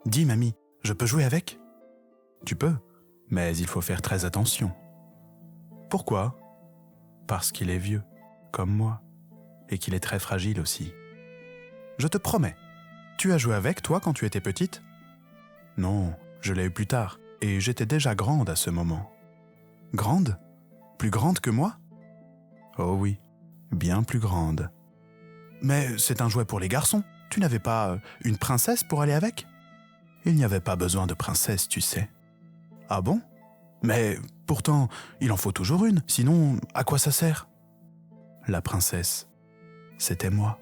Dis, mamie, je peux jouer avec ? Tu peux, mais il faut faire très attention. Pourquoi ? Parce qu'il est vieux, comme moi, et qu'il est très fragile aussi. Je te promets. Tu as joué avec, toi, quand tu étais petite ? Non, je l'ai eu plus tard, et j'étais déjà grande à ce moment. Grande ? Plus grande que moi ? Oh oui, bien plus grande. Mais c'est un jouet pour les garçons. Tu n'avais pas une princesse pour aller avec ? Il n'y avait pas besoin de princesse, tu sais. Ah bon ? Mais pourtant, il en faut toujours une, sinon, à quoi ça sert ? La princesse, c'était moi.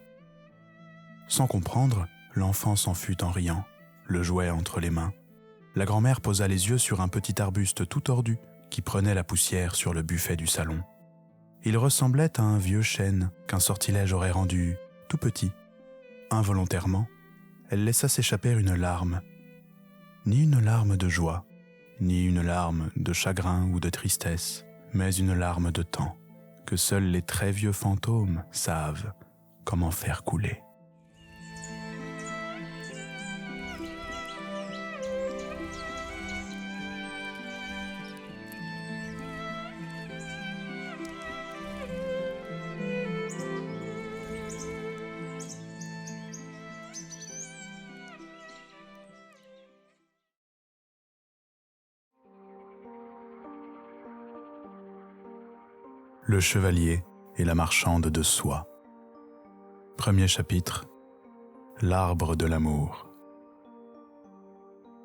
Sans comprendre, l'enfant s'en fut en riant, le jouet entre les mains. La grand-mère posa les yeux sur un petit arbuste tout tordu qui prenait la poussière sur le buffet du salon. Il ressemblait à un vieux chêne qu'un sortilège aurait rendu tout petit. Involontairement, elle laissa s'échapper une larme. Ni une larme de joie, ni une larme de chagrin ou de tristesse, mais une larme de temps que seuls les très vieux fantômes savent comment faire couler. Le chevalier et la marchande de soie. Premier chapitre. L'arbre de l'amour.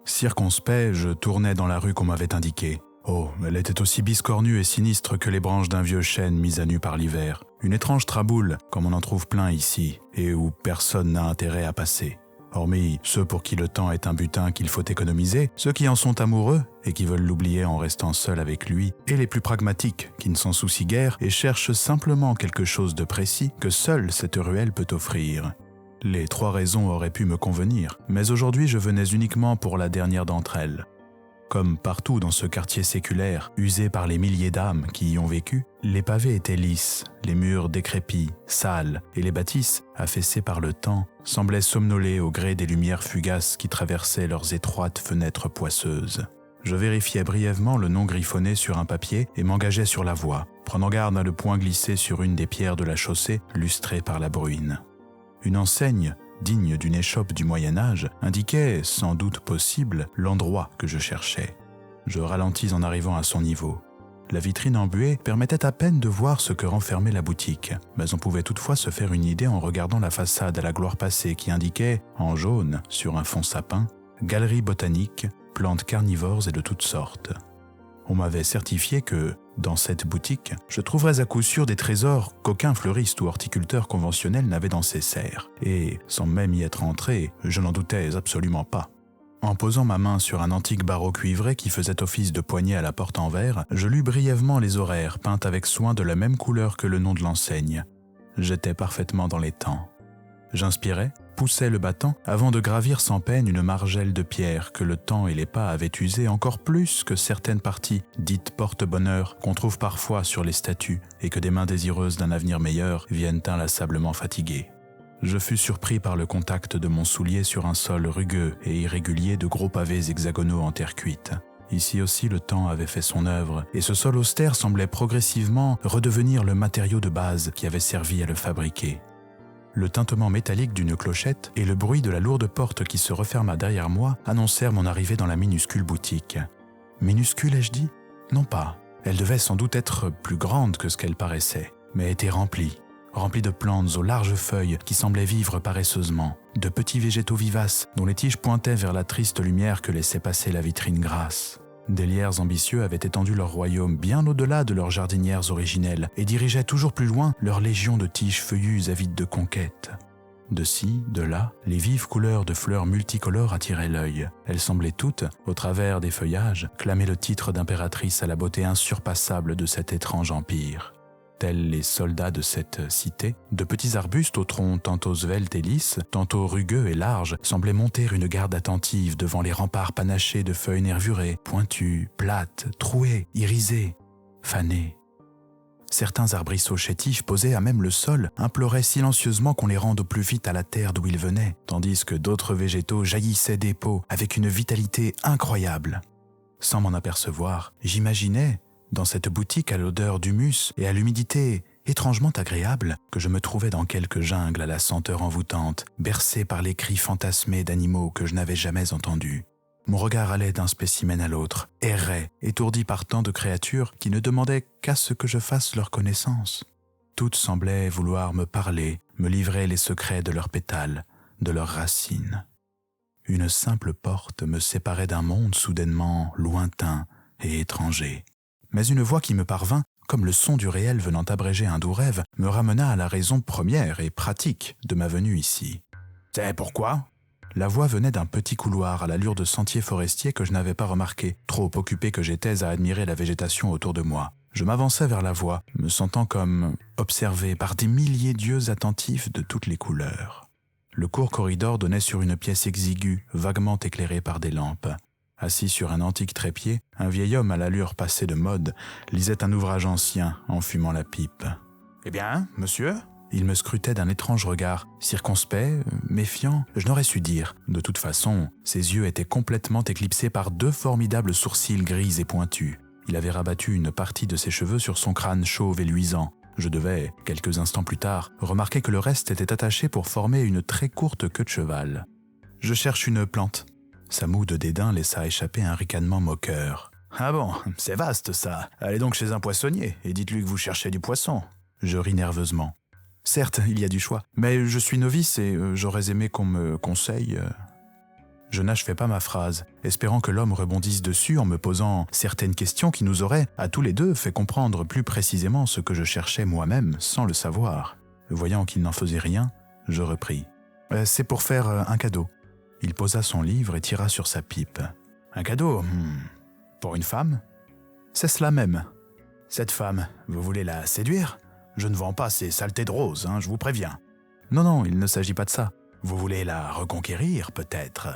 Circonspect, je tournais dans la rue qu'on m'avait indiquée. Oh, elle était aussi biscornue et sinistre que les branches d'un vieux chêne mis à nu par l'hiver. Une étrange traboule, comme on en trouve plein ici, et où personne n'a intérêt à passer. Hormis ceux pour qui le temps est un butin qu'il faut économiser, ceux qui en sont amoureux et qui veulent l'oublier en restant seuls avec lui, et les plus pragmatiques qui ne s'en soucient guère et cherchent simplement quelque chose de précis que seule cette ruelle peut offrir. Les 3 raisons auraient pu me convenir, mais aujourd'hui je venais uniquement pour la dernière d'entre elles. Comme partout dans ce quartier séculaire, usé par les milliers d'âmes qui y ont vécu, les pavés étaient lisses, les murs décrépits, sales, et les bâtisses, affaissées par le temps, semblaient somnoler au gré des lumières fugaces qui traversaient leurs étroites fenêtres poisseuses. Je vérifiais brièvement le nom griffonné sur un papier et m'engageais sur la voie, prenant garde à le point glisser sur une des pierres de la chaussée, lustrée par la bruine. Une enseigne, digne d'une échoppe du Moyen-Âge, indiquait, sans doute possible, l'endroit que je cherchais. Je ralentis en arrivant à son niveau. La vitrine embuée permettait à peine de voir ce que renfermait la boutique, mais on pouvait toutefois se faire une idée en regardant la façade à la gloire passée qui indiquait, en jaune, sur un fond sapin, « Galerie botanique, plantes carnivores et de toutes sortes ». On m'avait certifié que, dans cette boutique, je trouverais à coup sûr des trésors qu'aucun fleuriste ou horticulteur conventionnel n'avait dans ses serres. Et, sans même y être entré, je n'en doutais absolument pas. En posant ma main sur un antique barreau cuivré qui faisait office de poignée à la porte en verre, je lus brièvement les horaires, peints avec soin de la même couleur que le nom de l'enseigne. J'étais parfaitement dans les temps. J'inspirais, poussais le battant avant de gravir sans peine une margelle de pierre que le temps et les pas avaient usée encore plus que certaines parties dites porte-bonheur qu'on trouve parfois sur les statues et que des mains désireuses d'un avenir meilleur viennent inlassablement fatiguer. Je fus surpris par le contact de mon soulier sur un sol rugueux et irrégulier de gros pavés hexagonaux en terre cuite. Ici aussi le temps avait fait son œuvre et ce sol austère semblait progressivement redevenir le matériau de base qui avait servi à le fabriquer. Le tintement métallique d'une clochette et le bruit de la lourde porte qui se referma derrière moi annoncèrent mon arrivée dans la minuscule boutique. Minuscule, ai-je dit ? Non pas. Elle devait sans doute être plus grande que ce qu'elle paraissait, mais était remplie de plantes aux larges feuilles qui semblaient vivre paresseusement, de petits végétaux vivaces dont les tiges pointaient vers la triste lumière que laissait passer la vitrine grasse. Des lierres ambitieux avaient étendu leur royaume bien au-delà de leurs jardinières originelles et dirigeaient toujours plus loin leur légion de tiges feuillues avides de conquête. De ci, de là, les vives couleurs de fleurs multicolores attiraient l'œil. Elles semblaient toutes, au travers des feuillages, clamer le titre d'impératrice à la beauté insurpassable de cet étrange empire. Tels les soldats de cette cité, de petits arbustes au tronc tantôt sveltes et lisses, tantôt rugueux et larges, semblaient monter une garde attentive devant les remparts panachés de feuilles nervurées, pointues, plates, trouées, irisées, fanées. Certains arbrisseaux chétifs posés à même le sol imploraient silencieusement qu'on les rende au plus vite à la terre d'où ils venaient, tandis que d'autres végétaux jaillissaient des pots avec une vitalité incroyable. Sans m'en apercevoir, j'imaginais, dans cette boutique à l'odeur d'humus et à l'humidité étrangement agréable, que je me trouvais dans quelque jungle à la senteur envoûtante, bercé par les cris fantasmés d'animaux que je n'avais jamais entendus. Mon regard allait d'un spécimen à l'autre, errait, étourdi par tant de créatures qui ne demandaient qu'à ce que je fasse leur connaissance. Toutes semblaient vouloir me parler, me livrer les secrets de leurs pétales, de leurs racines. Une simple porte me séparait d'un monde soudainement lointain et étranger. Mais une voix qui me parvint, comme le son du réel venant abréger un doux rêve, me ramena à la raison première et pratique de ma venue ici. « C'est pourquoi ?» La voix venait d'un petit couloir à l'allure de sentier forestier que je n'avais pas remarqué, trop occupé que j'étais à admirer la végétation autour de moi. Je m'avançai vers la voix, me sentant comme observé par des milliers d'yeux attentifs de toutes les couleurs. Le court corridor donnait sur une pièce exiguë, vaguement éclairée par des lampes. Assis sur un antique trépied, un vieil homme à l'allure passée de mode lisait un ouvrage ancien en fumant la pipe. « Eh bien, monsieur ?» Il me scrutait d'un étrange regard, circonspect, méfiant, je n'aurais su dire. De toute façon, ses yeux étaient complètement éclipsés par deux formidables sourcils gris et pointus. Il avait rabattu une partie de ses cheveux sur son crâne chauve et luisant. Je devais, quelques instants plus tard, remarquer que le reste était attaché pour former une très courte queue de cheval. « Je cherche une plante. » Sa moue de dédain laissa échapper un ricanement moqueur. « Ah bon, c'est vaste ça. Allez donc chez un poissonnier et dites-lui que vous cherchez du poisson. » Je ris nerveusement. Certes, il y a du choix, mais je suis novice et j'aurais aimé qu'on me conseille. Je n'achevai pas ma phrase, espérant que l'homme rebondisse dessus en me posant certaines questions qui nous auraient, à tous les deux, fait comprendre plus précisément ce que je cherchais moi-même sans le savoir. Voyant qu'il n'en faisait rien, je repris. « C'est pour faire un cadeau. » Il posa son livre et tira sur sa pipe. « Un cadeau Pour une femme ?»« C'est cela même. »« Cette femme, vous voulez la séduire ? Je ne vends pas ces saletés de roses, je vous préviens. »« Non, il ne s'agit pas de ça. Vous voulez la reconquérir, peut-être ?»«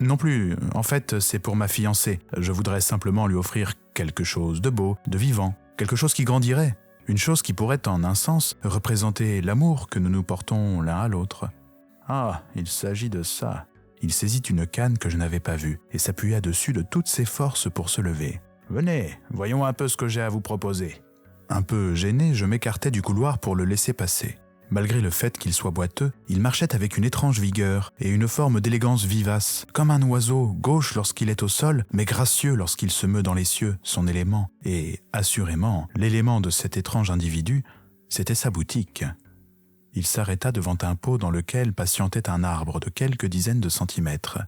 Non plus. En fait, c'est pour ma fiancée. Je voudrais simplement lui offrir quelque chose de beau, de vivant, quelque chose qui grandirait. Une chose qui pourrait, en un sens, représenter l'amour que nous nous portons l'un à l'autre. » Ah, il s'agit de ça. Il saisit une canne que je n'avais pas vue et s'appuya dessus de toutes ses forces pour se lever. « Venez, voyons un peu ce que j'ai à vous proposer. » Un peu gêné, je m'écartais du couloir pour le laisser passer. Malgré le fait qu'il soit boiteux, il marchait avec une étrange vigueur et une forme d'élégance vivace, comme un oiseau, gauche lorsqu'il est au sol, mais gracieux lorsqu'il se meut dans les cieux, son élément. Et, assurément, l'élément de cet étrange individu, c'était sa boutique. Il s'arrêta devant un pot dans lequel patientait un arbre de quelques dizaines de centimètres.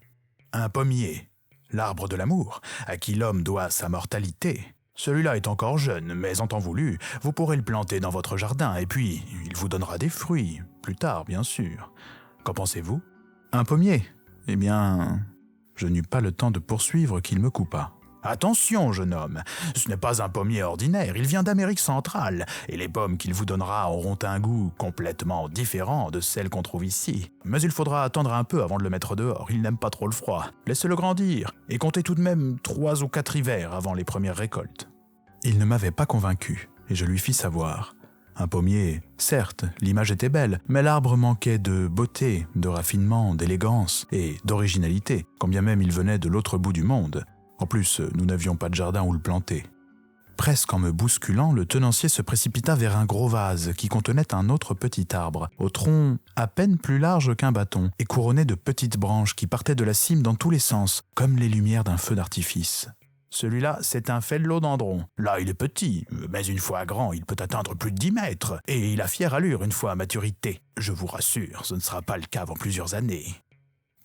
Un pommier, l'arbre de l'amour, à qui l'homme doit sa mortalité. Celui-là est encore jeune, mais en temps voulu, vous pourrez le planter dans votre jardin et puis il vous donnera des fruits, plus tard bien sûr. Qu'en pensez-vous ? Un pommier ? Eh bien, je n'eus pas le temps de poursuivre qu'il me coupa. Attention, jeune homme, ce n'est pas un pommier ordinaire, il vient d'Amérique centrale, et les pommes qu'il vous donnera auront un goût complètement différent de celles qu'on trouve ici. Mais il faudra attendre un peu avant de le mettre dehors, il n'aime pas trop le froid. Laissez-le grandir, et comptez tout de même 3 ou 4 hivers avant les premières récoltes. Il ne m'avait pas convaincu, et je lui fis savoir. Un pommier, certes, l'image était belle, mais l'arbre manquait de beauté, de raffinement, d'élégance et d'originalité, quand bien même il venait de l'autre bout du monde. En plus, nous n'avions pas de jardin où le planter. Presque en me bousculant, le tenancier se précipita vers un gros vase qui contenait un autre petit arbre, au tronc à peine plus large qu'un bâton, et couronné de petites branches qui partaient de la cime dans tous les sens, comme les lumières d'un feu d'artifice. Celui-là, c'est un phellodendron. Là, il est petit, mais une fois grand, il peut atteindre plus de 10 mètres, et il a fière allure une fois à maturité. Je vous rassure, ce ne sera pas le cas avant plusieurs années.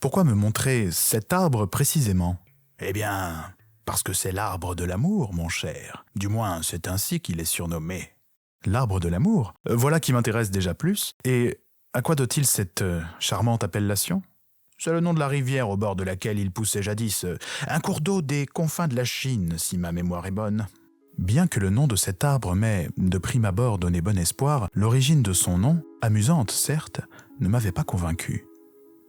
Pourquoi me montrer cet arbre précisément ? Eh bien, parce que c'est l'arbre de l'amour, mon cher. Du moins, c'est ainsi qu'il est surnommé. L'arbre de l'amour ? Voilà qui m'intéresse déjà plus. Et à quoi doit-il cette charmante appellation ? C'est le nom de la rivière au bord de laquelle il poussait jadis, un cours d'eau des confins de la Chine, si ma mémoire est bonne. Bien que le nom de cet arbre m'ait, de prime abord, donné bon espoir, l'origine de son nom, amusante certes, ne m'avait pas convaincu.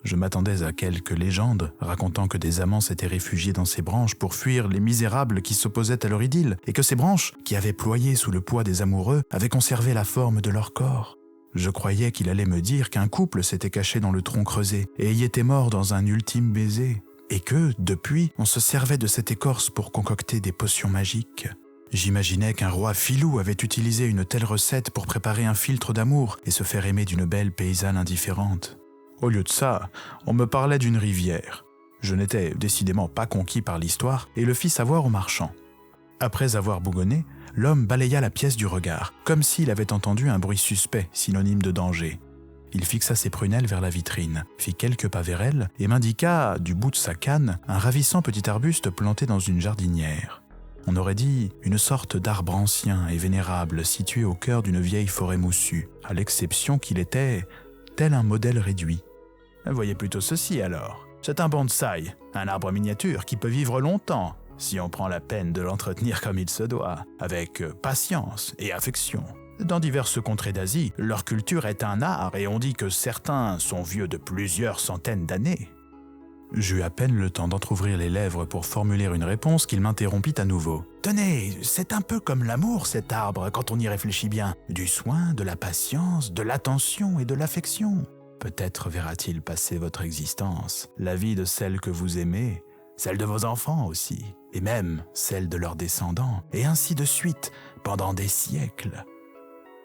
Je m'attendais à quelques légendes racontant que des amants s'étaient réfugiés dans ces branches pour fuir les misérables qui s'opposaient à leur idylle, et que ces branches, qui avaient ployé sous le poids des amoureux, avaient conservé la forme de leur corps. Je croyais qu'il allait me dire qu'un couple s'était caché dans le tronc creusé et y était mort dans un ultime baiser, et que, depuis, on se servait de cette écorce pour concocter des potions magiques. J'imaginais qu'un roi filou avait utilisé une telle recette pour préparer un filtre d'amour et se faire aimer d'une belle paysanne indifférente. Au lieu de ça, on me parlait d'une rivière. Je n'étais décidément pas conquis par l'histoire et le fis savoir au marchand. Après avoir bougonné, l'homme balaya la pièce du regard, comme s'il avait entendu un bruit suspect, synonyme de danger. Il fixa ses prunelles vers la vitrine, fit quelques pas vers elle et m'indiqua, du bout de sa canne, un ravissant petit arbuste planté dans une jardinière. On aurait dit une sorte d'arbre ancien et vénérable situé au cœur d'une vieille forêt moussue, à l'exception qu'il était tel un modèle réduit. Voyez plutôt ceci alors. C'est un bonsaï, un arbre miniature qui peut vivre longtemps, si on prend la peine de l'entretenir comme il se doit, avec patience et affection. Dans diverses contrées d'Asie, leur culture est un art et on dit que certains sont vieux de plusieurs centaines d'années. J'eus à peine le temps d'entrouvrir les lèvres pour formuler une réponse qu'il m'interrompit à nouveau. « Tenez, c'est un peu comme l'amour cet arbre quand on y réfléchit bien. Du soin, de la patience, de l'attention et de l'affection. Peut-être verra-t-il passer votre existence, la vie de celle que vous aimez, celle de vos enfants aussi, et même celle de leurs descendants, et ainsi de suite, pendant des siècles.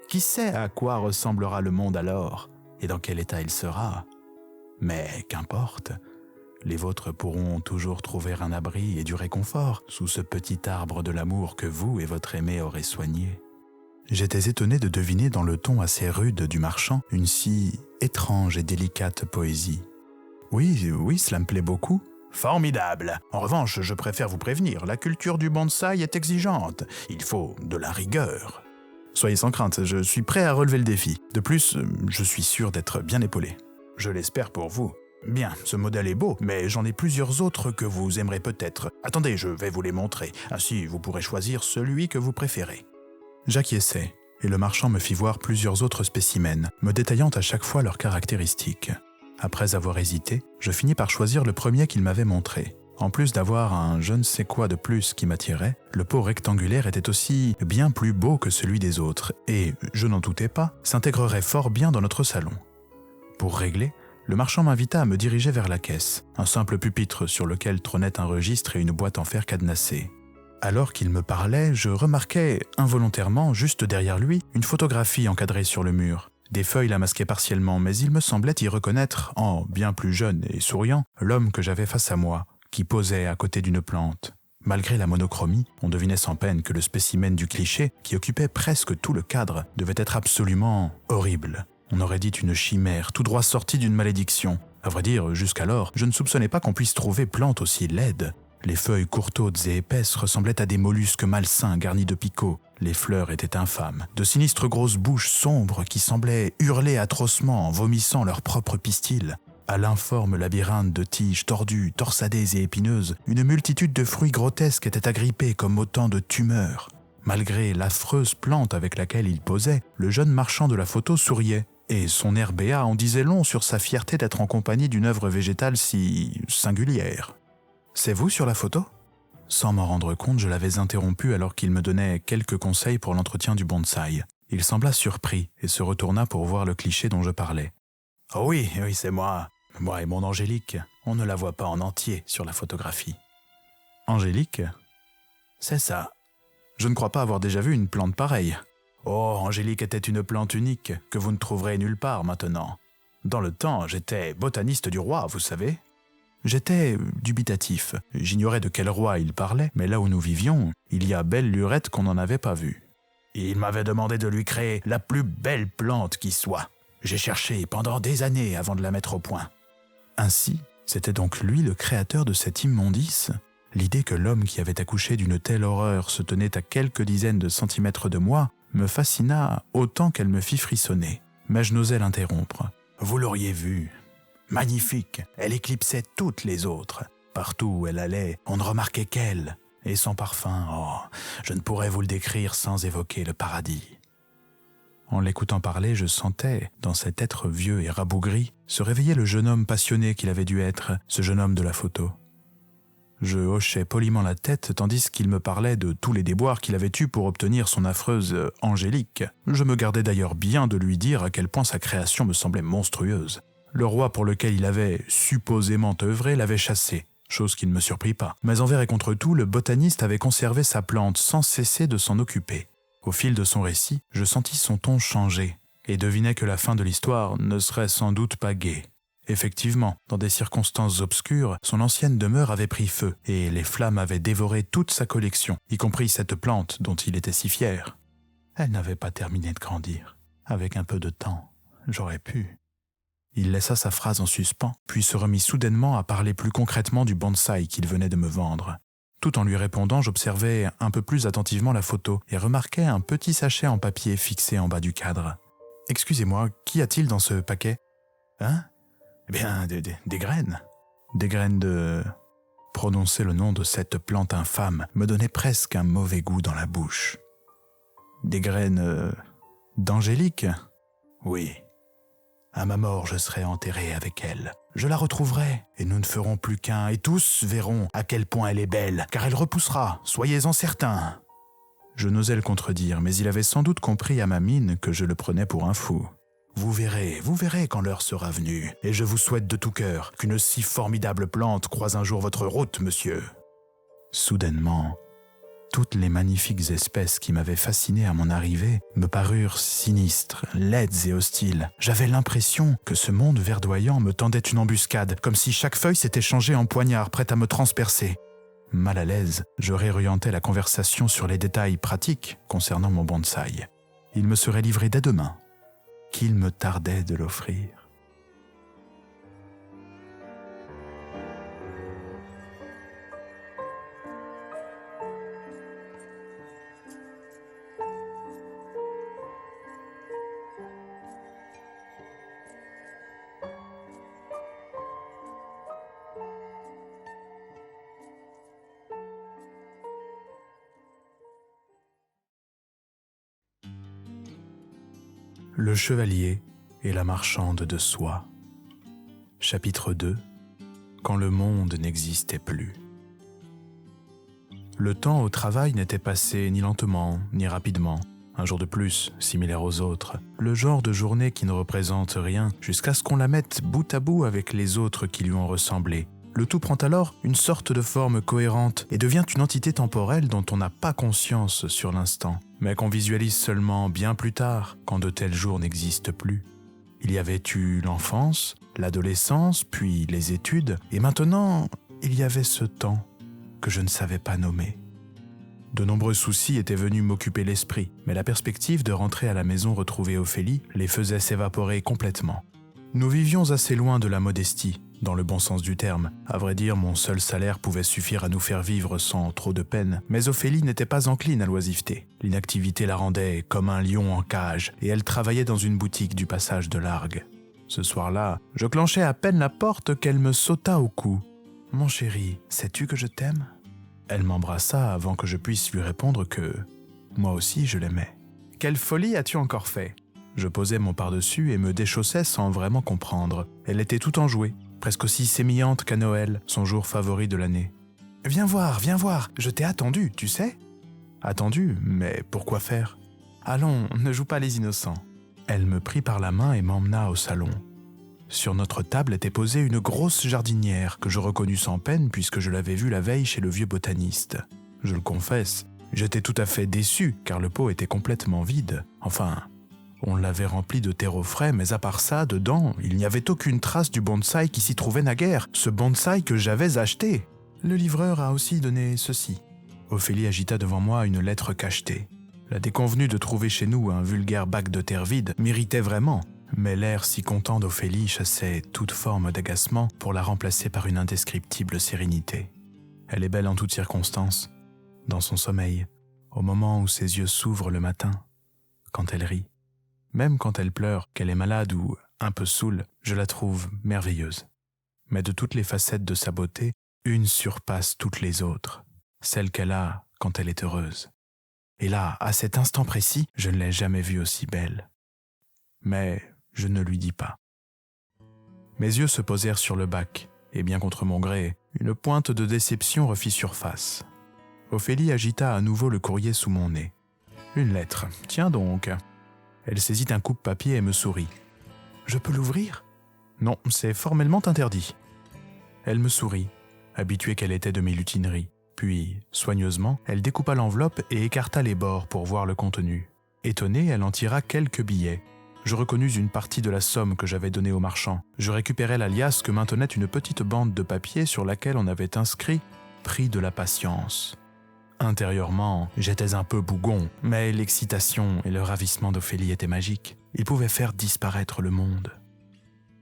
Qui sait à quoi ressemblera le monde alors, et dans quel état il sera? Mais qu'importe, les vôtres pourront toujours trouver un abri et du réconfort sous ce petit arbre de l'amour que vous et votre aimé aurez soigné. » J'étais étonné de deviner dans le ton assez rude du marchand une si étrange et délicate poésie. « Oui, cela me plaît beaucoup. »« Formidable. En revanche, je préfère vous prévenir, la culture du bonsaï est exigeante. Il faut de la rigueur. » Soyez sans crainte, je suis prêt à relever le défi. De plus, je suis sûr d'être bien épaulé. Je l'espère pour vous. Bien, ce modèle est beau, mais j'en ai plusieurs autres que vous aimerez peut-être. Attendez, je vais vous les montrer. Ainsi, vous pourrez choisir celui que vous préférez. J'acquiesçai, et le marchand me fit voir plusieurs autres spécimens, me détaillant à chaque fois leurs caractéristiques. Après avoir hésité, je finis par choisir le premier qu'il m'avait montré. En plus d'avoir un je ne sais quoi de plus qui m'attirait, le pot rectangulaire était aussi bien plus beau que celui des autres, et, je n'en doutais pas, s'intégrerait fort bien dans notre salon. Pour régler, le marchand m'invita à me diriger vers la caisse, un simple pupitre sur lequel trônait un registre et une boîte en fer cadenassée. Alors qu'il me parlait, je remarquai, involontairement, juste derrière lui, une photographie encadrée sur le mur. Des feuilles la masquaient partiellement, mais il me semblait y reconnaître, en bien plus jeune et souriant, l'homme que j'avais face à moi, qui posait à côté d'une plante. Malgré la monochromie, on devinait sans peine que le spécimen du cliché, qui occupait presque tout le cadre, devait être absolument horrible. On aurait dit une chimère, tout droit sortie d'une malédiction. À vrai dire, jusqu'alors, je ne soupçonnais pas qu'on puisse trouver plante aussi laide. Les feuilles courtotes et épaisses ressemblaient à des mollusques malsains garnis de picots. Les fleurs étaient infâmes, de sinistres grosses bouches sombres qui semblaient hurler atrocement en vomissant leurs propres pistils. À l'informe labyrinthe de tiges tordues, torsadées et épineuses, une multitude de fruits grotesques étaient agrippés comme autant de tumeurs. Malgré l'affreuse plante avec laquelle il posait, le jeune marchand de la photo souriait, et son air béat en disait long sur sa fierté d'être en compagnie d'une œuvre végétale si singulière. « C'est vous sur la photo ?» Sans m'en rendre compte, je l'avais interrompu alors qu'il me donnait quelques conseils pour l'entretien du bonsaï. Il sembla surpris et se retourna pour voir le cliché dont je parlais. « Oh oui, c'est moi. Moi et mon Angélique. On ne la voit pas en entier sur la photographie. » « Angélique ?» ?»« C'est ça. Je ne crois pas avoir déjà vu une plante pareille. » « Oh, Angélique était une plante unique que vous ne trouverez nulle part maintenant. Dans le temps, j'étais botaniste du roi, vous savez. » J'étais dubitatif. J'ignorais de quel roi il parlait, mais là où nous vivions, il y a belle lurette qu'on n'en avait pas vu. Il m'avait demandé de lui créer la plus belle plante qui soit. J'ai cherché pendant des années avant de la mettre au point. Ainsi, c'était donc lui le créateur de cette immondice ? L'idée que l'homme qui avait accouché d'une telle horreur se tenait à quelques dizaines de centimètres de moi me fascina autant qu'elle me fit frissonner. Mais je n'osais l'interrompre. Vous l'auriez vue. Magnifique, elle éclipsait toutes les autres. Partout où elle allait, on ne remarquait qu'elle. Et son parfum, oh, je ne pourrais vous le décrire sans évoquer le paradis. En l'écoutant parler, je sentais, dans cet être vieux et rabougri, se réveiller le jeune homme passionné qu'il avait dû être, ce jeune homme de la photo. Je hochais poliment la tête tandis qu'il me parlait de tous les déboires qu'il avait eus pour obtenir son affreuse Angélique. Je me gardais d'ailleurs bien de lui dire à quel point sa création me semblait monstrueuse. Le roi pour lequel il avait supposément œuvré l'avait chassé, chose qui ne me surprit pas. Mais envers et contre tout, le botaniste avait conservé sa plante sans cesser de s'en occuper. Au fil de son récit, je sentis son ton changer et devinai que la fin de l'histoire ne serait sans doute pas gaie. Effectivement, dans des circonstances obscures, son ancienne demeure avait pris feu et les flammes avaient dévoré toute sa collection, y compris cette plante dont il était si fier. Elle n'avait pas terminé de grandir. Avec un peu de temps, j'aurais pu. Il laissa sa phrase en suspens, puis se remit soudainement à parler plus concrètement du bonsaï qu'il venait de me vendre. Tout en lui répondant, j'observais un peu plus attentivement la photo et remarquai un petit sachet en papier fixé en bas du cadre. « Excusez-moi, qu'y a-t-il dans ce paquet ?»« Hein ? Eh bien, des graines. Des graines de... » Prononcer le nom de cette plante infâme me donnait presque un mauvais goût dans la bouche. « Des graines... d'Angélique ? Oui. À ma mort, je serai enterré avec elle. Je la retrouverai, et nous ne ferons plus qu'un, et tous verront à quel point elle est belle, car elle repoussera, soyez-en certains. » Je n'osais le contredire, mais il avait sans doute compris à ma mine que je le prenais pour un fou. « Vous verrez quand l'heure sera venue, et je vous souhaite de tout cœur qu'une si formidable plante croise un jour votre route, monsieur. » Soudainement, toutes les magnifiques espèces qui m'avaient fasciné à mon arrivée me parurent sinistres, laides et hostiles. J'avais l'impression que ce monde verdoyant me tendait une embuscade, comme si chaque feuille s'était changée en poignard prête à me transpercer. Mal à l'aise, je réorientais la conversation sur les détails pratiques concernant mon bonsaï. Il me serait livré dès demain. Qu'il me tardait de l'offrir. Le chevalier et la marchande de soie. Chapitre 2. Quand le monde n'existait plus. Le temps au travail n'était passé ni lentement, ni rapidement. Un jour de plus, similaire aux autres. Le genre de journée qui ne représente rien jusqu'à ce qu'on la mette bout à bout avec les autres qui lui ont ressemblé. Le tout prend alors une sorte de forme cohérente et devient une entité temporelle dont on n'a pas conscience sur l'instant, mais qu'on visualise seulement bien plus tard, quand de tels jours n'existent plus. Il y avait eu l'enfance, l'adolescence, puis les études, et maintenant, il y avait ce temps que je ne savais pas nommer. De nombreux soucis étaient venus m'occuper l'esprit, mais la perspective de rentrer à la maison retrouver Ophélie les faisait s'évaporer complètement. Nous vivions assez loin de la modestie, dans le bon sens du terme. À vrai dire, mon seul salaire pouvait suffire à nous faire vivre sans trop de peine, mais Ophélie n'était pas encline à l'oisiveté. L'inactivité la rendait comme un lion en cage, et elle travaillait dans une boutique du passage de Largue. Ce soir-là, je clenchai à peine la porte qu'elle me sauta au cou. « Mon chéri, sais-tu que je t'aime ?» Elle m'embrassa avant que je puisse lui répondre que moi aussi je l'aimais. « Quelle folie as-tu encore fait ?» Je posai mon pardessus et me déchaussai sans vraiment comprendre. Elle était tout enjouée, presque aussi sémillante qu'à Noël, son jour favori de l'année. « Viens voir, je t'ai attendu, tu sais ?» « Attendu, mais pourquoi faire ?»« Allons, ne joue pas les innocents. » Elle me prit par la main et m'emmena au salon. Sur notre table était posée une grosse jardinière que je reconnus sans peine puisque je l'avais vue la veille chez le vieux botaniste. Je le confesse, j'étais tout à fait déçu car le pot était complètement vide. Enfin, on l'avait rempli de terreau frais, mais à part ça, dedans, il n'y avait aucune trace du bonsaï qui s'y trouvait naguère, ce bonsaï que j'avais acheté. Le livreur a aussi donné ceci. Ophélie agita devant moi une lettre cachetée. La déconvenue de trouver chez nous un vulgaire bac de terre vide m'irritait vraiment, mais l'air si content d'Ophélie chassait toute forme d'agacement pour la remplacer par une indescriptible sérénité. Elle est belle en toutes circonstances, dans son sommeil, au moment où ses yeux s'ouvrent le matin, quand elle rit. Même quand elle pleure, qu'elle est malade ou un peu saoule, je la trouve merveilleuse. Mais de toutes les facettes de sa beauté, une surpasse toutes les autres, celle qu'elle a quand elle est heureuse. Et là, à cet instant précis, je ne l'ai jamais vue aussi belle. mais je ne lui dis pas. Mes yeux se posèrent sur le bac, et bien contre mon gré, une pointe de déception refit surface. Ophélie agita à nouveau le courrier sous mon nez. « Une lettre, tiens donc !» Elle saisit un coupe-papier et me sourit. « Je peux l'ouvrir ?»« Non, c'est formellement interdit. » Elle me sourit, habituée qu'elle était de mes lutineries. Puis, soigneusement, elle découpa l'enveloppe et écarta les bords pour voir le contenu. Étonnée, elle en tira quelques billets. Je reconnus une partie de la somme que j'avais donnée au marchand. Je récupérai la liasse que maintenait une petite bande de papier sur laquelle on avait inscrit « Prix de la patience ». Intérieurement, j'étais un peu bougon, mais l'excitation et le ravissement d'Ophélie étaient magiques. Ils pouvaient faire disparaître le monde.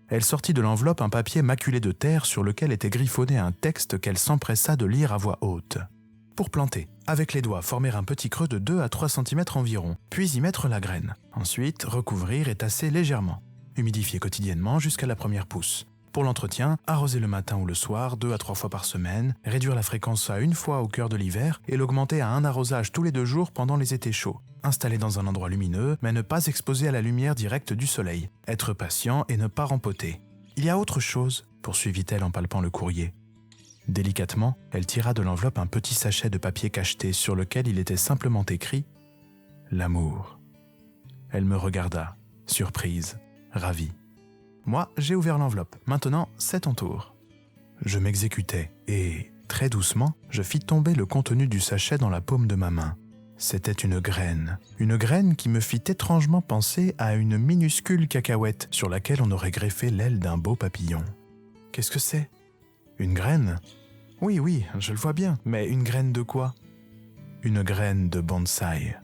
Elle sortit de l'enveloppe un papier maculé de terre sur lequel était griffonné un texte qu'elle s'empressa de lire à voix haute. Pour planter, avec les doigts, former un petit creux de 2 à 3 cm environ, puis y mettre la graine. Ensuite, recouvrir et tasser légèrement. Humidifier quotidiennement jusqu'à la première pousse. Pour l'entretien, arroser le matin ou le soir, 2 à 3 fois par semaine, réduire la fréquence à 1 fois au cœur de l'hiver et l'augmenter à un arrosage tous les 2 jours pendant les étés chauds. Installer dans un endroit lumineux, mais ne pas exposer à la lumière directe du soleil. Être patient et ne pas rempoter. Il y a autre chose, poursuivit-elle en palpant le courrier. Délicatement, elle tira de l'enveloppe un petit sachet de papier cacheté sur lequel il était simplement écrit « L'amour ». Elle me regarda, surprise, ravie. Moi, j'ai ouvert l'enveloppe. Maintenant, c'est ton tour. Je m'exécutais et, très doucement, je fis tomber le contenu du sachet dans la paume de ma main. C'était une graine qui me fit étrangement penser à une minuscule cacahuète sur laquelle on aurait greffé l'aile d'un beau papillon. Qu'est-ce que c'est ? Une graine ? Oui, je le vois bien, mais une graine de quoi ? Une graine de bonsaï.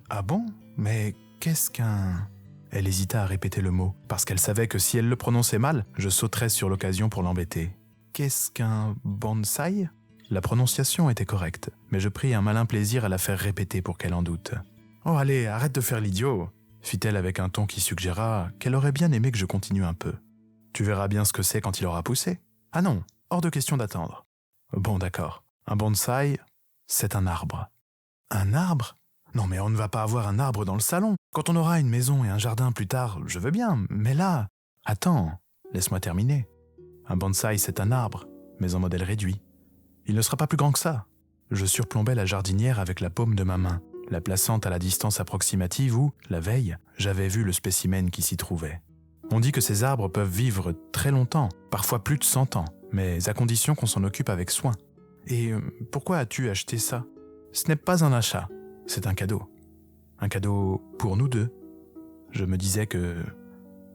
Ah bon ? Mais qu'est-ce qu'un... Elle hésita à répéter le mot, parce qu'elle savait que si elle le prononçait mal, je sauterais sur l'occasion pour l'embêter. Qu'est-ce qu'un bonsaï ? La prononciation était correcte, mais je pris un malin plaisir à la faire répéter pour qu'elle en doute. « Oh allez, arrête de faire l'idiot !» fit-elle avec un ton qui suggéra qu'elle aurait bien aimé que je continue un peu. « Tu verras bien ce que c'est quand il aura poussé. »« Ah non, hors de question d'attendre. »« Bon d'accord, un bonsaï, c'est un arbre. »« Un arbre ? Non mais on ne va pas avoir un arbre dans le salon. Quand on aura une maison et un jardin plus tard, je veux bien, mais là... » « Attends, laisse-moi terminer. Un bonsaï, c'est un arbre, mais en modèle réduit. Il ne sera pas plus grand que ça. » Je surplombais la jardinière avec la paume de ma main, la plaçant à la distance approximative où, la veille, j'avais vu le spécimen qui s'y trouvait. On dit que ces arbres peuvent vivre très longtemps, parfois plus de 100 ans, mais à condition qu'on s'en occupe avec soin. Et pourquoi as-tu acheté ça ? Ce n'est pas un achat, c'est un cadeau. Un cadeau pour nous deux. Je me disais que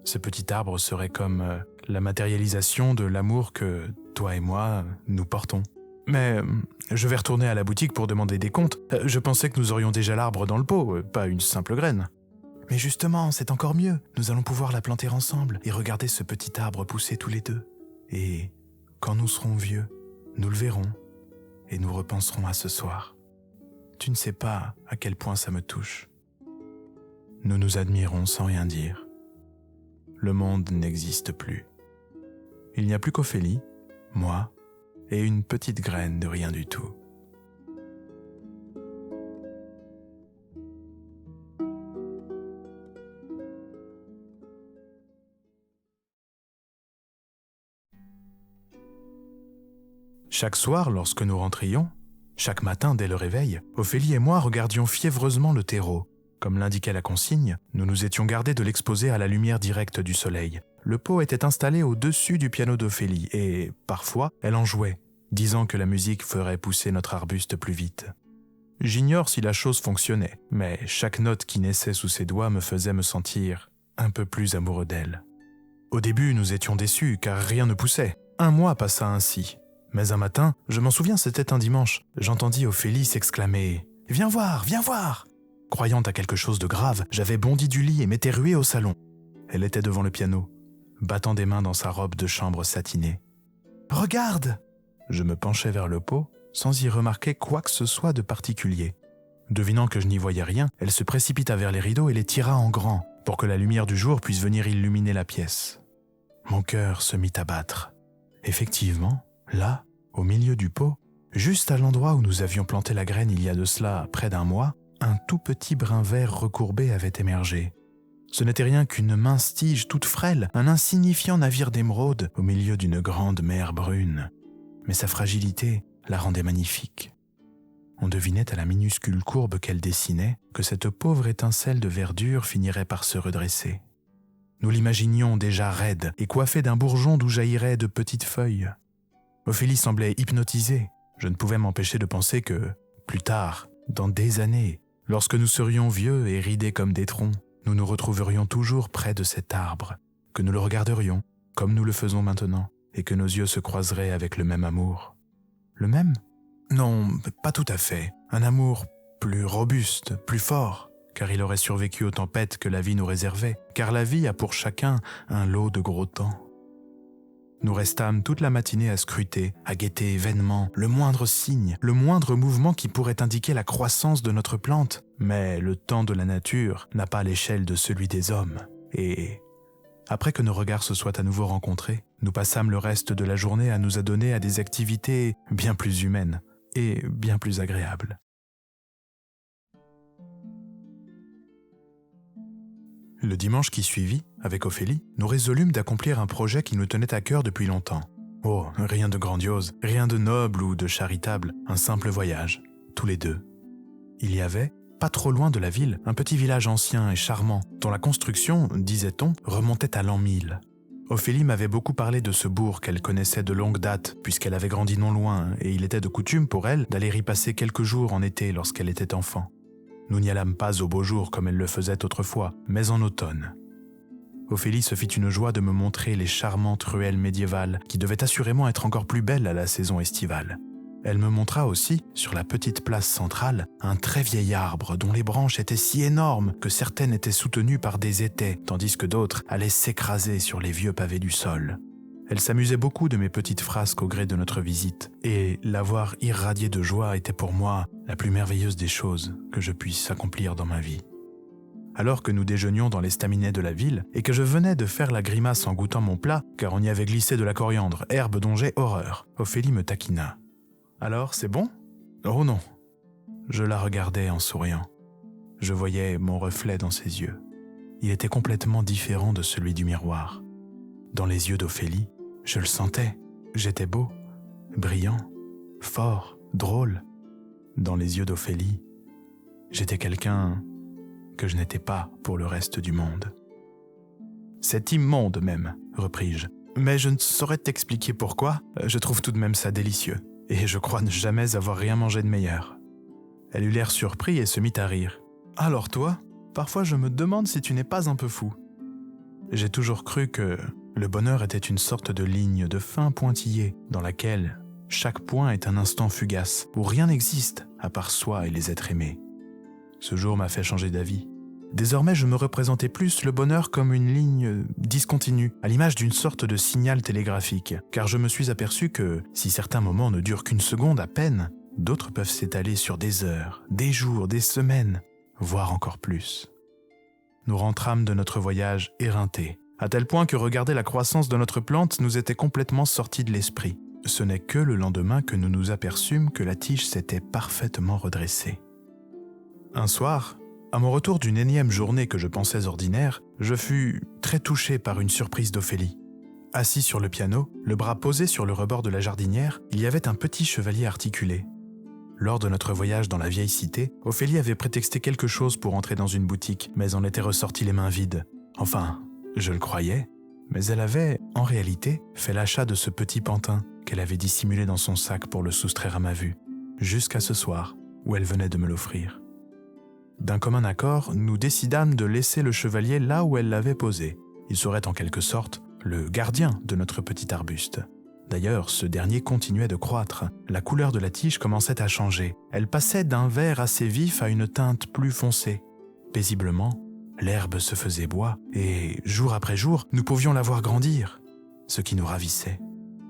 ce petit arbre serait comme la matérialisation de l'amour que toi et moi, nous portons. Mais je vais retourner à la boutique pour demander des comptes. Je pensais que nous aurions déjà l'arbre dans le pot, pas une simple graine. Mais justement, c'est encore mieux. Nous allons pouvoir la planter ensemble et regarder ce petit arbre pousser tous les deux. Et quand nous serons vieux, nous le verrons et nous repenserons à ce soir. Tu ne sais pas à quel point ça me touche. Nous nous admirons sans rien dire. Le monde n'existe plus. Il n'y a plus qu'Ophélie, moi, et une petite graine de rien du tout. Chaque soir, lorsque nous rentrions, chaque matin dès le réveil, Ophélie et moi regardions fiévreusement le terreau. Comme l'indiquait la consigne, nous nous étions gardés de l'exposer à la lumière directe du soleil. Le pot était installé au-dessus du piano d'Ophélie et, parfois, elle en jouait, disant que la musique ferait pousser notre arbuste plus vite. J'ignore si la chose fonctionnait, mais chaque note qui naissait sous ses doigts me faisait me sentir un peu plus amoureux d'elle. Au début, nous étions déçus, car rien ne poussait. 1 mois passa ainsi. Mais un matin, je m'en souviens, c'était un dimanche, j'entendis Ophélie s'exclamer « Viens voir, viens voir !» Croyant à quelque chose de grave, j'avais bondi du lit et m'étais rué au salon. Elle était devant le piano, battant des mains dans sa robe de chambre satinée. « Regarde !» Je me penchai vers le pot, sans y remarquer quoi que ce soit de particulier. Devinant que je n'y voyais rien, elle se précipita vers les rideaux et les tira en grand, pour que la lumière du jour puisse venir illuminer la pièce. Mon cœur se mit à battre. Effectivement, là, au milieu du pot, juste à l'endroit où nous avions planté la graine il y a de cela près d'1 mois, un tout petit brin vert recourbé avait émergé. Ce n'était rien qu'une mince tige toute frêle, un insignifiant navire d'émeraude au milieu d'une grande mer brune. Mais sa fragilité la rendait magnifique. On devinait à la minuscule courbe qu'elle dessinait que cette pauvre étincelle de verdure finirait par se redresser. Nous l'imaginions déjà raide et coiffée d'un bourgeon d'où jaillirait de petites feuilles. Ophélie semblait hypnotisée. Je ne pouvais m'empêcher de penser que, plus tard, dans des années, lorsque nous serions vieux et ridés comme des troncs, nous nous retrouverions toujours près de cet arbre, que nous le regarderions, comme nous le faisons maintenant, et que nos yeux se croiseraient avec le même amour. Le même ? Non, pas tout à fait. Un amour plus robuste, plus fort, car il aurait survécu aux tempêtes que la vie nous réservait, car la vie a pour chacun un lot de gros temps. Nous restâmes toute la matinée à scruter, à guetter vainement le moindre signe, le moindre mouvement qui pourrait indiquer la croissance de notre plante. Mais le temps de la nature n'a pas l'échelle de celui des hommes. Et après que nos regards se soient à nouveau rencontrés, nous passâmes le reste de la journée à nous adonner à des activités bien plus humaines et bien plus agréables. Le dimanche qui suivit, avec Ophélie, nous résolûmes d'accomplir un projet qui nous tenait à cœur depuis longtemps. Oh, rien de grandiose, rien de noble ou de charitable, un simple voyage, tous les deux. Il y avait, pas trop loin de la ville, un petit village ancien et charmant, dont la construction, disait-on, remontait à l'an 1000. Ophélie m'avait beaucoup parlé de ce bourg qu'elle connaissait de longue date, puisqu'elle avait grandi non loin, et il était de coutume pour elle d'aller y passer quelques jours en été lorsqu'elle était enfant. Nous n'y allâmes pas au beau jour comme elle le faisait autrefois, mais en automne. Ophélie se fit une joie de me montrer les charmantes ruelles médiévales qui devaient assurément être encore plus belles à la saison estivale. Elle me montra aussi, sur la petite place centrale, un très vieil arbre dont les branches étaient si énormes que certaines étaient soutenues par des étais, tandis que d'autres allaient s'écraser sur les vieux pavés du sol. Elle s'amusait beaucoup de mes petites frasques au gré de notre visite, et la voir irradier de joie était pour moi la plus merveilleuse des choses que je puisse accomplir dans ma vie. Alors que nous déjeunions dans l'estaminet de la ville, et que je venais de faire la grimace en goûtant mon plat, car on y avait glissé de la coriandre, herbe dont j'ai horreur, Ophélie me taquina. « Alors, c'est bon ? » ?»« Oh non !» Je la regardais en souriant. Je voyais mon reflet dans ses yeux. Il était complètement différent de celui du miroir. Dans les yeux d'Ophélie, je le sentais. J'étais beau, brillant, fort, drôle. Dans les yeux d'Ophélie, j'étais quelqu'un que je n'étais pas pour le reste du monde. « C'est immonde même, repris-je. Mais je ne saurais t'expliquer pourquoi. Je trouve tout de même ça délicieux. Et je crois ne jamais avoir rien mangé de meilleur. » Elle eut l'air surpris et se mit à rire. « Alors toi, parfois je me demande si tu n'es pas un peu fou. » J'ai toujours cru que le bonheur était une sorte de ligne de fin pointillée dans laquelle chaque point est un instant fugace, où rien n'existe à part soi et les êtres aimés. Ce jour m'a fait changer d'avis. Désormais, je me représentais plus le bonheur comme une ligne discontinue, à l'image d'une sorte de signal télégraphique, car je me suis aperçu que, si certains moments ne durent qu'une seconde à peine, d'autres peuvent s'étaler sur des heures, des jours, des semaines, voire encore plus. Nous rentrâmes de notre voyage éreintés, à tel point que regarder la croissance de notre plante nous était complètement sorti de l'esprit. Ce n'est que le lendemain que nous nous aperçûmes que la tige s'était parfaitement redressée. Un soir, à mon retour d'une énième journée que je pensais ordinaire, je fus très touché par une surprise d'Ophélie. Assis sur le piano, le bras posé sur le rebord de la jardinière, il y avait un petit chevalier articulé. Lors de notre voyage dans la vieille cité, Ophélie avait prétexté quelque chose pour entrer dans une boutique, mais en était ressortie les mains vides. Enfin, je le croyais, mais elle avait, en réalité, fait l'achat de ce petit pantin qu'elle avait dissimulé dans son sac pour le soustraire à ma vue, jusqu'à ce soir où elle venait de me l'offrir. D'un commun accord, nous décidâmes de laisser le chevalier là où elle l'avait posé. Il serait en quelque sorte le gardien de notre petit arbuste. D'ailleurs, ce dernier continuait de croître. La couleur de la tige commençait à changer. Elle passait d'un vert assez vif à une teinte plus foncée. Paisiblement, l'herbe se faisait bois et, jour après jour, nous pouvions la voir grandir, ce qui nous ravissait.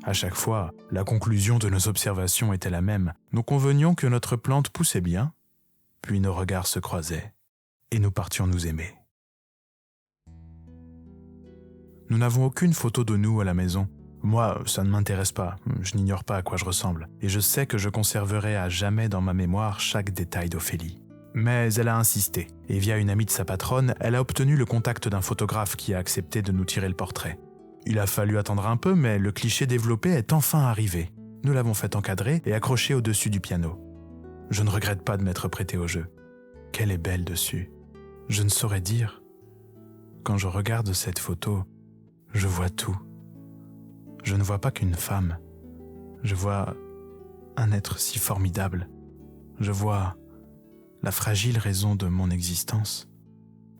À chaque fois, la conclusion de nos observations était la même. Nous convenions que notre plante poussait bien, puis nos regards se croisaient et nous partions nous aimer. Nous n'avons aucune photo de nous à la maison. Moi, ça ne m'intéresse pas, je n'ignore pas à quoi je ressemble, et je sais que je conserverai à jamais dans ma mémoire chaque détail d'Ophélie. Mais elle a insisté, et via une amie de sa patronne, elle a obtenu le contact d'un photographe qui a accepté de nous tirer le portrait. Il a fallu attendre un peu, mais le cliché développé est enfin arrivé. Nous l'avons fait encadrer et accrocher au-dessus du piano. Je ne regrette pas de m'être prêté au jeu. Qu'elle est belle dessus. Je ne saurais dire. Quand je regarde cette photo, je vois tout. Je ne vois pas qu'une femme. Je vois un être si formidable. Je vois la fragile raison de mon existence.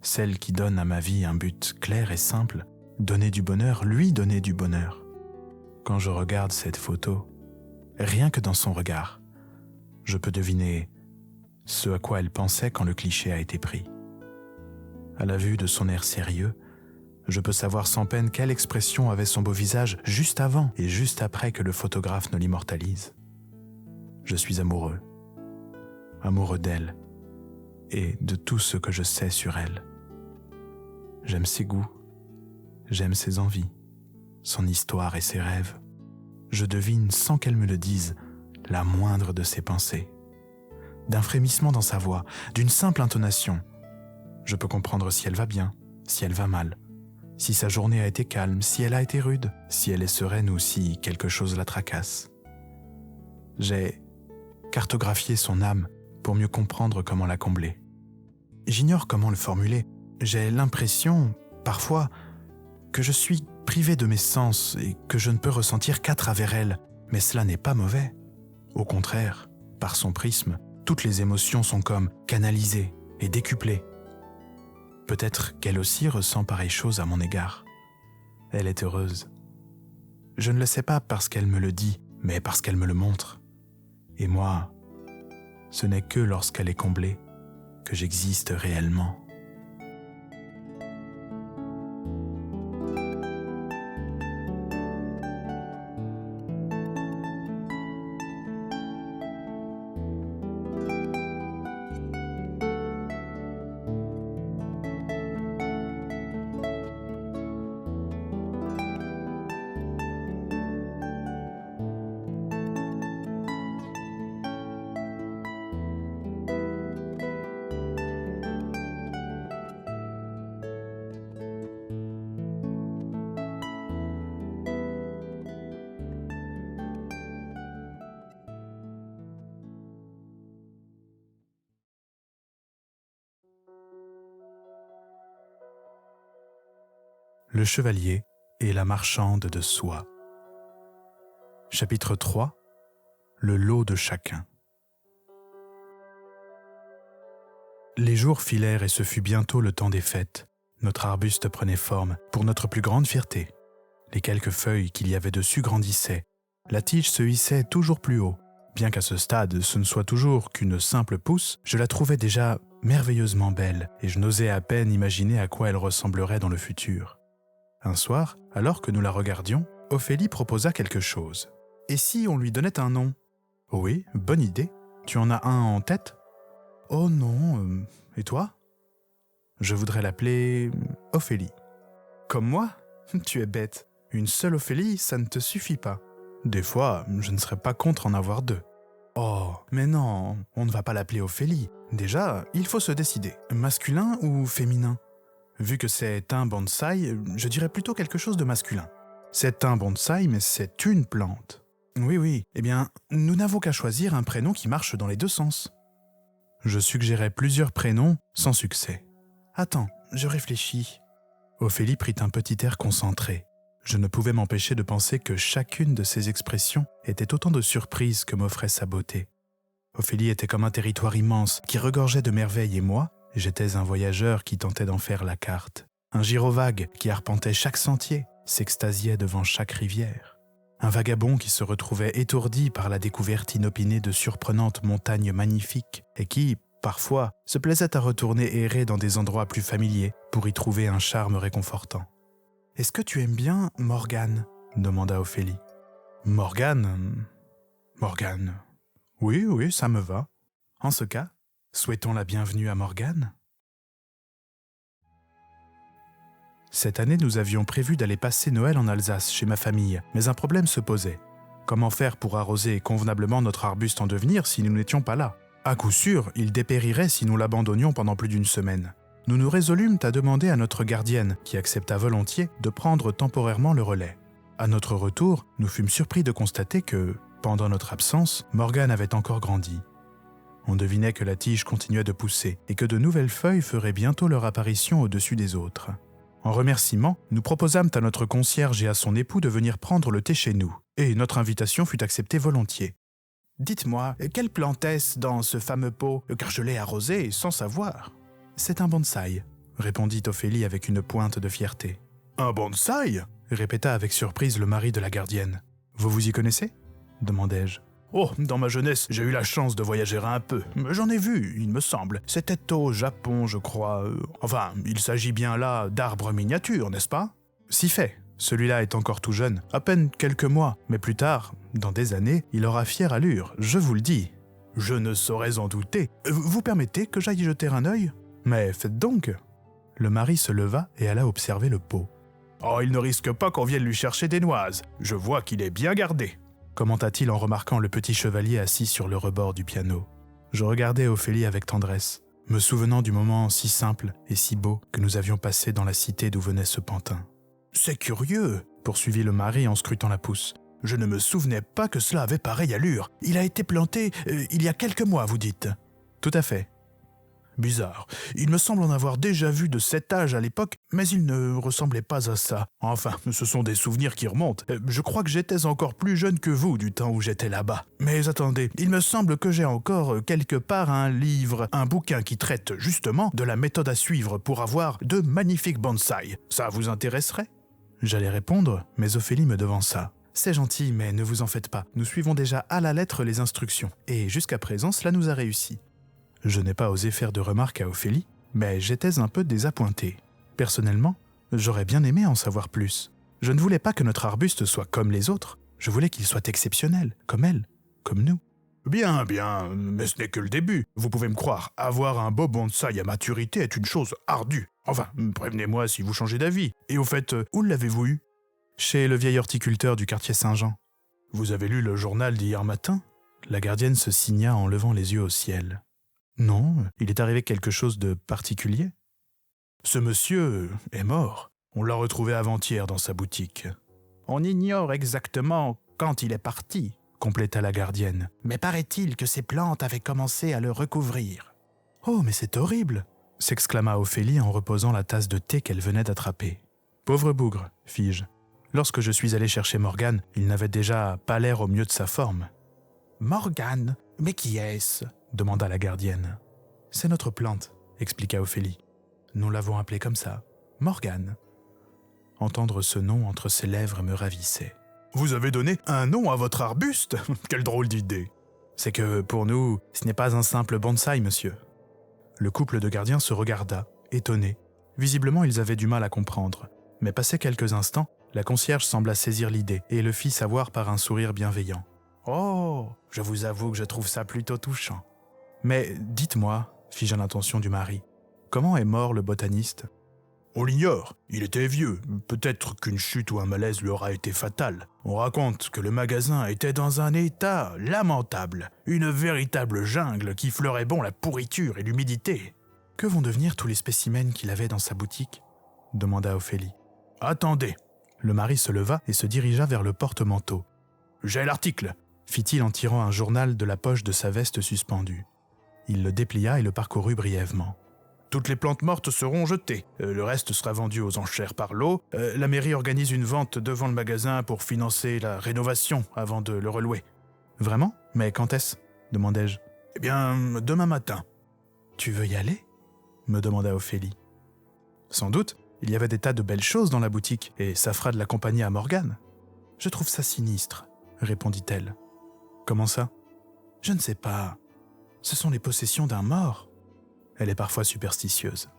Celle qui donne à ma vie un but clair et simple. Donner du bonheur, lui donner du bonheur. Quand je regarde cette photo, rien que dans son regard, je peux deviner ce à quoi elle pensait quand le cliché a été pris. À la vue de son air sérieux, je peux savoir sans peine quelle expression avait son beau visage juste avant et juste après que le photographe ne l'immortalise. Je suis amoureux. Amoureux d'elle et de tout ce que je sais sur elle. J'aime ses goûts, j'aime ses envies, son histoire et ses rêves. Je devine, sans qu'elle me le dise, la moindre de ses pensées. D'un frémissement dans sa voix, d'une simple intonation. Je peux comprendre si elle va bien, si elle va mal, si sa journée a été calme, si elle a été rude, si elle est sereine ou si quelque chose la tracasse. J'ai cartographié son âme pour mieux comprendre comment la combler. J'ignore comment le formuler. J'ai l'impression, parfois, que je suis privé de mes sens et que je ne peux ressentir qu'à travers elle. Mais cela n'est pas mauvais. Au contraire, par son prisme, toutes les émotions sont comme canalisées et décuplées. Peut-être qu'elle aussi ressent pareille chose à mon égard. Elle est heureuse. Je ne le sais pas parce qu'elle me le dit, mais parce qu'elle me le montre. Et moi, ce n'est que lorsqu'elle est comblée que j'existe réellement. Le chevalier et la marchande de soie. Chapitre 3. Le lot de chacun. Les jours filèrent et ce fut bientôt le temps des fêtes. Notre arbuste prenait forme, pour notre plus grande fierté. Les quelques feuilles qu'il y avait dessus grandissaient. La tige se hissait toujours plus haut. Bien qu'à ce stade, ce ne soit toujours qu'une simple pousse, je la trouvais déjà merveilleusement belle et je n'osais à peine imaginer à quoi elle ressemblerait dans le futur. Un soir, alors que nous la regardions, Ophélie proposa quelque chose. « Et si on lui donnait un nom ?»« Oui, bonne idée. Tu en as un en tête ?»« Oh non, et toi ?»« Je voudrais l'appeler Ophélie. »« Comme moi ? Tu es bête. Une seule Ophélie, ça ne te suffit pas. Des fois, je ne serais pas contre en avoir deux. »« Oh, mais non, on ne va pas l'appeler Ophélie. Déjà, il faut se décider. Masculin ou féminin ? Vu que c'est un bonsaï, je dirais plutôt quelque chose de masculin. C'est un bonsaï, mais c'est une plante. Oui, eh bien, nous n'avons qu'à choisir un prénom qui marche dans les deux sens. Je suggérais plusieurs prénoms, sans succès. Attends, je réfléchis. Ophélie prit un petit air concentré. Je ne pouvais m'empêcher de penser que chacune de ces expressions était autant de surprises que m'offrait sa beauté. Ophélie était comme un territoire immense qui regorgeait de merveilles et moi, j'étais un voyageur qui tentait d'en faire la carte. Un gyrovague qui arpentait chaque sentier, s'extasiait devant chaque rivière. Un vagabond qui se retrouvait étourdi par la découverte inopinée de surprenantes montagnes magnifiques et qui, parfois, se plaisait à retourner errer dans des endroits plus familiers pour y trouver un charme réconfortant. « Est-ce que tu aimes bien Morgane ?» demanda Ophélie. « Morgane ? Oui, ça me va. En ce cas, souhaitons la bienvenue à Morgane. » Cette année, nous avions prévu d'aller passer Noël en Alsace, chez ma famille, mais un problème se posait. Comment faire pour arroser convenablement notre arbuste en devenir si nous n'étions pas là ? À coup sûr, il dépérirait si nous l'abandonnions pendant plus d'une semaine. Nous nous résolûmes à demander à notre gardienne, qui accepta volontiers, de prendre temporairement le relais. À notre retour, nous fûmes surpris de constater que, pendant notre absence, Morgane avait encore grandi. On devinait que la tige continuait de pousser et que de nouvelles feuilles feraient bientôt leur apparition au-dessus des autres. En remerciement, nous proposâmes à notre concierge et à son époux de venir prendre le thé chez nous, et notre invitation fut acceptée volontiers. « Dites-moi, quelle plante est-ce dans ce fameux pot, car je l'ai arrosé sans savoir ?»« C'est un bonsaï, » répondit Ophélie avec une pointe de fierté. « Un bonsaï ?» répéta avec surprise le mari de la gardienne. « Vous vous y connaissez ?» demandai-je. « Oh, dans ma jeunesse, j'ai eu la chance de voyager un peu. J'en ai vu, il me semble. C'était au Japon, je crois. Enfin, il s'agit bien là d'arbres miniatures, n'est-ce pas ?»« Si fait. Celui-là est encore tout jeune, à peine quelques mois, mais plus tard, dans des années, il aura fière allure, je vous le dis. »« Je ne saurais en douter. Vous permettez que j'aille jeter un œil ? » ?»« Mais faites donc !» Le mari se leva et alla observer le pot. « Oh, il ne risque pas qu'on vienne lui chercher des noises. Je vois qu'il est bien gardé. » commenta-t-il en remarquant le petit chevalier assis sur le rebord du piano. Je regardais Ophélie avec tendresse, me souvenant du moment si simple et si beau que nous avions passé dans la cité d'où venait ce pantin. « C'est curieux, » poursuivit le mari en scrutant la pousse. « Je ne me souvenais pas que cela avait pareille allure. Il a été planté il y a quelques mois, vous dites ?»« Tout à fait. » Bizarre. Il me semble en avoir déjà vu de cet âge à l'époque, mais il ne ressemblait pas à ça. Enfin, ce sont des souvenirs qui remontent. Je crois que j'étais encore plus jeune que vous du temps où j'étais là-bas. Mais attendez, il me semble que j'ai encore quelque part un livre, un bouquin qui traite justement de la méthode à suivre pour avoir de magnifiques bonsaïs. Ça vous intéresserait ? J'allais répondre, mais Ophélie me devança. C'est gentil, mais ne vous en faites pas. Nous suivons déjà à la lettre les instructions, et jusqu'à présent, cela nous a réussi. Je n'ai pas osé faire de remarques à Ophélie, mais j'étais un peu désappointé. Personnellement, j'aurais bien aimé en savoir plus. Je ne voulais pas que notre arbuste soit comme les autres, je voulais qu'il soit exceptionnel, comme elle, comme nous. Bien, mais ce n'est que le début. Vous pouvez me croire, avoir un beau bonsaï à maturité est une chose ardue. Enfin, prévenez-moi si vous changez d'avis. Et au fait, où l'avez-vous eu ? Chez le vieil horticulteur du quartier Saint-Jean. Vous avez lu le journal d'hier matin ? La gardienne se signa en levant les yeux au ciel. Non, il est arrivé quelque chose de particulier. Ce monsieur est mort. On l'a retrouvé avant-hier dans sa boutique. On ignore exactement quand il est parti, compléta la gardienne. Mais paraît-il que ces plantes avaient commencé à le recouvrir. Oh, mais c'est horrible, s'exclama Ophélie en reposant la tasse de thé qu'elle venait d'attraper. Pauvre bougre, fis-je. Lorsque je suis allé chercher Morgane, il n'avait déjà pas l'air au mieux de sa forme. Morgane ? Mais qui est-ce ? demanda la gardienne. C'est notre plante, expliqua Ophélie. Nous l'avons appelée comme ça, Morgane. Entendre ce nom entre ses lèvres me ravissait. Vous avez donné un nom à votre arbuste ? Quelle drôle d'idée ! C'est que, pour nous, ce n'est pas un simple bonsaï, monsieur. Le couple de gardiens se regarda, étonné. Visiblement, ils avaient du mal à comprendre. Mais passé quelques instants, la concierge sembla saisir l'idée et le fit savoir par un sourire bienveillant. Oh, je vous avoue que je trouve ça plutôt touchant. Mais dites-moi, fis-je à l'intention du mari, comment est mort le botaniste ? On l'ignore, il était vieux, peut-être qu'une chute ou un malaise lui aura été fatal. On raconte que le magasin était dans un état lamentable, une véritable jungle qui fleurait bon la pourriture et l'humidité. Que vont devenir tous les spécimens qu'il avait dans sa boutique ? demanda Ophélie. Attendez. Le mari se leva et se dirigea vers le porte-manteau. J'ai l'article, fit-il en tirant un journal de la poche de sa veste suspendue. Il le déplia et le parcourut brièvement. Toutes les plantes mortes seront jetées. Le reste sera vendu aux enchères par lot. La mairie organise une vente devant le magasin pour financer la rénovation avant de le relouer. Vraiment ? Mais quand est-ce ? demandai-je. Eh bien, demain matin. Tu veux y aller ? me demanda Ophélie. Sans doute, il y avait des tas de belles choses dans la boutique et ça fera de la compagnie à Morgane. Je trouve ça sinistre, répondit-elle. Comment ça ? Je ne sais pas. Ce sont les possessions d'un mort. Elle est parfois superstitieuse.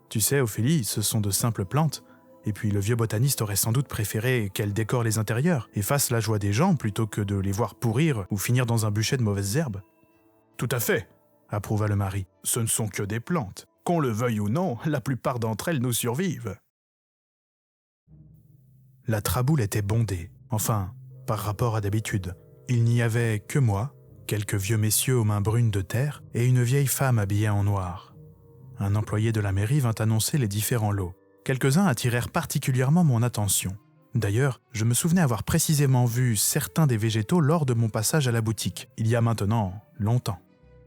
Tu sais, Ophélie, ce sont de simples plantes, et puis le vieux botaniste aurait sans doute préféré qu'elle décore les intérieurs et fasse la joie des gens plutôt que de les voir pourrir ou finir dans un bûcher de mauvaises herbes. Tout à fait, approuva le mari. Ce ne sont que des plantes. Qu'on le veuille ou non, la plupart d'entre elles nous survivent. La traboule était bondée, enfin, par rapport à d'habitude. Il n'y avait que moi, quelques vieux messieurs aux mains brunes de terre et une vieille femme habillée en noir. Un employé de la mairie vint annoncer les différents lots. Quelques-uns attirèrent particulièrement mon attention. D'ailleurs, je me souvenais avoir précisément vu certains des végétaux lors de mon passage à la boutique, il y a maintenant longtemps.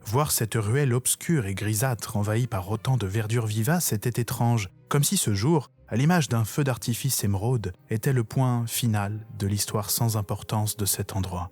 Voir cette ruelle obscure et grisâtre envahie par autant de verdure vivace était étrange, comme si ce jour, à l'image d'un feu d'artifice émeraude, était le point final de l'histoire sans importance de cet endroit.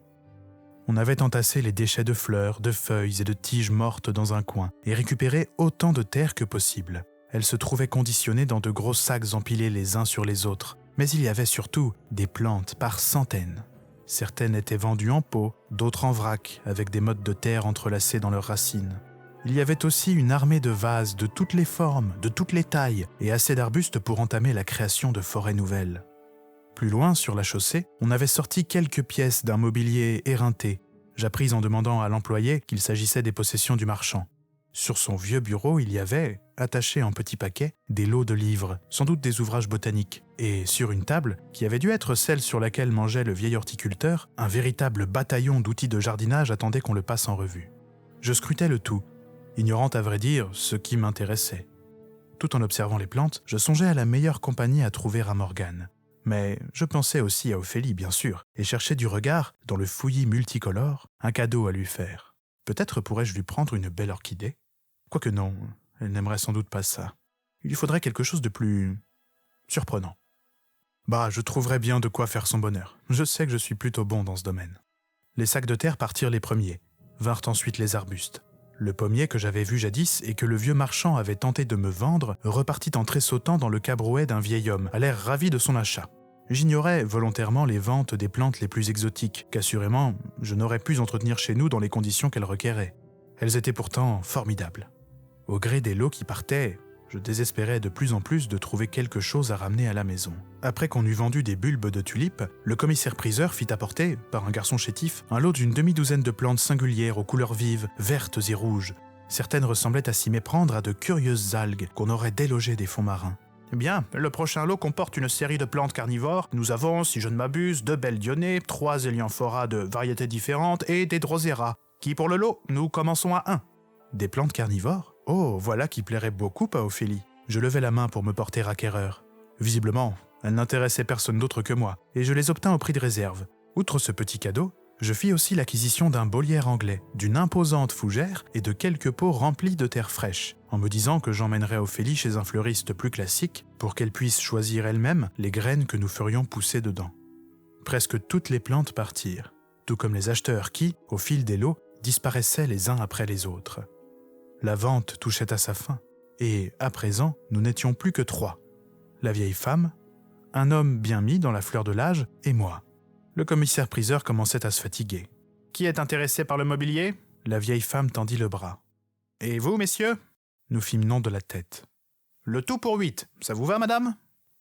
On avait entassé les déchets de fleurs, de feuilles et de tiges mortes dans un coin et récupéré autant de terre que possible. Elles se trouvaient conditionnées dans de gros sacs empilés les uns sur les autres, mais il y avait surtout des plantes par centaines. Certaines étaient vendues en pot, d'autres en vrac, avec des mottes de terre entrelacées dans leurs racines. Il y avait aussi une armée de vases de toutes les formes, de toutes les tailles, et assez d'arbustes pour entamer la création de forêts nouvelles. Plus loin, sur la chaussée, on avait sorti quelques pièces d'un mobilier éreinté. J'appris en demandant à l'employé qu'il s'agissait des possessions du marchand. Sur son vieux bureau, il y avait, attachés en petits paquets, des lots de livres, sans doute des ouvrages botaniques. Et sur une table, qui avait dû être celle sur laquelle mangeait le vieil horticulteur, un véritable bataillon d'outils de jardinage attendait qu'on le passe en revue. Je scrutais le tout, ignorant à vrai dire ce qui m'intéressait. Tout en observant les plantes, je songeais à la meilleure compagnie à trouver à Morgane. Mais je pensais aussi à Ophélie, bien sûr, et cherchais du regard, dans le fouillis multicolore, un cadeau à lui faire. Peut-être pourrais-je lui prendre une belle orchidée ? Quoique non, elle n'aimerait sans doute pas ça. Il lui faudrait quelque chose de plus surprenant. Bah, je trouverais bien de quoi faire son bonheur. Je sais que je suis plutôt bon dans ce domaine. Les sacs de terre partirent les premiers. Vinrent ensuite les arbustes. Le pommier que j'avais vu jadis et que le vieux marchand avait tenté de me vendre repartit en tressautant dans le cabrouet d'un vieil homme, à l'air ravi de son achat. J'ignorais volontairement les ventes des plantes les plus exotiques, qu'assurément je n'aurais pu entretenir chez nous dans les conditions qu'elles requéraient. Elles étaient pourtant formidables. Au gré des lots qui partaient, je désespérais de plus en plus de trouver quelque chose à ramener à la maison. Après qu'on eut vendu des bulbes de tulipes, le commissaire-priseur fit apporter, par un garçon chétif, un lot d'une demi-douzaine de plantes singulières aux couleurs vives, vertes et rouges. Certaines ressemblaient à s'y méprendre à de curieuses algues qu'on aurait délogées des fonds marins. Eh bien, le prochain lot comporte une série de plantes carnivores. Nous avons, si je ne m'abuse, 2 Beldionées, 3 Elianthora de variétés différentes et des Drosera. Qui pour le lot, nous commençons à 1. Des plantes carnivores ? Oh, voilà qui plairait beaucoup à Ophélie. Je levai la main pour me porter acquéreur. Visiblement, elles n'intéressaient personne d'autre que moi, et je les obtins au prix de réserve. Outre ce petit cadeau, je fis aussi l'acquisition d'un bollière anglais, d'une imposante fougère et de quelques pots remplis de terre fraîche, en me disant que j'emmènerais Ophélie chez un fleuriste plus classique pour qu'elle puisse choisir elle-même les graines que nous ferions pousser dedans. Presque toutes les plantes partirent, tout comme les acheteurs qui, au fil des lots, disparaissaient les uns après les autres. La vente touchait à sa fin, et, à présent, nous n'étions plus que 3. La vieille femme, un homme bien mis dans la fleur de l'âge, et moi. Le commissaire-priseur commençait à se fatiguer. « Qui est intéressé par le mobilier ?» La vieille femme tendit le bras. « Et vous, messieurs ?» Nous fîmes non de la tête. « Le tout pour 8, ça vous va, madame ?»«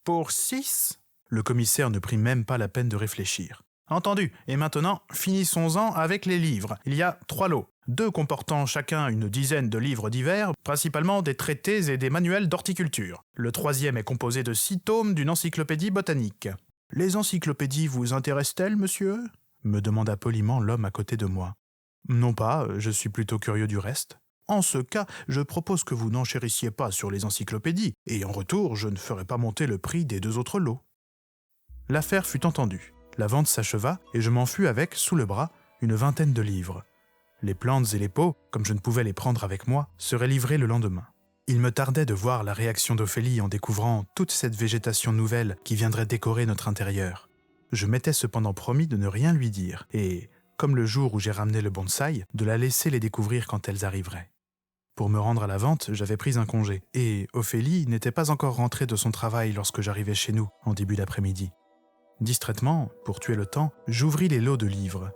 Pour 6 ?» Le commissaire ne prit même pas la peine de réfléchir. « Entendu, et maintenant, finissons-en avec les livres. Il y a 3 lots. 2 comportant chacun une dizaine de livres divers, principalement des traités et des manuels d'horticulture. Le 3e est composé de 6 tomes d'une encyclopédie botanique. « Les encyclopédies vous intéressent-elles, monsieur ?» me demanda poliment l'homme à côté de moi. « Non pas, je suis plutôt curieux du reste. En ce cas, je propose que vous n'enchérissiez pas sur les encyclopédies, et en retour, je ne ferai pas monter le prix des 2 autres lots. » L'affaire fut entendue. La vente s'acheva, et je m'en fus avec, sous le bras, une vingtaine de livres. Les plantes et les pots, comme je ne pouvais les prendre avec moi, seraient livrés le lendemain. Il me tardait de voir la réaction d'Ophélie en découvrant toute cette végétation nouvelle qui viendrait décorer notre intérieur. Je m'étais cependant promis de ne rien lui dire et, comme le jour où j'ai ramené le bonsaï, de la laisser les découvrir quand elles arriveraient. Pour me rendre à la vente, j'avais pris un congé et Ophélie n'était pas encore rentrée de son travail lorsque j'arrivais chez nous en début d'après-midi. Distraitement, pour tuer le temps, j'ouvris les lots de livres.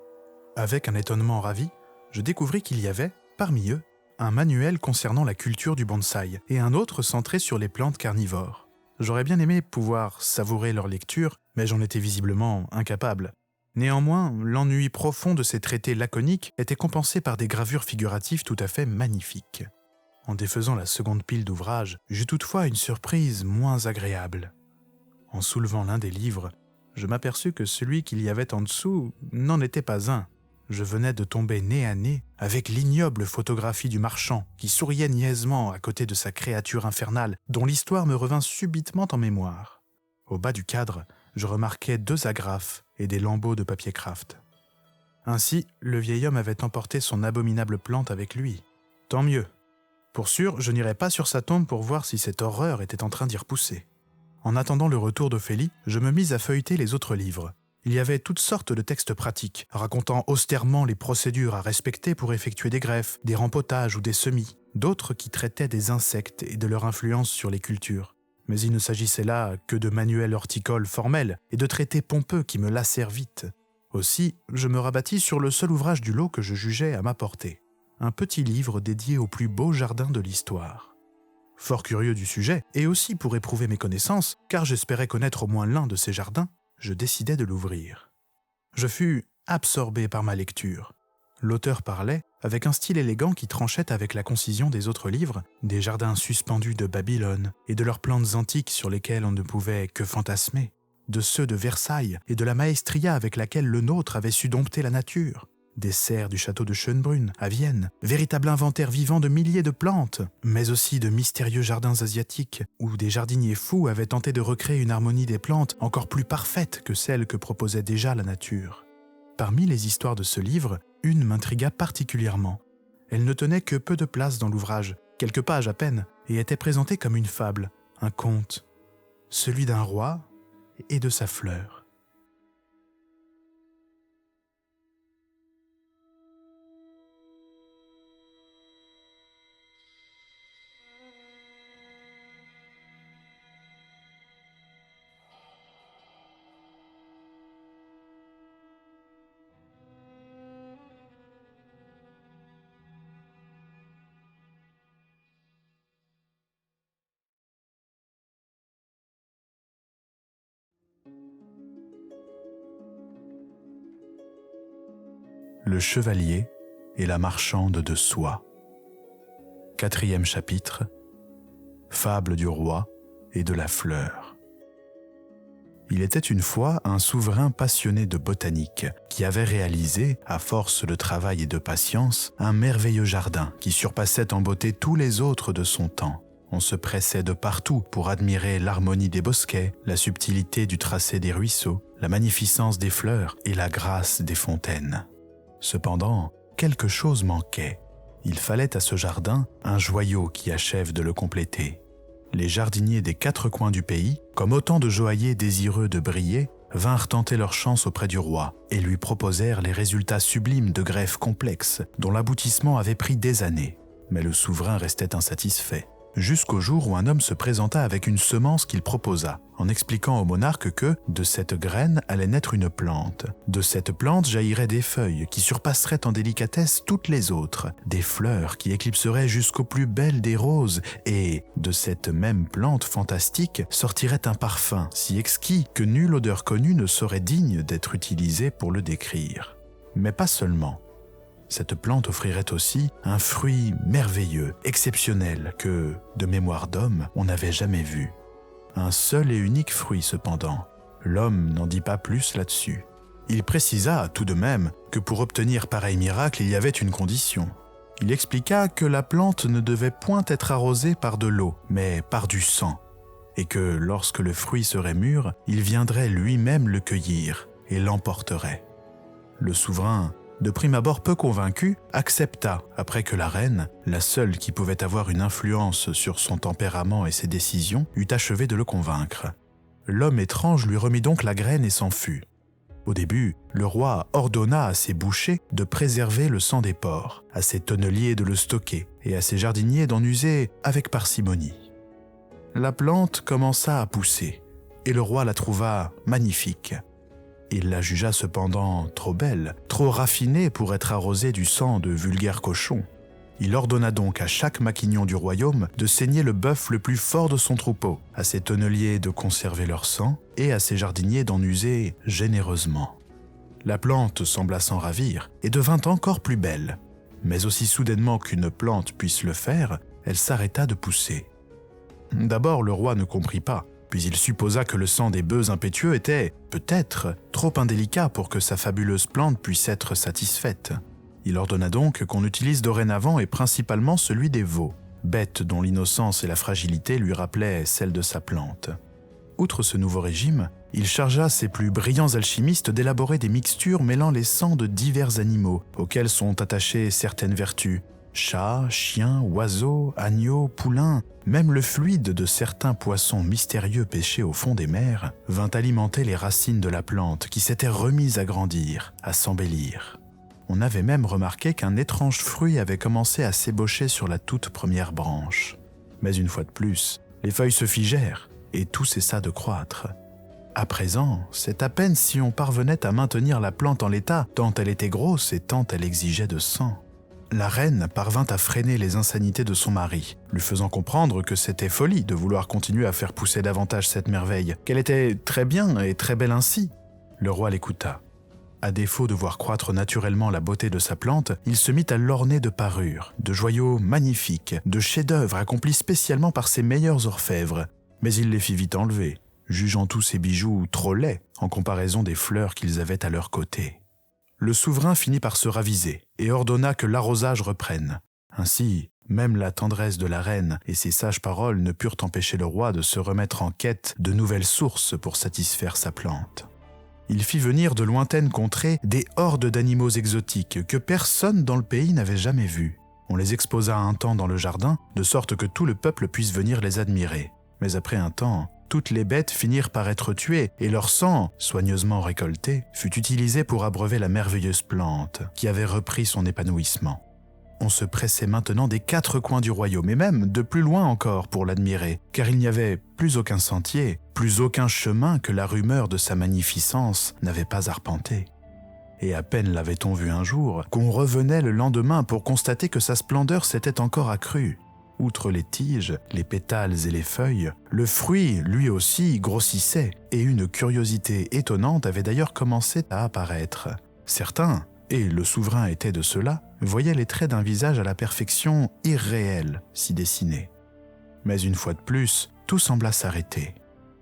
Avec un étonnement ravi, je découvris qu'il y avait, parmi eux, un manuel concernant la culture du bonsaï et un autre centré sur les plantes carnivores. J'aurais bien aimé pouvoir savourer leur lecture, mais j'en étais visiblement incapable. Néanmoins, l'ennui profond de ces traités laconiques était compensé par des gravures figuratives tout à fait magnifiques. En défaisant la seconde pile d'ouvrages, j'eus toutefois une surprise moins agréable. En soulevant l'un des livres, je m'aperçus que celui qu'il y avait en dessous n'en était pas un, je venais de tomber nez à nez avec l'ignoble photographie du marchand qui souriait niaisement à côté de sa créature infernale dont l'histoire me revint subitement en mémoire. Au bas du cadre, je remarquais 2 agrafes et des lambeaux de papier craft. Ainsi, le vieil homme avait emporté son abominable plante avec lui. Tant mieux. Pour sûr, je n'irai pas sur sa tombe pour voir si cette horreur était en train d'y repousser. En attendant le retour d'Ophélie, je me mis à feuilleter les autres livres. Il y avait toutes sortes de textes pratiques, racontant austèrement les procédures à respecter pour effectuer des greffes, des rempotages ou des semis, d'autres qui traitaient des insectes et de leur influence sur les cultures. Mais il ne s'agissait là que de manuels horticoles formels et de traités pompeux qui me lassèrent vite. Aussi, je me rabattis sur le seul ouvrage du lot que je jugeais à ma portée, un petit livre dédié aux plus beaux jardins de l'histoire. Fort curieux du sujet, et aussi pour éprouver mes connaissances, car j'espérais connaître au moins l'un de ces jardins, je décidai de l'ouvrir. Je fus absorbé par ma lecture. L'auteur parlait, avec un style élégant qui tranchait avec la concision des autres livres, des jardins suspendus de Babylone et de leurs plantes antiques sur lesquelles on ne pouvait que fantasmer, de ceux de Versailles et de la maestria avec laquelle le nôtre avait su dompter la nature, des serres du château de Schönbrunn à Vienne, véritable inventaire vivant de milliers de plantes, mais aussi de mystérieux jardins asiatiques où des jardiniers fous avaient tenté de recréer une harmonie des plantes encore plus parfaite que celle que proposait déjà la nature. Parmi les histoires de ce livre, une m'intrigua particulièrement. Elle ne tenait que peu de place dans l'ouvrage, quelques pages à peine, et était présentée comme une fable, un conte, celui d'un roi et de sa fleur. Le chevalier et la marchande de soie. 4e chapitre. Fable du roi et de la fleur. Il était une fois un souverain passionné de botanique qui avait réalisé, à force de travail et de patience, un merveilleux jardin qui surpassait en beauté tous les autres de son temps. On se pressait de partout pour admirer l'harmonie des bosquets, la subtilité du tracé des ruisseaux, la magnificence des fleurs et la grâce des fontaines. Cependant, quelque chose manquait. Il fallait à ce jardin un joyau qui achève de le compléter. Les jardiniers des 4 coins du pays, comme autant de joailliers désireux de briller, vinrent tenter leur chance auprès du roi et lui proposèrent les résultats sublimes de greffes complexes dont l'aboutissement avait pris des années. Mais le souverain restait insatisfait. Jusqu'au jour où un homme se présenta avec une semence qu'il proposa, en expliquant au monarque que, de cette graine allait naître une plante. De cette plante jailliraient des feuilles qui surpasseraient en délicatesse toutes les autres, des fleurs qui éclipseraient jusqu'aux plus belles des roses, et, de cette même plante fantastique, sortirait un parfum si exquis que nulle odeur connue ne serait digne d'être utilisée pour le décrire. Mais pas seulement. Cette plante offrirait aussi un fruit merveilleux, exceptionnel, que, de mémoire d'homme, on n'avait jamais vu. Un seul et unique fruit cependant. L'homme n'en dit pas plus là-dessus. Il précisa tout de même que pour obtenir pareil miracle, il y avait une condition. Il expliqua que la plante ne devait point être arrosée par de l'eau, mais par du sang, et que lorsque le fruit serait mûr, il viendrait lui-même le cueillir et l'emporterait. Le souverain, de prime abord peu convaincu, accepta après que la reine, la seule qui pouvait avoir une influence sur son tempérament et ses décisions, eut achevé de le convaincre. L'homme étrange lui remit donc la graine et s'en fut. Au début, le roi ordonna à ses bouchers de préserver le sang des porcs, à ses tonneliers de le stocker et à ses jardiniers d'en user avec parcimonie. La plante commença à pousser et le roi la trouva magnifique. Il la jugea cependant trop belle, trop raffinée pour être arrosée du sang de vulgaires cochons. Il ordonna donc à chaque maquignon du royaume de saigner le bœuf le plus fort de son troupeau, à ses tonneliers de conserver leur sang et à ses jardiniers d'en user généreusement. La plante sembla s'en ravir et devint encore plus belle. Mais aussi soudainement qu'une plante puisse le faire, elle s'arrêta de pousser. D'abord, le roi ne comprit pas. Puis il supposa que le sang des bœufs impétueux était, peut-être, trop indélicat pour que sa fabuleuse plante puisse être satisfaite. Il ordonna donc qu'on utilise dorénavant et principalement celui des veaux, bêtes dont l'innocence et la fragilité lui rappelaient celle de sa plante. Outre ce nouveau régime, il chargea ses plus brillants alchimistes d'élaborer des mixtures mêlant les sangs de divers animaux auxquels sont attachées certaines vertus. Chats, chiens, oiseaux, agneaux, poulains, même le fluide de certains poissons mystérieux pêchés au fond des mers vint alimenter les racines de la plante qui s'était remise à grandir, à s'embellir. On avait même remarqué qu'un étrange fruit avait commencé à s'ébaucher sur la toute première branche. Mais une fois de plus, les feuilles se figèrent et tout cessa de croître. À présent, c'est à peine si on parvenait à maintenir la plante en l'état, tant elle était grosse et tant elle exigeait de sang. La reine parvint à freiner les insanités de son mari, lui faisant comprendre que c'était folie de vouloir continuer à faire pousser davantage cette merveille, qu'elle était très bien et très belle ainsi. Le roi l'écouta. À défaut de voir croître naturellement la beauté de sa plante, il se mit à l'orner de parures, de joyaux magnifiques, de chefs-d'œuvre accomplis spécialement par ses meilleurs orfèvres, mais il les fit vite enlever, jugeant tous ces bijoux trop laids en comparaison des fleurs qu'ils avaient à leur côté. Le souverain finit par se raviser et ordonna que l'arrosage reprenne. Ainsi, même la tendresse de la reine et ses sages paroles ne purent empêcher le roi de se remettre en quête de nouvelles sources pour satisfaire sa plante. Il fit venir de lointaines contrées des hordes d'animaux exotiques que personne dans le pays n'avait jamais vus. On les exposa un temps dans le jardin, de sorte que tout le peuple puisse venir les admirer. Mais après un temps, toutes les bêtes finirent par être tuées et leur sang, soigneusement récolté, fut utilisé pour abreuver la merveilleuse plante qui avait repris son épanouissement. On se pressait maintenant des 4 coins du royaume et même de plus loin encore pour l'admirer, car il n'y avait plus aucun sentier, plus aucun chemin que la rumeur de sa magnificence n'avait pas arpenté. Et à peine l'avait-on vu un jour qu'on revenait le lendemain pour constater que sa splendeur s'était encore accrue. Outre les tiges, les pétales et les feuilles, le fruit, lui aussi, grossissait, et une curiosité étonnante avait d'ailleurs commencé à apparaître. Certains, et le souverain était de ceux-là, voyaient les traits d'un visage à la perfection irréelle s'y dessiner. Mais une fois de plus, tout sembla s'arrêter.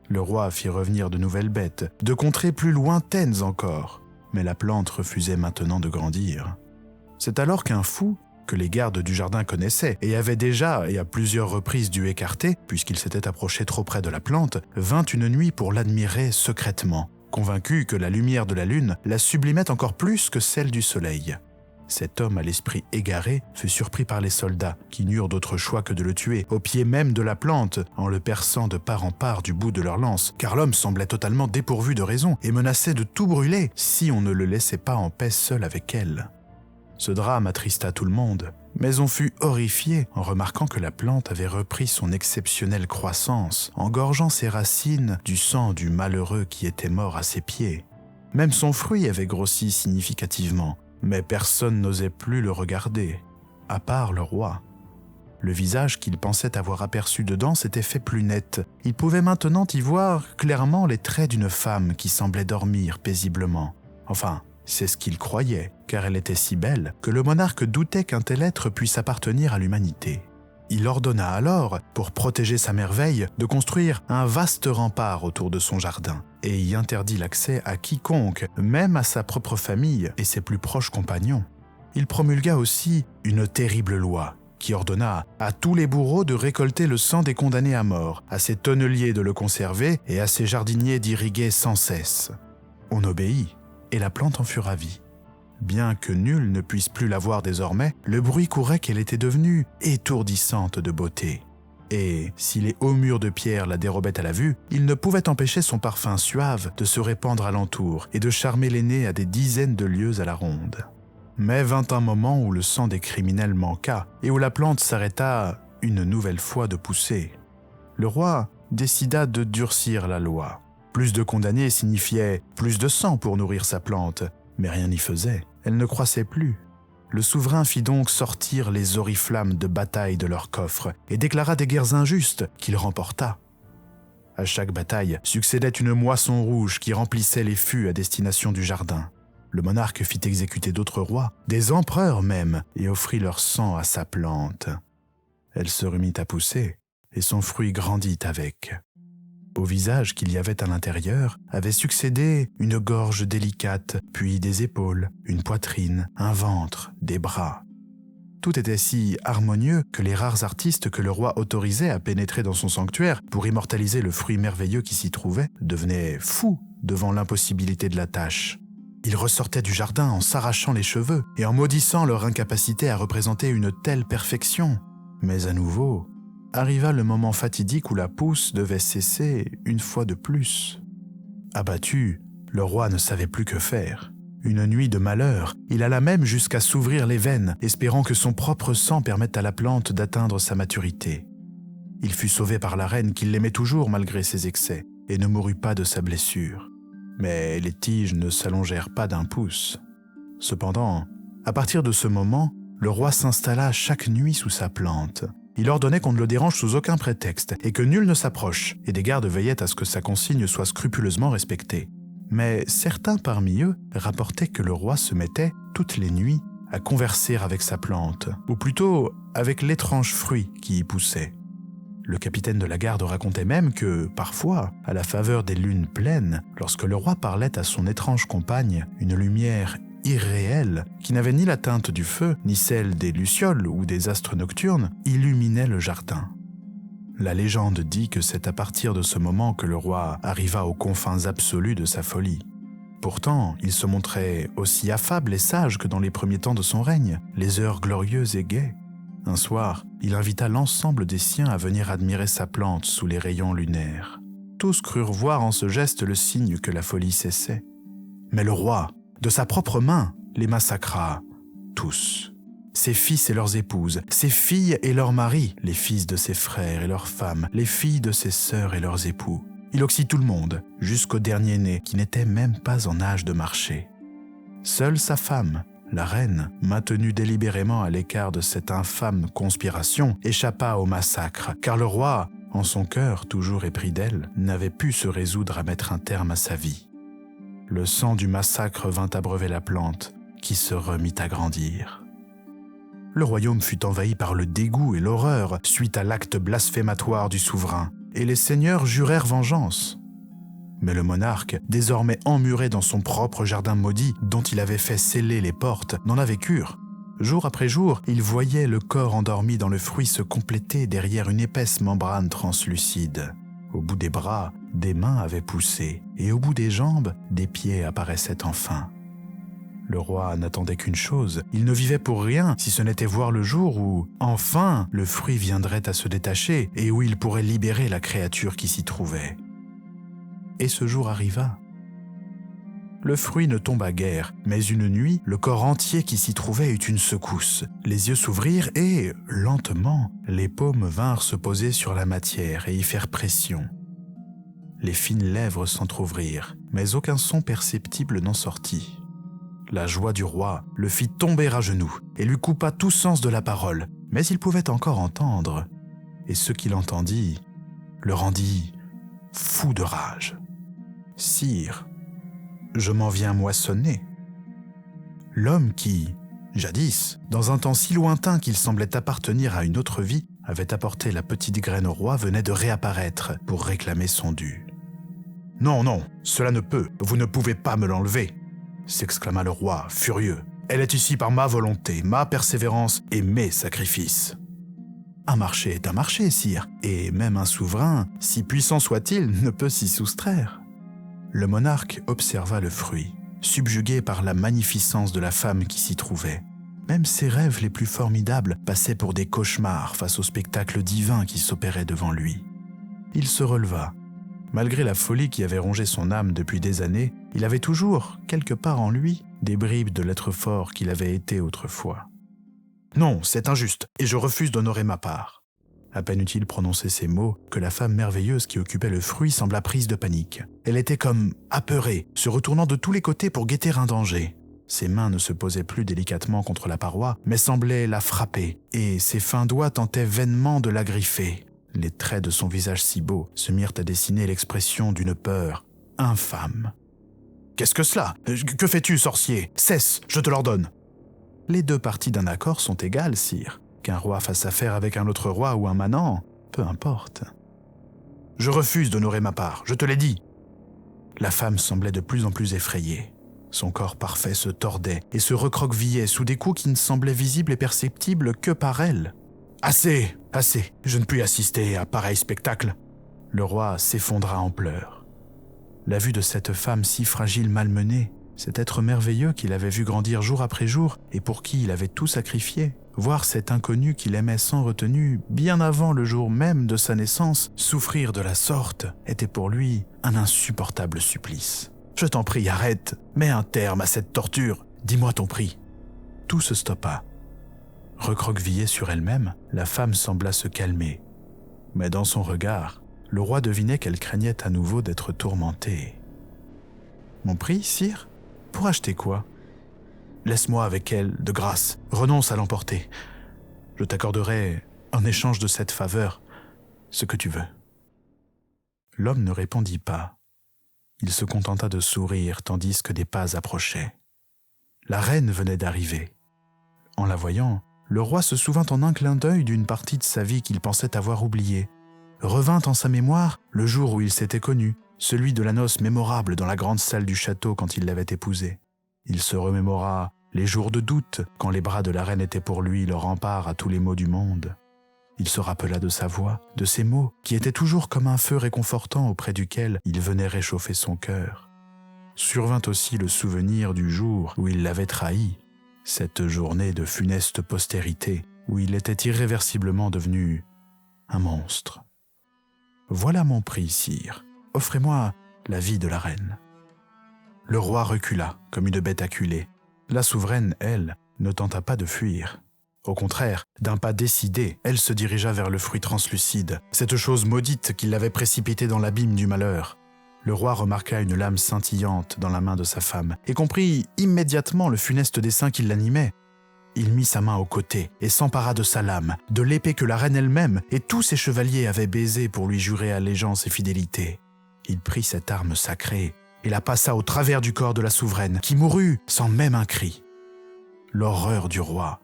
Le roi fit revenir de nouvelles bêtes, de contrées plus lointaines encore, mais la plante refusait maintenant de grandir. C'est alors qu'un fou, que les gardes du jardin connaissaient et avaient déjà, et à plusieurs reprises dû écarter, puisqu'il s'était approché trop près de la plante, vint une nuit pour l'admirer secrètement, convaincu que la lumière de la lune la sublimait encore plus que celle du soleil. Cet homme à l'esprit égaré fut surpris par les soldats, qui n'eurent d'autre choix que de le tuer, au pied même de la plante, en le perçant de part en part du bout de leur lance, car l'homme semblait totalement dépourvu de raison et menaçait de tout brûler si on ne le laissait pas en paix seul avec elle. Ce drame attrista tout le monde, mais on fut horrifié en remarquant que la plante avait repris son exceptionnelle croissance, engorgeant ses racines du sang du malheureux qui était mort à ses pieds. Même son fruit avait grossi significativement, mais personne n'osait plus le regarder, à part le roi. Le visage qu'il pensait avoir aperçu dedans s'était fait plus net. Il pouvait maintenant y voir clairement les traits d'une femme qui semblait dormir paisiblement. Enfin, c'est ce qu'il croyait, car elle était si belle que le monarque doutait qu'un tel être puisse appartenir à l'humanité. Il ordonna alors, pour protéger sa merveille, de construire un vaste rempart autour de son jardin et y interdit l'accès à quiconque, même à sa propre famille et ses plus proches compagnons. Il promulgua aussi une terrible loi qui ordonna à tous les bourreaux de récolter le sang des condamnés à mort, à ses tonneliers de le conserver et à ses jardiniers d'irriguer sans cesse. On obéit. Et la plante en fut ravie. Bien que nul ne puisse plus la voir désormais, le bruit courait qu'elle était devenue étourdissante de beauté. Et si les hauts murs de pierre la dérobaient à la vue, il ne pouvait empêcher son parfum suave de se répandre alentour et de charmer les nez à des dizaines de lieues à la ronde. Mais vint un moment où le sang des criminels manqua et où la plante s'arrêta une nouvelle fois de pousser. Le roi décida de durcir la loi. Plus de condamnés signifiait plus de sang pour nourrir sa plante, mais rien n'y faisait, elle ne croissait plus. Le souverain fit donc sortir les oriflammes de bataille de leur coffre et déclara des guerres injustes qu'il remporta. À chaque bataille succédait une moisson rouge qui remplissait les fûts à destination du jardin. Le monarque fit exécuter d'autres rois, des empereurs même, et offrit leur sang à sa plante. Elle se remit à pousser, et son fruit grandit avec. Au visage qu'il y avait à l'intérieur avait succédé une gorge délicate, puis des épaules, une poitrine, un ventre, des bras. Tout était si harmonieux que les rares artistes que le roi autorisait à pénétrer dans son sanctuaire pour immortaliser le fruit merveilleux qui s'y trouvait devenaient fous devant l'impossibilité de la tâche. Ils ressortaient du jardin en s'arrachant les cheveux et en maudissant leur incapacité à représenter une telle perfection. Mais à nouveau, arriva le moment fatidique où la pousse devait cesser une fois de plus. Abattu, le roi ne savait plus que faire. Une nuit de malheur, il alla même jusqu'à s'ouvrir les veines, espérant que son propre sang permette à la plante d'atteindre sa maturité. Il fut sauvé par la reine qui l'aimait toujours malgré ses excès et ne mourut pas de sa blessure. Mais les tiges ne s'allongèrent pas d'un pouce. Cependant, à partir de ce moment, le roi s'installa chaque nuit sous sa plante. Il ordonnait qu'on ne le dérange sous aucun prétexte et que nul ne s'approche, et des gardes veillaient à ce que sa consigne soit scrupuleusement respectée. Mais certains parmi eux rapportaient que le roi se mettait, toutes les nuits, à converser avec sa plante, ou plutôt avec l'étrange fruit qui y poussait. Le capitaine de la garde racontait même que, parfois, à la faveur des lunes pleines, lorsque le roi parlait à son étrange compagne, une lumière irréelle, qui n'avait ni la teinte du feu, ni celle des lucioles ou des astres nocturnes, illuminait le jardin. La légende dit que c'est à partir de ce moment que le roi arriva aux confins absolus de sa folie. Pourtant, il se montrait aussi affable et sage que dans les premiers temps de son règne, les heures glorieuses et gaies. Un soir, il invita l'ensemble des siens à venir admirer sa plante sous les rayons lunaires. Tous crurent voir en ce geste le signe que la folie cessait. Mais le roi, de sa propre main, les massacra tous. Ses fils et leurs épouses, ses filles et leurs maris, les fils de ses frères et leurs femmes, les filles de ses sœurs et leurs époux. Il oxy tout le monde, jusqu'au dernier-né qui n'était même pas en âge de marcher. Seule sa femme, la reine, maintenue délibérément à l'écart de cette infâme conspiration, échappa au massacre, car le roi, en son cœur toujours épris d'elle, n'avait pu se résoudre à mettre un terme à sa vie. Le sang du massacre vint abreuver la plante, qui se remit à grandir. Le royaume fut envahi par le dégoût et l'horreur suite à l'acte blasphématoire du souverain, et les seigneurs jurèrent vengeance. Mais le monarque, désormais emmuré dans son propre jardin maudit, dont il avait fait sceller les portes, n'en avait cure. Jour après jour, il voyait le corps endormi dans le fruit se compléter derrière une épaisse membrane translucide. Au bout des bras, des mains avaient poussé, et au bout des jambes, des pieds apparaissaient enfin. Le roi n'attendait qu'une chose, il ne vivait pour rien si ce n'était voir le jour où, enfin, le fruit viendrait à se détacher et où il pourrait libérer la créature qui s'y trouvait. Et ce jour arriva. Le fruit ne tomba guère, mais une nuit, le corps entier qui s'y trouvait eut une secousse. Les yeux s'ouvrirent et, lentement, les paumes vinrent se poser sur la matière et y faire pression. Les fines lèvres s'entr'ouvrirent, mais aucun son perceptible n'en sortit. La joie du roi le fit tomber à genoux et lui coupa tout sens de la parole, mais il pouvait encore entendre, et ce qu'il entendit le rendit fou de rage. « Sire, je m'en viens moissonner. » L'homme qui, jadis, dans un temps si lointain qu'il semblait appartenir à une autre vie, avait apporté la petite graine au roi venait de réapparaître pour réclamer son dû. « Non, non, cela ne peut, vous ne pouvez pas me l'enlever !» s'exclama le roi, furieux. « Elle est ici par ma volonté, ma persévérance et mes sacrifices. » Un marché est un marché, sire, et même un souverain, si puissant soit-il, ne peut s'y soustraire. Le monarque observa le fruit, subjugué par la magnificence de la femme qui s'y trouvait. Même ses rêves les plus formidables passaient pour des cauchemars face au spectacle divin qui s'opérait devant lui. Il se releva. Malgré la folie qui avait rongé son âme depuis des années, il avait toujours, quelque part en lui, des bribes de l'être fort qu'il avait été autrefois. « Non, c'est injuste, et je refuse d'honorer ma part. » À peine eut-il prononcé ces mots que la femme merveilleuse qui occupait le fruit sembla prise de panique. Elle était comme apeurée, se retournant de tous les côtés pour guetter un danger. Ses mains ne se posaient plus délicatement contre la paroi, mais semblaient la frapper, et ses fins doigts tentaient vainement de la griffer. Les traits de son visage si beau se mirent à dessiner l'expression d'une peur infâme. « Qu'est-ce que cela ? Que fais-tu, sorcier ? Cesse, je te l'ordonne !» Les deux parties d'un accord sont égales, sire. Qu'un roi fasse affaire avec un autre roi ou un manant, peu importe. Je refuse d'honorer ma part, je te l'ai dit. » La femme semblait de plus en plus effrayée. Son corps parfait se tordait et se recroquevillait sous des coups qui ne semblaient visibles et perceptibles que par elle. « Assez, assez, je ne puis assister à pareil spectacle. » Le roi s'effondra en pleurs. La vue de cette femme si fragile malmenée, cet être merveilleux qu'il avait vu grandir jour après jour et pour qui il avait tout sacrifié, voir cet inconnu qu'il aimait sans retenue, bien avant le jour même de sa naissance, souffrir de la sorte, était pour lui un insupportable supplice. « Je t'en prie, arrête, mets un terme à cette torture, dis-moi ton prix. » Tout se stoppa. Recroquevillée sur elle-même, la femme sembla se calmer. Mais dans son regard, le roi devinait qu'elle craignait à nouveau d'être tourmentée. « Mon prix, sire ? Pour acheter quoi ? Laisse-moi avec elle, de grâce, renonce à l'emporter. Je t'accorderai, en échange de cette faveur, ce que tu veux. » L'homme ne répondit pas. Il se contenta de sourire tandis que des pas approchaient. La reine venait d'arriver. En la voyant, le roi se souvint en un clin d'œil d'une partie de sa vie qu'il pensait avoir oubliée. Revint en sa mémoire le jour où il s'était connu, celui de la noce mémorable dans la grande salle du château quand il l'avait épousée. Il se remémora les jours de doute, quand les bras de la reine étaient pour lui le rempart à tous les maux du monde. Il se rappela de sa voix, de ses mots, qui étaient toujours comme un feu réconfortant auprès duquel il venait réchauffer son cœur. Survint aussi le souvenir du jour où il l'avait trahi, cette journée de funeste postérité où il était irréversiblement devenu un monstre. « Voilà mon prix, sire. Offrez-moi la vie de la reine. » Le roi recula, comme une bête acculée. La souveraine, elle, ne tenta pas de fuir. Au contraire, d'un pas décidé, elle se dirigea vers le fruit translucide, cette chose maudite qui l'avait précipitée dans l'abîme du malheur. Le roi remarqua une lame scintillante dans la main de sa femme et comprit immédiatement le funeste dessein qui l'animait. Il mit sa main au côté et s'empara de sa lame, de l'épée que la reine elle-même et tous ses chevaliers avaient baisée pour lui jurer allégeance et fidélité. Il prit cette arme sacrée et la passa au travers du corps de la souveraine, qui mourut sans même un cri. L'horreur du roi,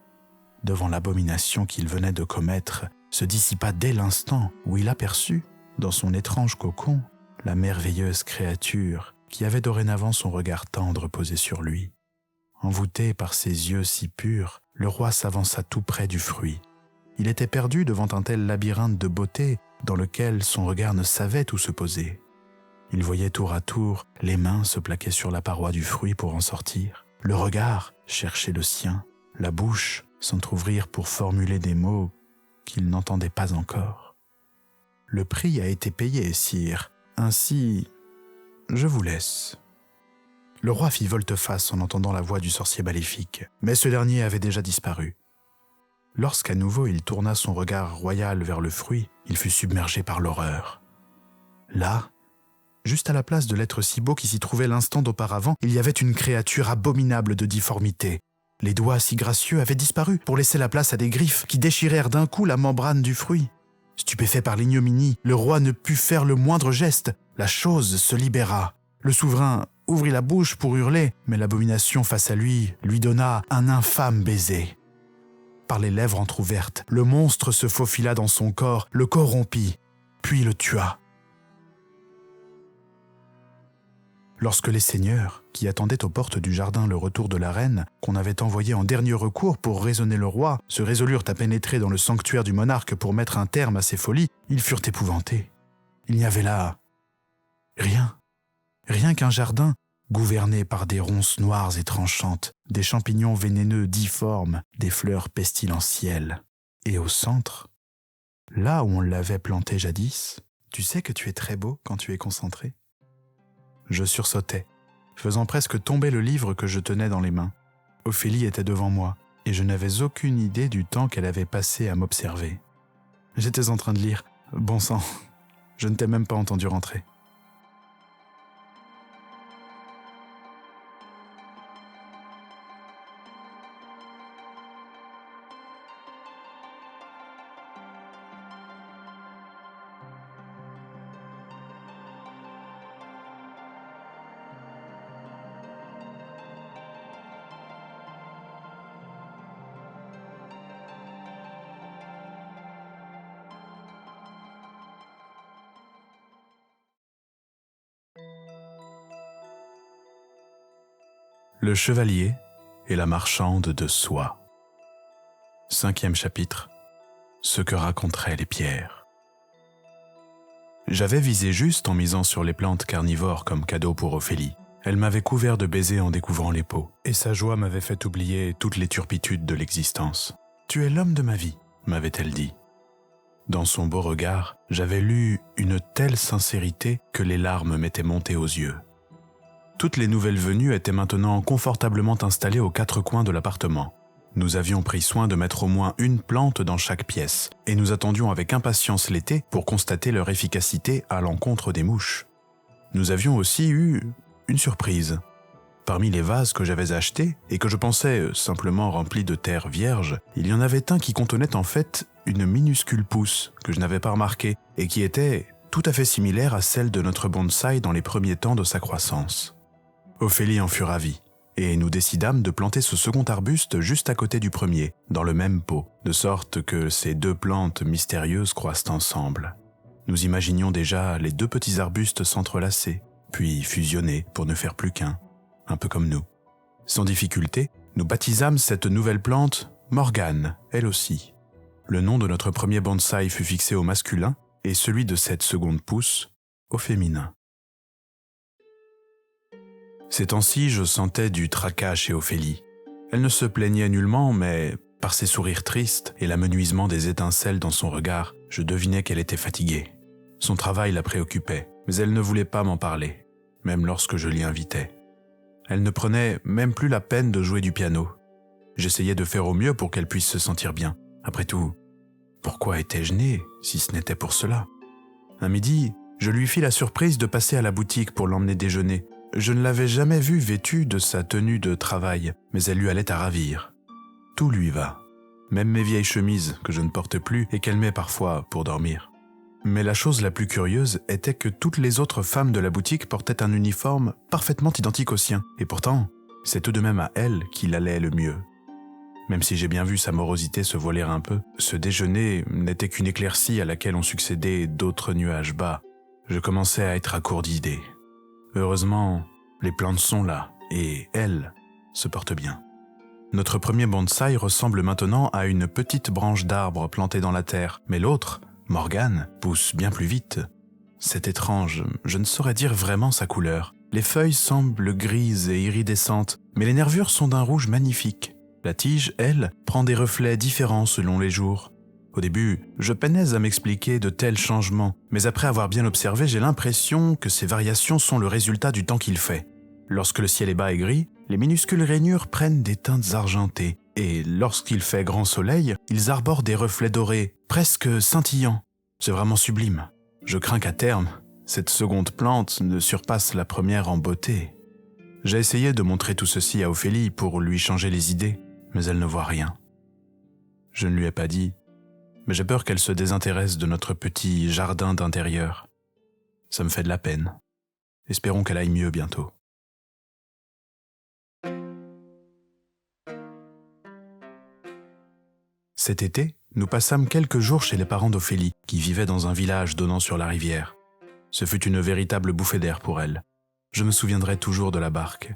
devant l'abomination qu'il venait de commettre, se dissipa dès l'instant où il aperçut, dans son étrange cocon, la merveilleuse créature qui avait dorénavant son regard tendre posé sur lui. Envoûté par ses yeux si purs, le roi s'avança tout près du fruit. Il était perdu devant un tel labyrinthe de beauté dans lequel son regard ne savait où se poser. Il voyait tour à tour les mains se plaquer sur la paroi du fruit pour en sortir, le regard chercher le sien, la bouche s'entr'ouvrir pour formuler des mots qu'il n'entendait pas encore. « Le prix a été payé, sire. Ainsi, je vous laisse. » Le roi fit volte-face en entendant la voix du sorcier maléfique, mais ce dernier avait déjà disparu. Lorsqu'à nouveau il tourna son regard royal vers le fruit, il fut submergé par l'horreur. Là, juste à la place de l'être si beau qui s'y trouvait l'instant d'auparavant, il y avait une créature abominable de difformité. Les doigts si gracieux avaient disparu pour laisser la place à des griffes qui déchirèrent d'un coup la membrane du fruit. Stupéfait par l'ignominie, le roi ne put faire le moindre geste. La chose se libéra. Le souverain ouvrit la bouche pour hurler, mais l'abomination face à lui donna un infâme baiser. Par les lèvres entr'ouvertes, le monstre se faufila dans son corps, le corrompit, puis le tua. Lorsque les seigneurs, qui attendaient aux portes du jardin le retour de la reine, qu'on avait envoyé en dernier recours pour raisonner le roi, se résolurent à pénétrer dans le sanctuaire du monarque pour mettre un terme à ses folies, ils furent épouvantés. Il n'y avait là rien qu'un jardin gouverné par des ronces noires et tranchantes, des champignons vénéneux difformes, des fleurs pestilentielles. Et au centre, là où on l'avait planté jadis, tu sais que tu es très beau quand tu es concentré. Je sursautais, faisant presque tomber le livre que je tenais dans les mains. Ophélie était devant moi, et je n'avais aucune idée du temps qu'elle avait passé à m'observer. J'étais en train de lire. Bon sang, je ne t'ai même pas entendu rentrer. Le chevalier et la marchande de soie. 5e chapitre. Ce que raconteraient les pierres. J'avais visé juste en misant sur les plantes carnivores comme cadeau pour Ophélie. Elle m'avait couvert de baisers en découvrant les peaux, et sa joie m'avait fait oublier toutes les turpitudes de l'existence. « Tu es l'homme de ma vie », m'avait-elle dit. Dans son beau regard, j'avais lu une telle sincérité que les larmes m'étaient montées aux yeux. Toutes les nouvelles venues étaient maintenant confortablement installées aux 4 coins de l'appartement. Nous avions pris soin de mettre au moins une plante dans chaque pièce, et nous attendions avec impatience l'été pour constater leur efficacité à l'encontre des mouches. Nous avions aussi eu une surprise. Parmi les vases que j'avais achetés, et que je pensais simplement remplis de terre vierge, il y en avait un qui contenait en fait une minuscule pousse que je n'avais pas remarquée, et qui était tout à fait similaire à celle de notre bonsaï dans les premiers temps de sa croissance. Ophélie en fut ravie, et nous décidâmes de planter ce second arbuste juste à côté du premier, dans le même pot, de sorte que ces 2 plantes mystérieuses croissent ensemble. Nous imaginions déjà les 2 petits arbustes s'entrelacer, puis fusionner pour ne faire plus qu'un, un peu comme nous. Sans difficulté, nous baptisâmes cette nouvelle plante Morgane, elle aussi. Le nom de notre premier bonsaï fut fixé au masculin et celui de cette seconde pousse au féminin. Ces temps-ci, je sentais du tracas chez Ophélie. Elle ne se plaignait nullement, mais par ses sourires tristes et l'amenuisement des étincelles dans son regard, je devinais qu'elle était fatiguée. Son travail la préoccupait, mais elle ne voulait pas m'en parler, même lorsque je l'y invitais. Elle ne prenait même plus la peine de jouer du piano. J'essayais de faire au mieux pour qu'elle puisse se sentir bien. Après tout, pourquoi étais-je né, si ce n'était pour cela ? Un midi, je lui fis la surprise de passer à la boutique pour l'emmener déjeuner. Je ne l'avais jamais vue vêtue de sa tenue de travail, mais elle lui allait à ravir. Tout lui va, même mes vieilles chemises que je ne porte plus et qu'elle met parfois pour dormir. Mais la chose la plus curieuse était que toutes les autres femmes de la boutique portaient un uniforme parfaitement identique au sien, et pourtant, c'est tout de même à elle qu'il allait le mieux. Même si j'ai bien vu sa morosité se voiler un peu, ce déjeuner n'était qu'une éclaircie à laquelle ont succédé d'autres nuages bas. Je commençais à être à court d'idées. Heureusement, les plantes sont là, et elle se porte bien. Notre premier bonsaï ressemble maintenant à une petite branche d'arbre plantée dans la terre, mais l'autre, Morgane, pousse bien plus vite. C'est étrange, je ne saurais dire vraiment sa couleur. Les feuilles semblent grises et iridescentes, mais les nervures sont d'un rouge magnifique. La tige, elle, prend des reflets différents selon les jours. Au début, je peinais à m'expliquer de tels changements, mais après avoir bien observé, j'ai l'impression que ces variations sont le résultat du temps qu'il fait. Lorsque le ciel est bas et gris, les minuscules rainures prennent des teintes argentées, et lorsqu'il fait grand soleil, ils arborent des reflets dorés, presque scintillants. C'est vraiment sublime. Je crains qu'à terme, cette seconde plante ne surpasse la première en beauté. J'ai essayé de montrer tout ceci à Ophélie pour lui changer les idées, mais elle ne voit rien. Je ne lui ai pas dit, mais j'ai peur qu'elle se désintéresse de notre petit jardin d'intérieur. Ça me fait de la peine. Espérons qu'elle aille mieux bientôt. Cet été, nous passâmes quelques jours chez les parents d'Ophélie, qui vivaient dans un village donnant sur la rivière. Ce fut une véritable bouffée d'air pour elle. Je me souviendrai toujours de la barque.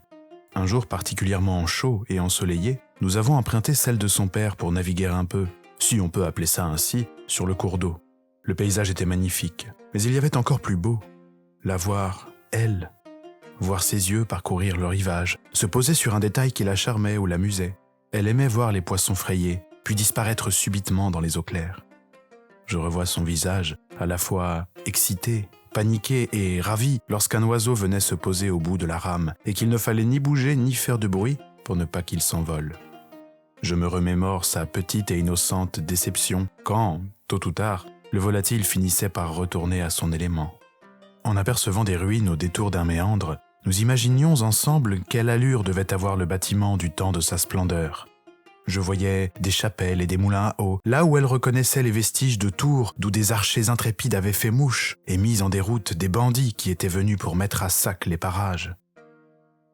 Un jour particulièrement chaud et ensoleillé, nous avons emprunté celle de son père pour naviguer un peu, si on peut appeler ça ainsi, sur le cours d'eau. Le paysage était magnifique, mais il y avait encore plus beau. La voir, elle, voir ses yeux parcourir le rivage, se poser sur un détail qui la charmait ou l'amusait. Elle aimait voir les poissons frayés, puis disparaître subitement dans les eaux claires. Je revois son visage, à la fois excité, paniqué et ravi lorsqu'un oiseau venait se poser au bout de la rame et qu'il ne fallait ni bouger ni faire de bruit pour ne pas qu'il s'envole. Je me remémore sa petite et innocente déception quand, tôt ou tard, le volatile finissait par retourner à son élément. En apercevant des ruines au détour d'un méandre, nous imaginions ensemble quelle allure devait avoir le bâtiment du temps de sa splendeur. Je voyais des chapelles et des moulins à eau, là où elle reconnaissait les vestiges de tours d'où des archers intrépides avaient fait mouche et mis en déroute des bandits qui étaient venus pour mettre à sac les parages.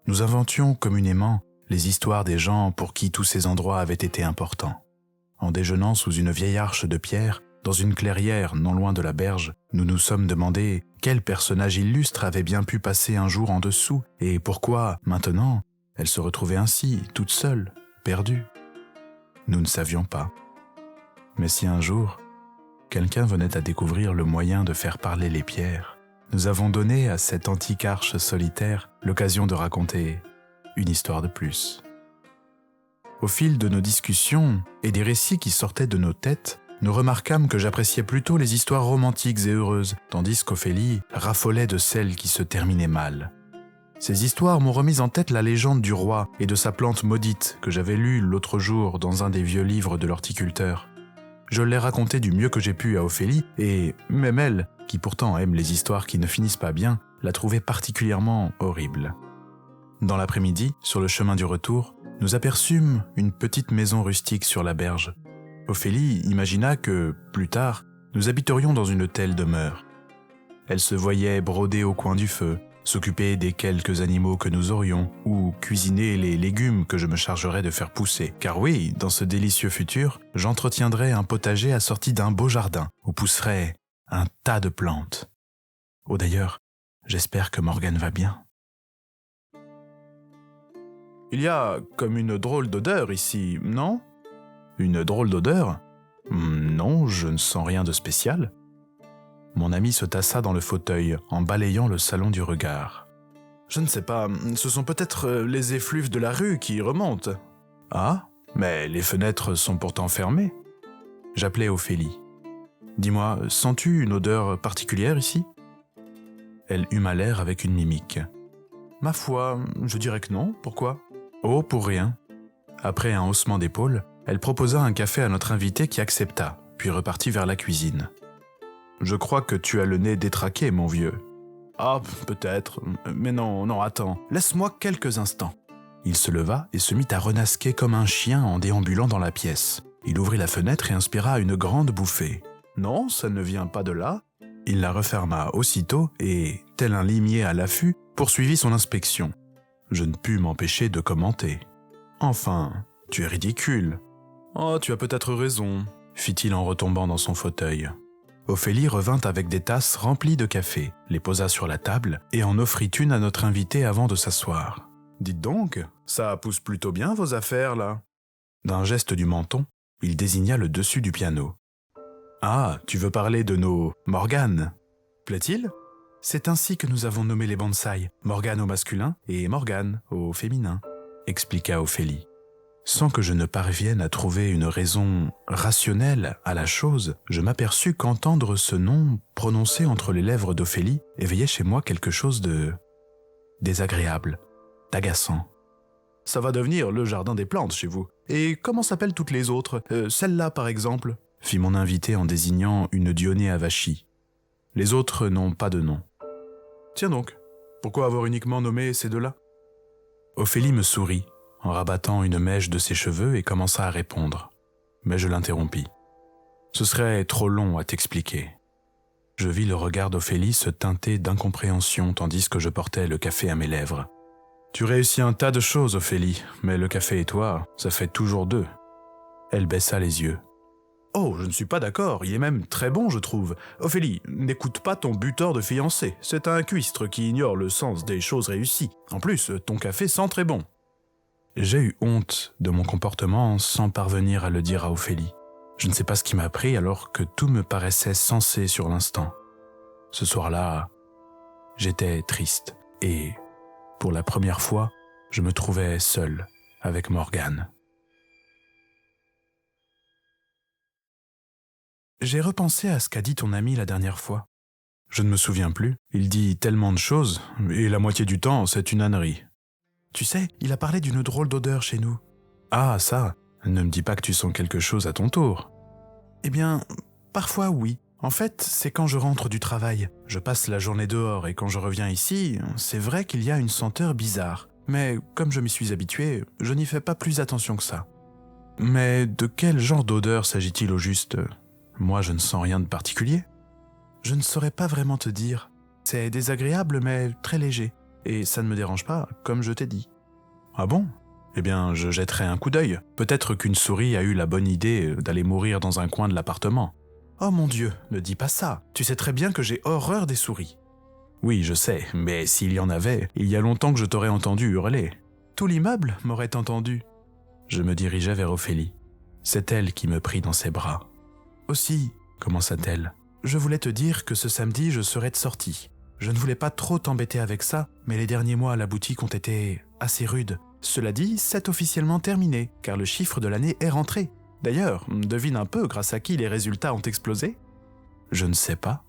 Nous inventions communément les histoires des gens pour qui tous ces endroits avaient été importants. En déjeunant sous une vieille arche de pierre, dans une clairière non loin de la berge, nous nous sommes demandé quel personnage illustre avait bien pu passer un jour en dessous et pourquoi, maintenant, Elle se retrouvait ainsi, toute seule, perdue. Nous ne savions pas. Mais si un jour, quelqu'un venait à découvrir le moyen de faire parler les pierres, nous avons donné à cette antique arche solitaire l'occasion de raconter une histoire de plus. Au fil de nos discussions et des récits qui sortaient de nos têtes, nous remarquâmes que j'appréciais plutôt les histoires romantiques et heureuses, tandis qu'Ophélie raffolait de celles qui se terminaient mal. Ces histoires m'ont remis en tête la légende du roi et de sa plante maudite que j'avais lue l'autre jour dans un des vieux livres de l'horticulteur. Je l'ai raconté du mieux que j'ai pu à Ophélie et même elle, qui pourtant aime les histoires qui ne finissent pas bien, l'a trouvée particulièrement horrible. Dans l'après-midi, sur le chemin du retour, nous aperçûmes une petite maison rustique sur la berge. Ophélie imagina que, plus tard, nous habiterions dans une telle demeure. Elle se voyait broder au coin du feu, s'occuper des quelques animaux que nous aurions, ou cuisiner les légumes que je me chargerais de faire pousser. Car oui, dans ce délicieux futur, j'entretiendrais un potager assorti d'un beau jardin, où pousserait un tas de plantes. Oh d'ailleurs, j'espère que Morgane va bien. Il y a comme une drôle d'odeur ici, non ? Une drôle d'odeur ? Non, je ne sens rien de spécial. Mon ami se tassa dans le fauteuil en balayant le salon du regard. Je ne sais pas, ce sont peut-être les effluves de la rue qui remontent. Ah, mais les fenêtres sont pourtant fermées. J'appelai Ophélie. Dis-moi, sens-tu une odeur particulière ici ? Elle huma l'air avec une mimique. Ma foi, je dirais que non, pourquoi ? Oh, pour rien. Après un haussement d'épaules, elle proposa un café à notre invité qui accepta, puis repartit vers la cuisine. Je crois que tu as le nez détraqué, mon vieux. Ah, peut-être, mais non, attends, laisse-moi quelques instants. Il se leva et se mit à renasquer comme un chien en déambulant dans la pièce. Il ouvrit la fenêtre et inspira une grande bouffée. Non, ça ne vient pas de là. Il la referma aussitôt et, tel un limier à l'affût, poursuivit son inspection. Je ne pus m'empêcher de commenter. Enfin, tu es ridicule. Oh, tu as peut-être raison, fit-il en retombant dans son fauteuil. Ophélie revint avec des tasses remplies de café, les posa sur la table et en offrit une à notre invité avant de s'asseoir. Dites donc, ça pousse plutôt bien vos affaires, là. D'un geste du menton, il désigna le dessus du piano. Ah, tu veux parler de nos Morgane, plaît-il ? C'est ainsi que nous avons nommé les bonsaïs, Morgane au masculin et Morgane au féminin, expliqua Ophélie. Sans que je ne parvienne à trouver une raison rationnelle à la chose, je m'aperçus qu'entendre ce nom prononcé entre les lèvres d'Ophélie éveillait chez moi quelque chose de désagréable, d'agaçant. Ça va devenir le jardin des plantes chez vous. Et comment s'appellent toutes les autres ? Celle-là, par exemple, fit mon invité en désignant une Dionée avachie. Les autres n'ont pas de nom. Tiens donc, pourquoi avoir uniquement nommé ces deux-là ? Ophélie me sourit, en rabattant une mèche de ses cheveux et commença à répondre. Mais je l'interrompis. Ce serait trop long à t'expliquer. Je vis le regard d'Ophélie se teinter d'incompréhension tandis que je portais le café à mes lèvres. Tu réussis un tas de choses, Ophélie, mais le café et toi, ça fait toujours deux. Elle baissa les yeux. Oh, je ne suis pas d'accord, il est même très bon, je trouve. Ophélie, n'écoute pas ton butor de fiancé, c'est un cuistre qui ignore le sens des choses réussies. En plus, ton café sent très bon. J'ai eu honte de mon comportement sans parvenir à le dire à Ophélie. Je ne sais pas ce qui m'a pris alors que tout me paraissait sensé sur l'instant. Ce soir-là, j'étais triste et, pour la première fois, je me trouvais seul avec Morgane. J'ai repensé à ce qu'a dit ton ami la dernière fois. Je ne me souviens plus. Il dit tellement de choses, et la moitié du temps, c'est une ânerie. Tu sais, il a parlé d'une drôle d'odeur chez nous. Ah, ça, ne me dis pas que tu sens quelque chose à ton tour. Eh bien, parfois oui. En fait, c'est quand je rentre du travail. Je passe la journée dehors et quand je reviens ici, c'est vrai qu'il y a une senteur bizarre. Mais comme je m'y suis habitué, je n'y fais pas plus attention que ça. Mais de quel genre d'odeur s'agit-il au juste ? Moi, je ne sens rien de particulier. Je ne saurais pas vraiment te dire. C'est désagréable, mais très léger. Et ça ne me dérange pas, comme je t'ai dit. Ah bon ? Eh bien, je jetterai un coup d'œil. Peut-être qu'une souris a eu la bonne idée d'aller mourir dans un coin de l'appartement. Oh mon Dieu, ne dis pas ça. Tu sais très bien que j'ai horreur des souris. Oui, je sais, mais s'il y en avait, il y a longtemps que je t'aurais entendu hurler. Tout l'immeuble m'aurait entendu. Je me dirigeai vers Ophélie. C'est elle qui me prit dans ses bras. Aussi, commença-t-elle, je voulais te dire que ce samedi, je serai de sortie. Je ne voulais pas trop t'embêter avec ça, mais les derniers mois à la boutique ont été assez rudes. Cela dit, c'est officiellement terminé, car le chiffre de l'année est rentré. D'ailleurs, devine un peu grâce à qui les résultats ont explosé ? Je ne sais pas.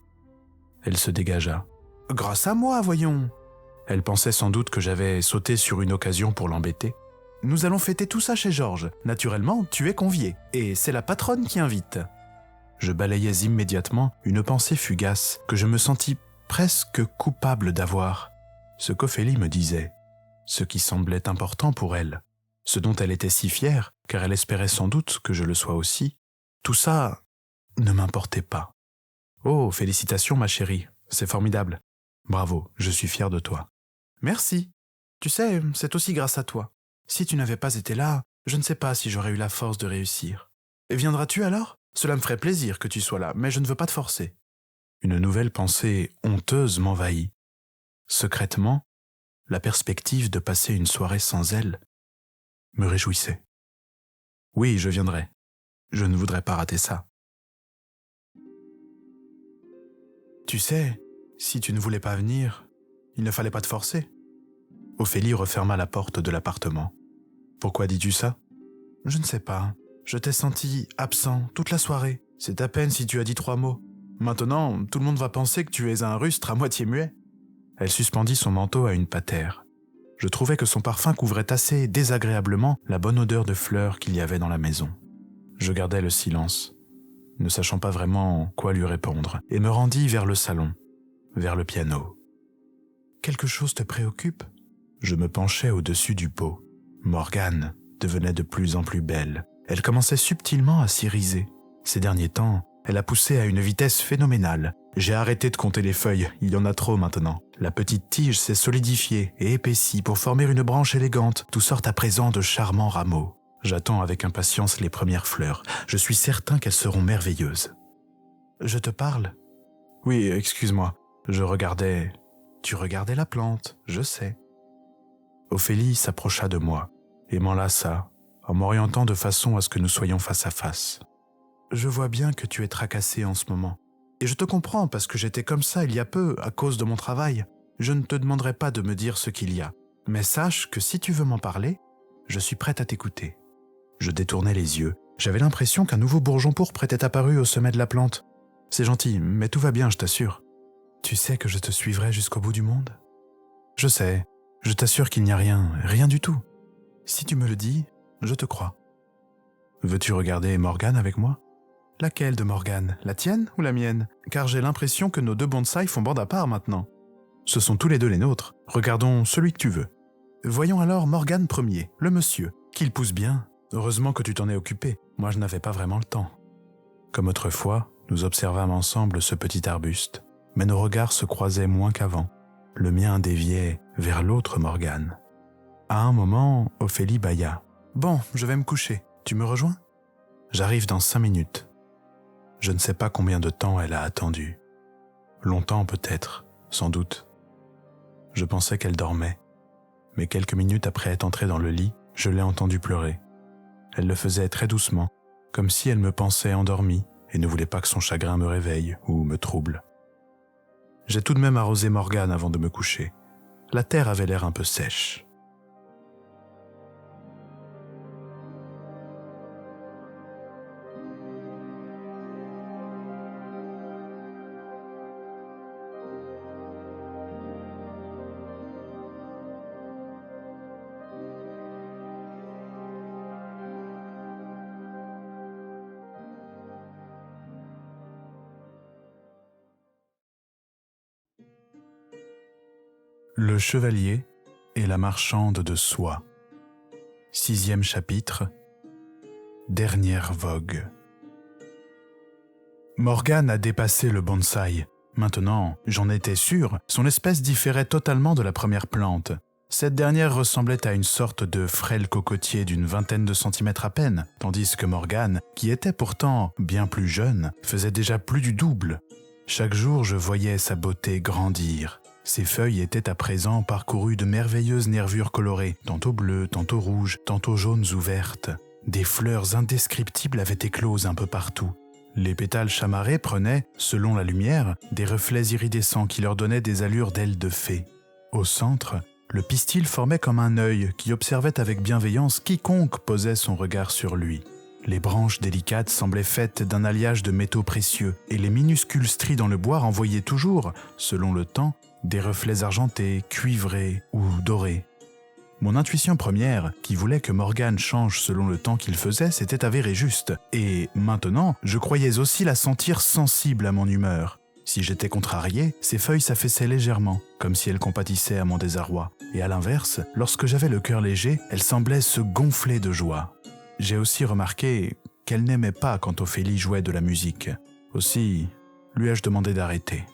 Elle se dégagea. Grâce à moi, voyons. Elle pensait sans doute que j'avais sauté sur une occasion pour l'embêter. Nous allons fêter tout ça chez Georges. Naturellement, tu es convié, et c'est la patronne qui invite. Je balayais immédiatement une pensée fugace que je me sentis presque coupable d'avoir. Ce qu'Ophélie me disait, ce qui semblait important pour elle, ce dont elle était si fière, car elle espérait sans doute que je le sois aussi, tout ça ne m'importait pas. Oh, félicitations ma chérie, c'est formidable. Bravo, je suis fier de toi. Merci. Tu sais, c'est aussi grâce à toi. Si tu n'avais pas été là, je ne sais pas si j'aurais eu la force de réussir. Et viendras-tu alors ? Cela me ferait plaisir que tu sois là, mais je ne veux pas te forcer. Une nouvelle pensée honteuse m'envahit. Secrètement, la perspective de passer une soirée sans elle me réjouissait. Oui, je viendrai. Je ne voudrais pas rater ça. Tu sais, si tu ne voulais pas venir, il ne fallait pas te forcer. Ophélie referma la porte de l'appartement. Pourquoi dis-tu ça ? Je ne sais pas. Je t'ai senti absent toute la soirée. C'est à peine si tu as dit 3 mots. Maintenant, tout le monde va penser que tu es un rustre à moitié muet. Elle suspendit son manteau à une patère. Je trouvais que son parfum couvrait assez désagréablement la bonne odeur de fleurs qu'il y avait dans la maison. Je gardai le silence, ne sachant pas vraiment quoi lui répondre, et me rendis vers le salon, vers le piano. Quelque chose te préoccupe ? Je me penchai au-dessus du pot. Morgane devenait de plus en plus belle. Elle commençait subtilement à s'iriser. Ces derniers temps, elle a poussé à une vitesse phénoménale. J'ai arrêté de compter les feuilles, il y en a trop maintenant. La petite tige s'est solidifiée et épaissie pour former une branche élégante, d'où sortent à présent de charmants rameaux. J'attends avec impatience les premières fleurs. Je suis certain qu'elles seront merveilleuses. Je te parle ? Oui, excuse-moi. Je regardais... Tu regardais la plante, je sais. Ophélie s'approcha de moi et m'enlaça en m'orientant de façon à ce que nous soyons face à face. Je vois bien que tu es tracassé en ce moment. Et je te comprends parce que j'étais comme ça il y a peu à cause de mon travail. Je ne te demanderai pas de me dire ce qu'il y a. Mais sache que si tu veux m'en parler, je suis prête à t'écouter. Je détournai les yeux. J'avais l'impression qu'un nouveau bourgeon pourpre était apparu au sommet de la plante. C'est gentil, mais tout va bien, je t'assure. Tu sais que je te suivrai jusqu'au bout du monde ? Je sais. Je t'assure qu'il n'y a rien du tout. Si tu me le dis, je te crois. Veux-tu regarder Morgane avec moi ? Laquelle de Morgane ? La tienne ou la mienne ? Car j'ai l'impression que nos 2 bonsaïs font bande à part maintenant. Ce sont tous les 2 les nôtres. Regardons celui que tu veux. Voyons alors Morgane premier, le monsieur. Qu'il pousse bien. Heureusement que tu t'en es occupé. Moi, je n'avais pas vraiment le temps. Comme autrefois, nous observâmes ensemble ce petit arbuste. Mais nos regards se croisaient moins qu'avant. Le mien déviait vers l'autre Morgane. À un moment, Ophélie bâilla. « Bon, je vais me coucher. Tu me rejoins ? J'arrive dans 5 minutes. » Je ne sais pas combien de temps elle a attendu. Longtemps peut-être, sans doute. Je pensais qu'elle dormait, mais quelques minutes après être entrée dans le lit, je l'ai entendue pleurer. Elle le faisait très doucement, comme si elle me pensait endormie et ne voulait pas que son chagrin me réveille ou me trouble. J'ai tout de même arrosé Morgane avant de me coucher. La terre avait l'air un peu sèche. Le chevalier et la marchande de soie. 6e chapitre. Dernière vogue. Morgane a dépassé le bonsaï. Maintenant, j'en étais sûr, son espèce différait totalement de la première plante. Cette dernière ressemblait à une sorte de frêle cocotier d'une 20aine de centimètres à peine, tandis que Morgane, qui était pourtant bien plus jeune, faisait déjà plus du double. Chaque jour, je voyais sa beauté grandir. Ses feuilles étaient à présent parcourues de merveilleuses nervures colorées, tantôt bleues, tantôt rouges, tantôt jaunes ou vertes. Des fleurs indescriptibles avaient écloses un peu partout. Les pétales chamarrés prenaient, selon la lumière, des reflets iridescents qui leur donnaient des allures d'ailes de fées. Au centre, le pistil formait comme un œil qui observait avec bienveillance quiconque posait son regard sur lui. Les branches délicates semblaient faites d'un alliage de métaux précieux et les minuscules stries dans le bois renvoyaient toujours, selon le temps, des reflets argentés, cuivrés ou dorés. Mon intuition première, qui voulait que Morgane change selon le temps qu'il faisait, s'était avérée juste, et maintenant, je croyais aussi la sentir sensible à mon humeur. Si j'étais contrarié, ses feuilles s'affaissaient légèrement, comme si elles compatissaient à mon désarroi, et à l'inverse, lorsque j'avais le cœur léger, elles semblaient se gonfler de joie. J'ai aussi remarqué qu'elle n'aimait pas quand Ophélie jouait de la musique. Aussi, lui ai-je demandé d'arrêter.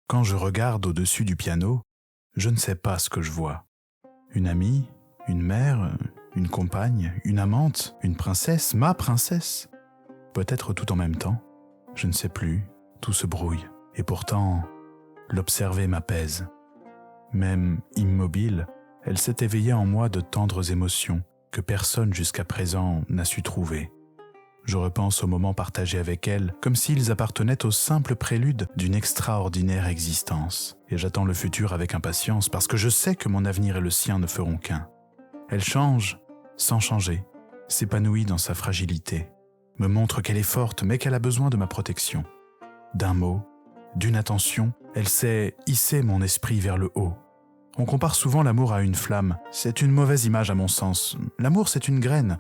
Quand je regarde au-dessus du piano, je ne sais pas ce que je vois. Une amie, une mère, une compagne, une amante, une princesse, ma princesse. Peut-être tout en même temps. Je ne sais plus, tout se brouille. Et pourtant, l'observer m'apaise. Même immobile, elle s'est éveillée en moi de tendres émotions que personne jusqu'à présent n'a su trouver. Je repense aux moments partagés avec elle comme s'ils appartenaient au simple prélude d'une extraordinaire existence. Et j'attends le futur avec impatience parce que je sais que mon avenir et le sien ne feront qu'un. Elle change, sans changer, s'épanouit dans sa fragilité, me montre qu'elle est forte mais qu'elle a besoin de ma protection. D'un mot, d'une attention, elle sait hisser mon esprit vers le haut. On compare souvent l'amour à une flamme. C'est une mauvaise image à mon sens. L'amour, c'est une graine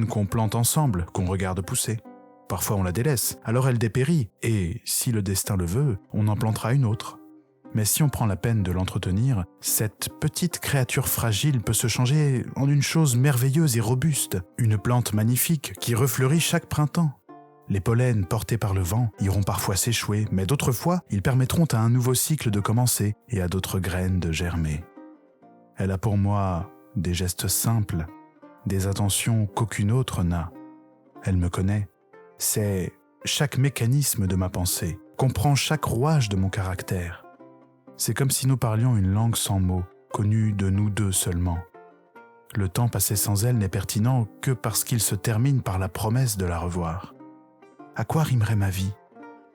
qu'on plante ensemble, qu'on regarde pousser. Parfois on la délaisse, alors elle dépérit, et, si le destin le veut, on en plantera une autre. Mais si on prend la peine de l'entretenir, cette petite créature fragile peut se changer en une chose merveilleuse et robuste, une plante magnifique qui refleurit chaque printemps. Les pollens portés par le vent iront parfois s'échouer, mais d'autres fois, ils permettront à un nouveau cycle de commencer et à d'autres graines de germer. Elle a pour moi des gestes simples, des attentions qu'aucune autre n'a. Elle me connaît, sait chaque mécanisme de ma pensée, comprend chaque rouage de mon caractère. C'est comme si nous parlions une langue sans mots, connue de nous deux seulement. Le temps passé sans elle n'est pertinent que parce qu'il se termine par la promesse de la revoir. À quoi rimerait ma vie,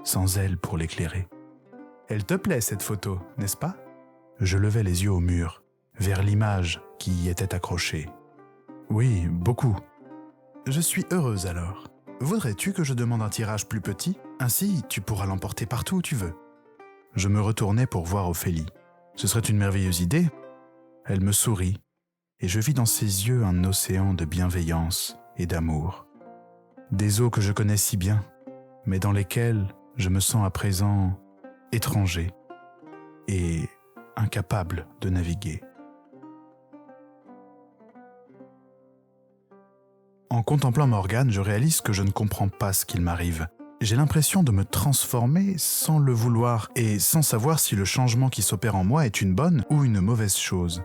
sans elle pour l'éclairer? Elle te plaît cette photo, n'est-ce pas? Je levai les yeux au mur, vers l'image qui y était accrochée. Oui, beaucoup. Je suis heureuse alors. Voudrais-tu que je demande un tirage plus petit? Ainsi, tu pourras l'emporter partout où tu veux. Je me retournai pour voir Ophélie. Ce serait une merveilleuse idée. Elle me sourit, et je vis dans ses yeux un océan de bienveillance et d'amour. Des eaux que je connais si bien, mais dans lesquelles je me sens à présent étranger et incapable de naviguer. En contemplant Morgane, je réalise que je ne comprends pas ce qu'il m'arrive. J'ai l'impression de me transformer sans le vouloir et sans savoir si le changement qui s'opère en moi est une bonne ou une mauvaise chose.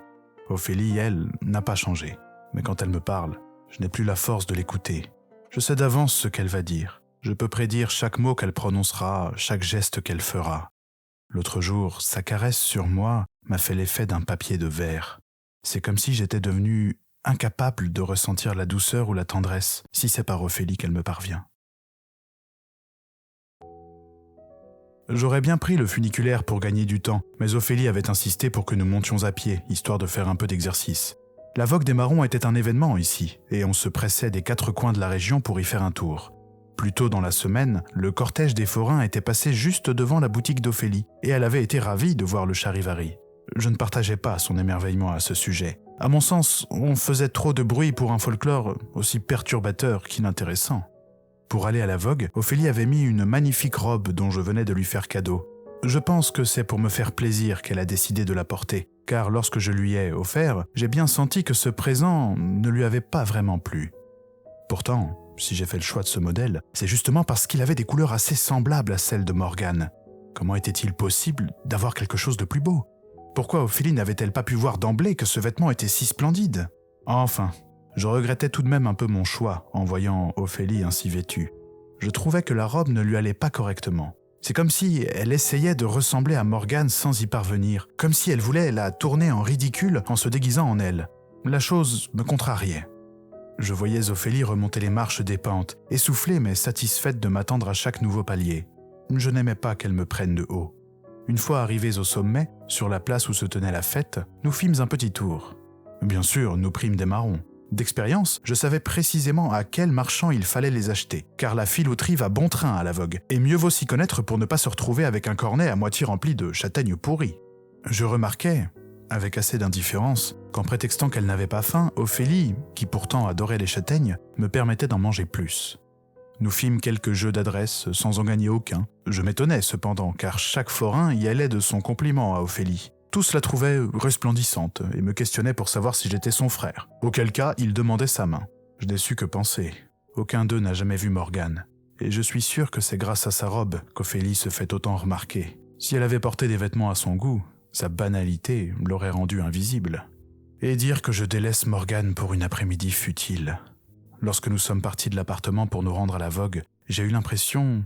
Ophélie, elle, n'a pas changé. Mais quand elle me parle, je n'ai plus la force de l'écouter. Je sais d'avance ce qu'elle va dire. Je peux prédire chaque mot qu'elle prononcera, chaque geste qu'elle fera. L'autre jour, sa caresse sur moi m'a fait l'effet d'un papier de verre. C'est comme si j'étais devenu incapable de ressentir la douceur ou la tendresse, si c'est par Ophélie qu'elle me parvient. J'aurais bien pris le funiculaire pour gagner du temps, mais Ophélie avait insisté pour que nous montions à pied, histoire de faire un peu d'exercice. La vogue des marrons était un événement ici, et on se pressait des 4 coins de la région pour y faire un tour. Plus tôt dans la semaine, le cortège des forains était passé juste devant la boutique d'Ophélie, et elle avait été ravie de voir le charivari. Je ne partageais pas son émerveillement à ce sujet. À mon sens, on faisait trop de bruit pour un folklore aussi perturbateur qu'inintéressant. Pour aller à la vogue, Ophélie avait mis une magnifique robe dont je venais de lui faire cadeau. Je pense que c'est pour me faire plaisir qu'elle a décidé de la porter, car lorsque je lui ai offert, j'ai bien senti que ce présent ne lui avait pas vraiment plu. Pourtant, si j'ai fait le choix de ce modèle, c'est justement parce qu'il avait des couleurs assez semblables à celles de Morgane. Comment était-il possible d'avoir quelque chose de plus beau? Pourquoi Ophélie n'avait-elle pas pu voir d'emblée que ce vêtement était si splendide? Enfin, je regrettais tout de même un peu mon choix en voyant Ophélie ainsi vêtue. Je trouvais que la robe ne lui allait pas correctement. C'est comme si elle essayait de ressembler à Morgane sans y parvenir, comme si elle voulait la tourner en ridicule en se déguisant en elle. La chose me contrariait. Je voyais Ophélie remonter les marches des pentes, essoufflée mais satisfaite de m'attendre à chaque nouveau palier. Je n'aimais pas qu'elle me prenne de haut. Une fois arrivés au sommet, sur la place où se tenait la fête, nous fîmes un petit tour. Bien sûr, nous prîmes des marrons. D'expérience, je savais précisément à quel marchand il fallait les acheter, car la filouterie va bon train à la vogue, et mieux vaut s'y connaître pour ne pas se retrouver avec un cornet à moitié rempli de châtaignes pourries. Je remarquais, avec assez d'indifférence, qu'en prétextant qu'elle n'avait pas faim, Ophélie, qui pourtant adorait les châtaignes, me permettait d'en manger plus. Nous fîmes quelques jeux d'adresse sans en gagner aucun. Je m'étonnais cependant, car chaque forain y allait de son compliment à Ophélie. Tous la trouvaient resplendissante et me questionnaient pour savoir si j'étais son frère, auquel cas ils demandaient sa main. Je n'ai su que penser. Aucun d'eux n'a jamais vu Morgane, et je suis sûr que c'est grâce à sa robe qu'Ophélie se fait autant remarquer. Si elle avait porté des vêtements à son goût, sa banalité l'aurait rendue invisible. Et dire que je délaisse Morgane pour une après-midi futile. Lorsque nous sommes partis de l'appartement pour nous rendre à la vogue, j'ai eu l'impression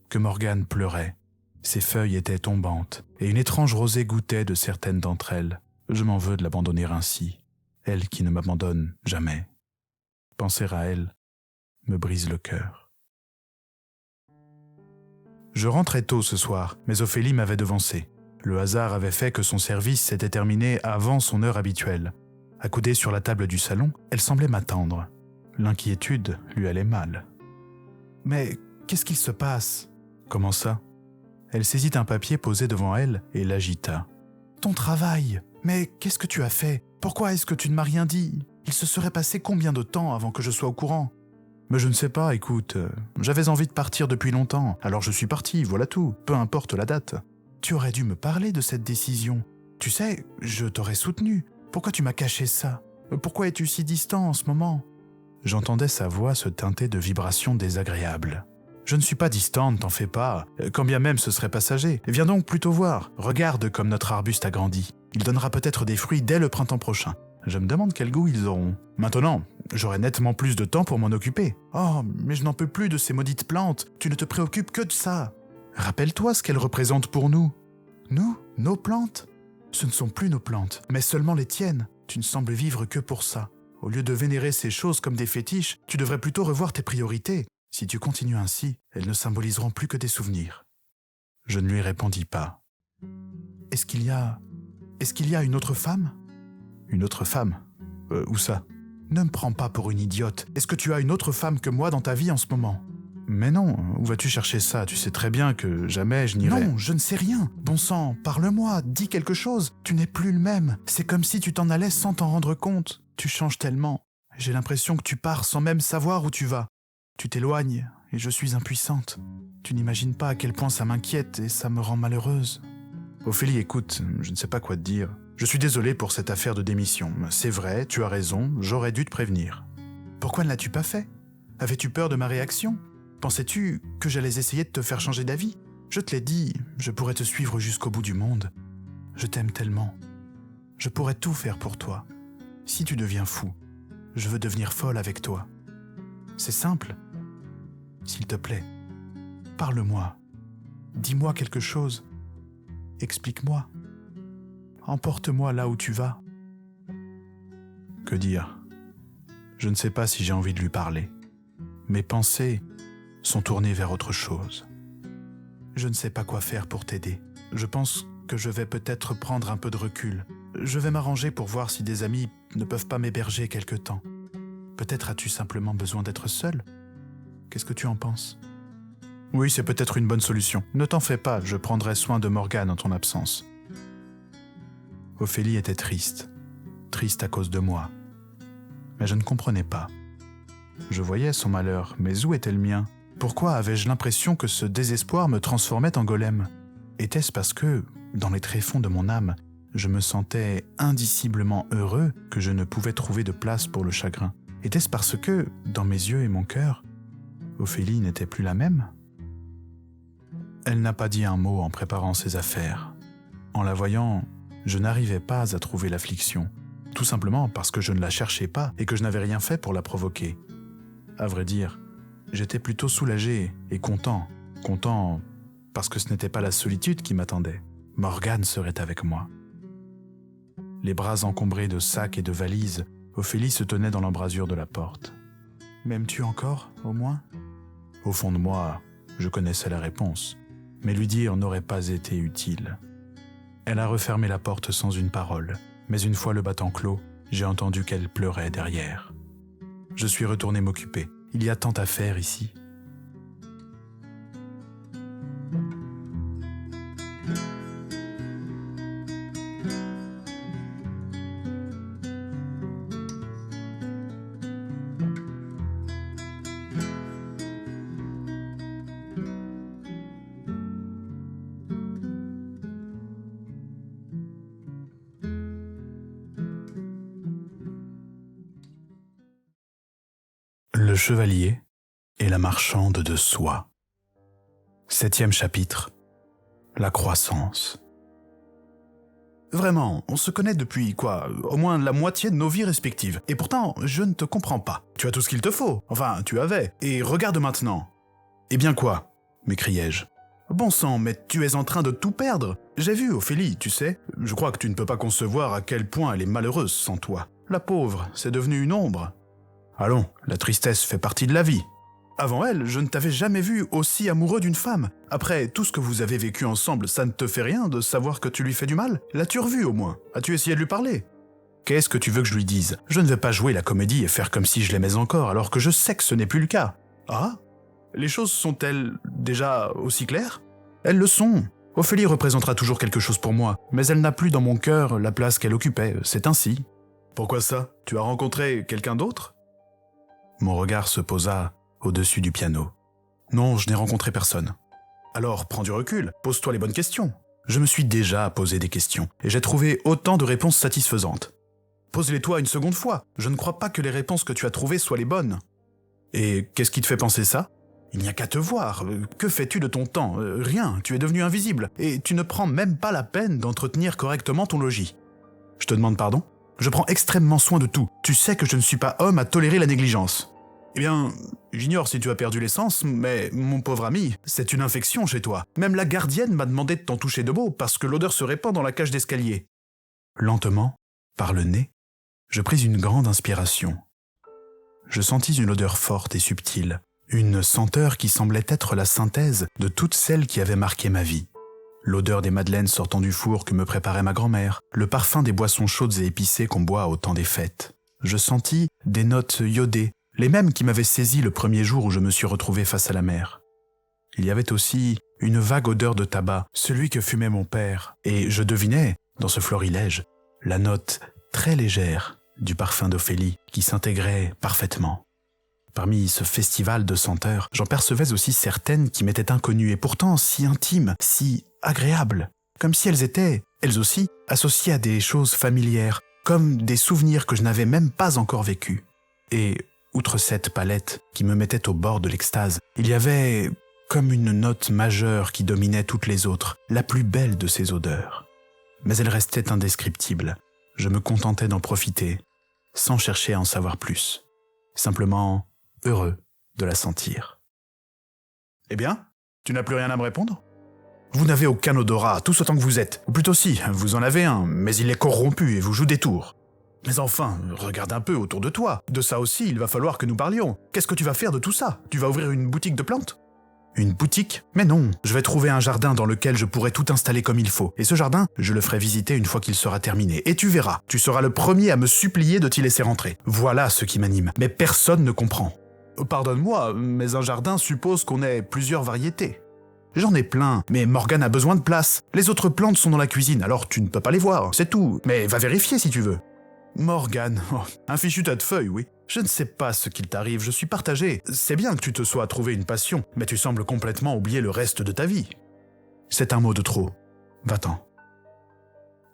que Morgane pleurait. Ses feuilles étaient tombantes, et une étrange rosée goûtait de certaines d'entre elles. Je m'en veux de l'abandonner ainsi, elle qui ne m'abandonne jamais. Penser à elle me brise le cœur. Je rentrais tôt ce soir, mais Ophélie m'avait devancé. Le hasard avait fait que son service s'était terminé avant son heure habituelle. Accoudée sur la table du salon, elle semblait m'attendre. L'inquiétude lui allait mal. « Mais qu'est-ce qu'il se passe ?» ?»« Comment ça ?» Elle saisit un papier posé devant elle et l'agita. « Ton travail ! Mais qu'est-ce que tu as fait ? Pourquoi est-ce que tu ne m'as rien dit ? Il se serait passé combien de temps avant que je sois au courant ? » ?»« Mais je ne sais pas, écoute, j'avais envie de partir depuis longtemps, alors je suis parti, voilà tout, peu importe la date. » »« Tu aurais dû me parler de cette décision. Tu sais, je t'aurais soutenu. Pourquoi tu m'as caché ça ? Pourquoi es-tu si distant en ce moment ?» J'entendais sa voix se teinter de vibrations désagréables. « Je ne suis pas distante, t'en fais pas, quand bien même ce serait passager. Viens donc plutôt voir, regarde comme notre arbuste a grandi. Il donnera peut-être des fruits dès le printemps prochain. Je me demande quel goût ils auront. Maintenant, j'aurai nettement plus de temps pour m'en occuper. Oh, mais je n'en peux plus de ces maudites plantes, tu ne te préoccupes que de ça. Rappelle-toi ce qu'elles représentent pour nous. Nous, nos plantes ? Ce ne sont plus nos plantes, mais seulement les tiennes. Tu ne sembles vivre que pour ça. Au lieu de vénérer ces choses comme des fétiches, tu devrais plutôt revoir tes priorités. Si tu continues ainsi, elles ne symboliseront plus que des souvenirs. » Je ne lui répondis pas. « Est-ce qu'il y a une autre femme ?»« Une autre femme ? Où ça ? Ne me prends pas pour une idiote. Est-ce que tu as une autre femme que moi dans ta vie en ce moment ?»« Mais non, où vas-tu chercher ça ? Tu sais très bien que jamais je n'irai... »« Non, je ne sais rien. Bon sang, parle-moi, dis quelque chose. Tu n'es plus le même. C'est comme si tu t'en allais sans t'en rendre compte. Tu changes tellement. J'ai l'impression que tu pars sans même savoir où tu vas. Tu t'éloignes et je suis impuissante. Tu n'imagines pas à quel point ça m'inquiète et ça me rend malheureuse. » « Ophélie, écoute, je ne sais pas quoi te dire. Je suis désolé pour cette affaire de démission. C'est vrai, tu as raison, j'aurais dû te prévenir. » « Pourquoi ne l'as-tu pas fait ? Avais-tu peur de ma réaction ? Pensais-tu que j'allais essayer de te faire changer d'avis ? Je te l'ai dit, je pourrais te suivre jusqu'au bout du monde. Je t'aime tellement. Je pourrais tout faire pour toi. Si tu deviens fou, je veux devenir folle avec toi. C'est simple. S'il te plaît, parle-moi. Dis-moi quelque chose. Explique-moi. Emporte-moi là où tu vas. Que dire ? Je ne sais pas si j'ai envie de lui parler. Mes pensées sont tournées vers autre chose. Je ne sais pas quoi faire pour t'aider. Je pense que je vais peut-être prendre un peu de recul. Je vais m'arranger pour voir si des amis ne peuvent pas m'héberger quelque temps. Peut-être as-tu simplement besoin d'être seul ? Qu'est-ce que tu en penses ? Oui, c'est peut-être une bonne solution. Ne t'en fais pas, je prendrai soin de Morgane en ton absence. Ophélie était triste à cause de moi. Mais je ne comprenais pas. Je voyais son malheur, mais où était le mien ? Pourquoi avais-je l'impression que ce désespoir me transformait en golem ? Était-ce parce que, dans les tréfonds de mon âme, je me sentais indiciblement heureux que je ne pouvais trouver de place pour le chagrin ? Était-ce parce que, dans mes yeux et mon cœur, Ophélie n'était plus la même ? Elle n'a pas dit un mot en préparant ses affaires. En la voyant, je n'arrivais pas à trouver l'affliction, tout simplement parce que je ne la cherchais pas et que je n'avais rien fait pour la provoquer. À vrai dire, j'étais plutôt soulagé et content parce que ce n'était pas la solitude qui m'attendait. Morgane serait avec moi. Les bras encombrés de sacs et de valises, Ophélie se tenait dans l'embrasure de la porte. « M'aimes-tu encore, au moins ?» Au fond de moi, je connaissais la réponse, mais lui dire n'aurait pas été utile. Elle a refermé la porte sans une parole, mais une fois le battant clos, j'ai entendu qu'elle pleurait derrière. Je suis retourné m'occuper. Il y a tant à faire ici. Le chevalier et la marchande de soie. 7e chapitre. La croissance. Vraiment, on se connaît depuis, au moins la moitié de nos vies respectives. Et pourtant, je ne te comprends pas. Tu as tout ce qu'il te faut. Enfin, tu avais. Et regarde maintenant. Eh bien quoi ? M'écriai-je. Bon sang, mais tu es en train de tout perdre. J'ai vu Ophélie, tu sais. Je crois que tu ne peux pas concevoir à quel point elle est malheureuse sans toi. La pauvre, c'est devenu une ombre. Allons, la tristesse fait partie de la vie. Avant elle, je ne t'avais jamais vu aussi amoureux d'une femme. Après tout ce que vous avez vécu ensemble, ça ne te fait rien de savoir que tu lui fais du mal ? L'as-tu revu au moins ? As-tu essayé de lui parler ? Qu'est-ce que tu veux que je lui dise ? Je ne vais pas jouer la comédie et faire comme si je l'aimais encore, alors que je sais que ce n'est plus le cas. Ah ? Les choses sont-elles déjà aussi claires ? Elles le sont. Ophélie représentera toujours quelque chose pour moi, mais elle n'a plus dans mon cœur la place qu'elle occupait, c'est ainsi. Pourquoi ça ? Tu as rencontré quelqu'un d'autre ? Mon regard se posa au-dessus du piano. Non, je n'ai rencontré personne. Alors, prends du recul, pose-toi les bonnes questions. Je me suis déjà posé des questions, et j'ai trouvé autant de réponses satisfaisantes. Pose-les-toi une seconde fois, je ne crois pas que les réponses que tu as trouvées soient les bonnes. Et qu'est-ce qui te fait penser ça ? Il n'y a qu'à te voir. Que fais-tu de ton temps ? Rien, tu es devenu invisible, et tu ne prends même pas la peine d'entretenir correctement ton logis. Je te demande pardon ? Je prends extrêmement soin de tout. Tu sais que je ne suis pas homme à tolérer la négligence. Eh bien, j'ignore si tu as perdu l'essence, mais mon pauvre ami, c'est une infection chez toi. Même la gardienne m'a demandé de t'en toucher de beau parce que l'odeur se répand dans la cage d'escalier. Lentement, par le nez, je pris une grande inspiration. Je sentis une odeur forte et subtile, une senteur qui semblait être la synthèse de toutes celles qui avaient marqué ma vie. L'odeur des madeleines sortant du four que me préparait ma grand-mère, le parfum des boissons chaudes et épicées qu'on boit au temps des fêtes. Je sentis des notes iodées, les mêmes qui m'avaient saisi le premier jour où je me suis retrouvé face à la mer. Il y avait aussi une vague odeur de tabac, celui que fumait mon père, et je devinais, dans ce florilège, la note très légère du parfum d'Ophélie qui s'intégrait parfaitement. Parmi ce festival de senteurs, j'en percevais aussi certaines qui m'étaient inconnues et pourtant si intimes, si agréables, comme si elles étaient, elles aussi, associées à des choses familières, comme des souvenirs que je n'avais même pas encore vécus. Et outre cette palette qui me mettait au bord de l'extase, il y avait comme une note majeure qui dominait toutes les autres, la plus belle de ces odeurs. Mais elle restait indescriptible. Je me contentais d'en profiter, sans chercher à en savoir plus. Simplement heureux de la sentir. Eh bien, tu n'as plus rien à me répondre ? Vous n'avez aucun odorat, tous autant que vous êtes. Ou plutôt si, vous en avez un, mais il est corrompu et vous joue des tours. Mais enfin, regarde un peu autour de toi. De ça aussi, il va falloir que nous parlions. Qu'est-ce que tu vas faire de tout ça ? Tu vas ouvrir une boutique de plantes ? Une boutique ? Mais non, je vais trouver un jardin dans lequel je pourrai tout installer comme il faut. Et ce jardin, je le ferai visiter une fois qu'il sera terminé. Et tu verras, tu seras le premier à me supplier de t'y laisser rentrer. Voilà ce qui m'anime. Mais personne ne comprend. Pardonne-moi, mais un jardin suppose qu'on ait plusieurs variétés. J'en ai plein, mais Morgane a besoin de place. Les autres plantes sont dans la cuisine, alors tu ne peux pas les voir, c'est tout. Mais va vérifier si tu veux. Morgane, un fichu tas de feuilles, oui. Je ne sais pas ce qu'il t'arrive, je suis partagé. C'est bien que tu te sois trouvé une passion, mais tu sembles complètement oublier le reste de ta vie. C'est un mot de trop. Va-t'en.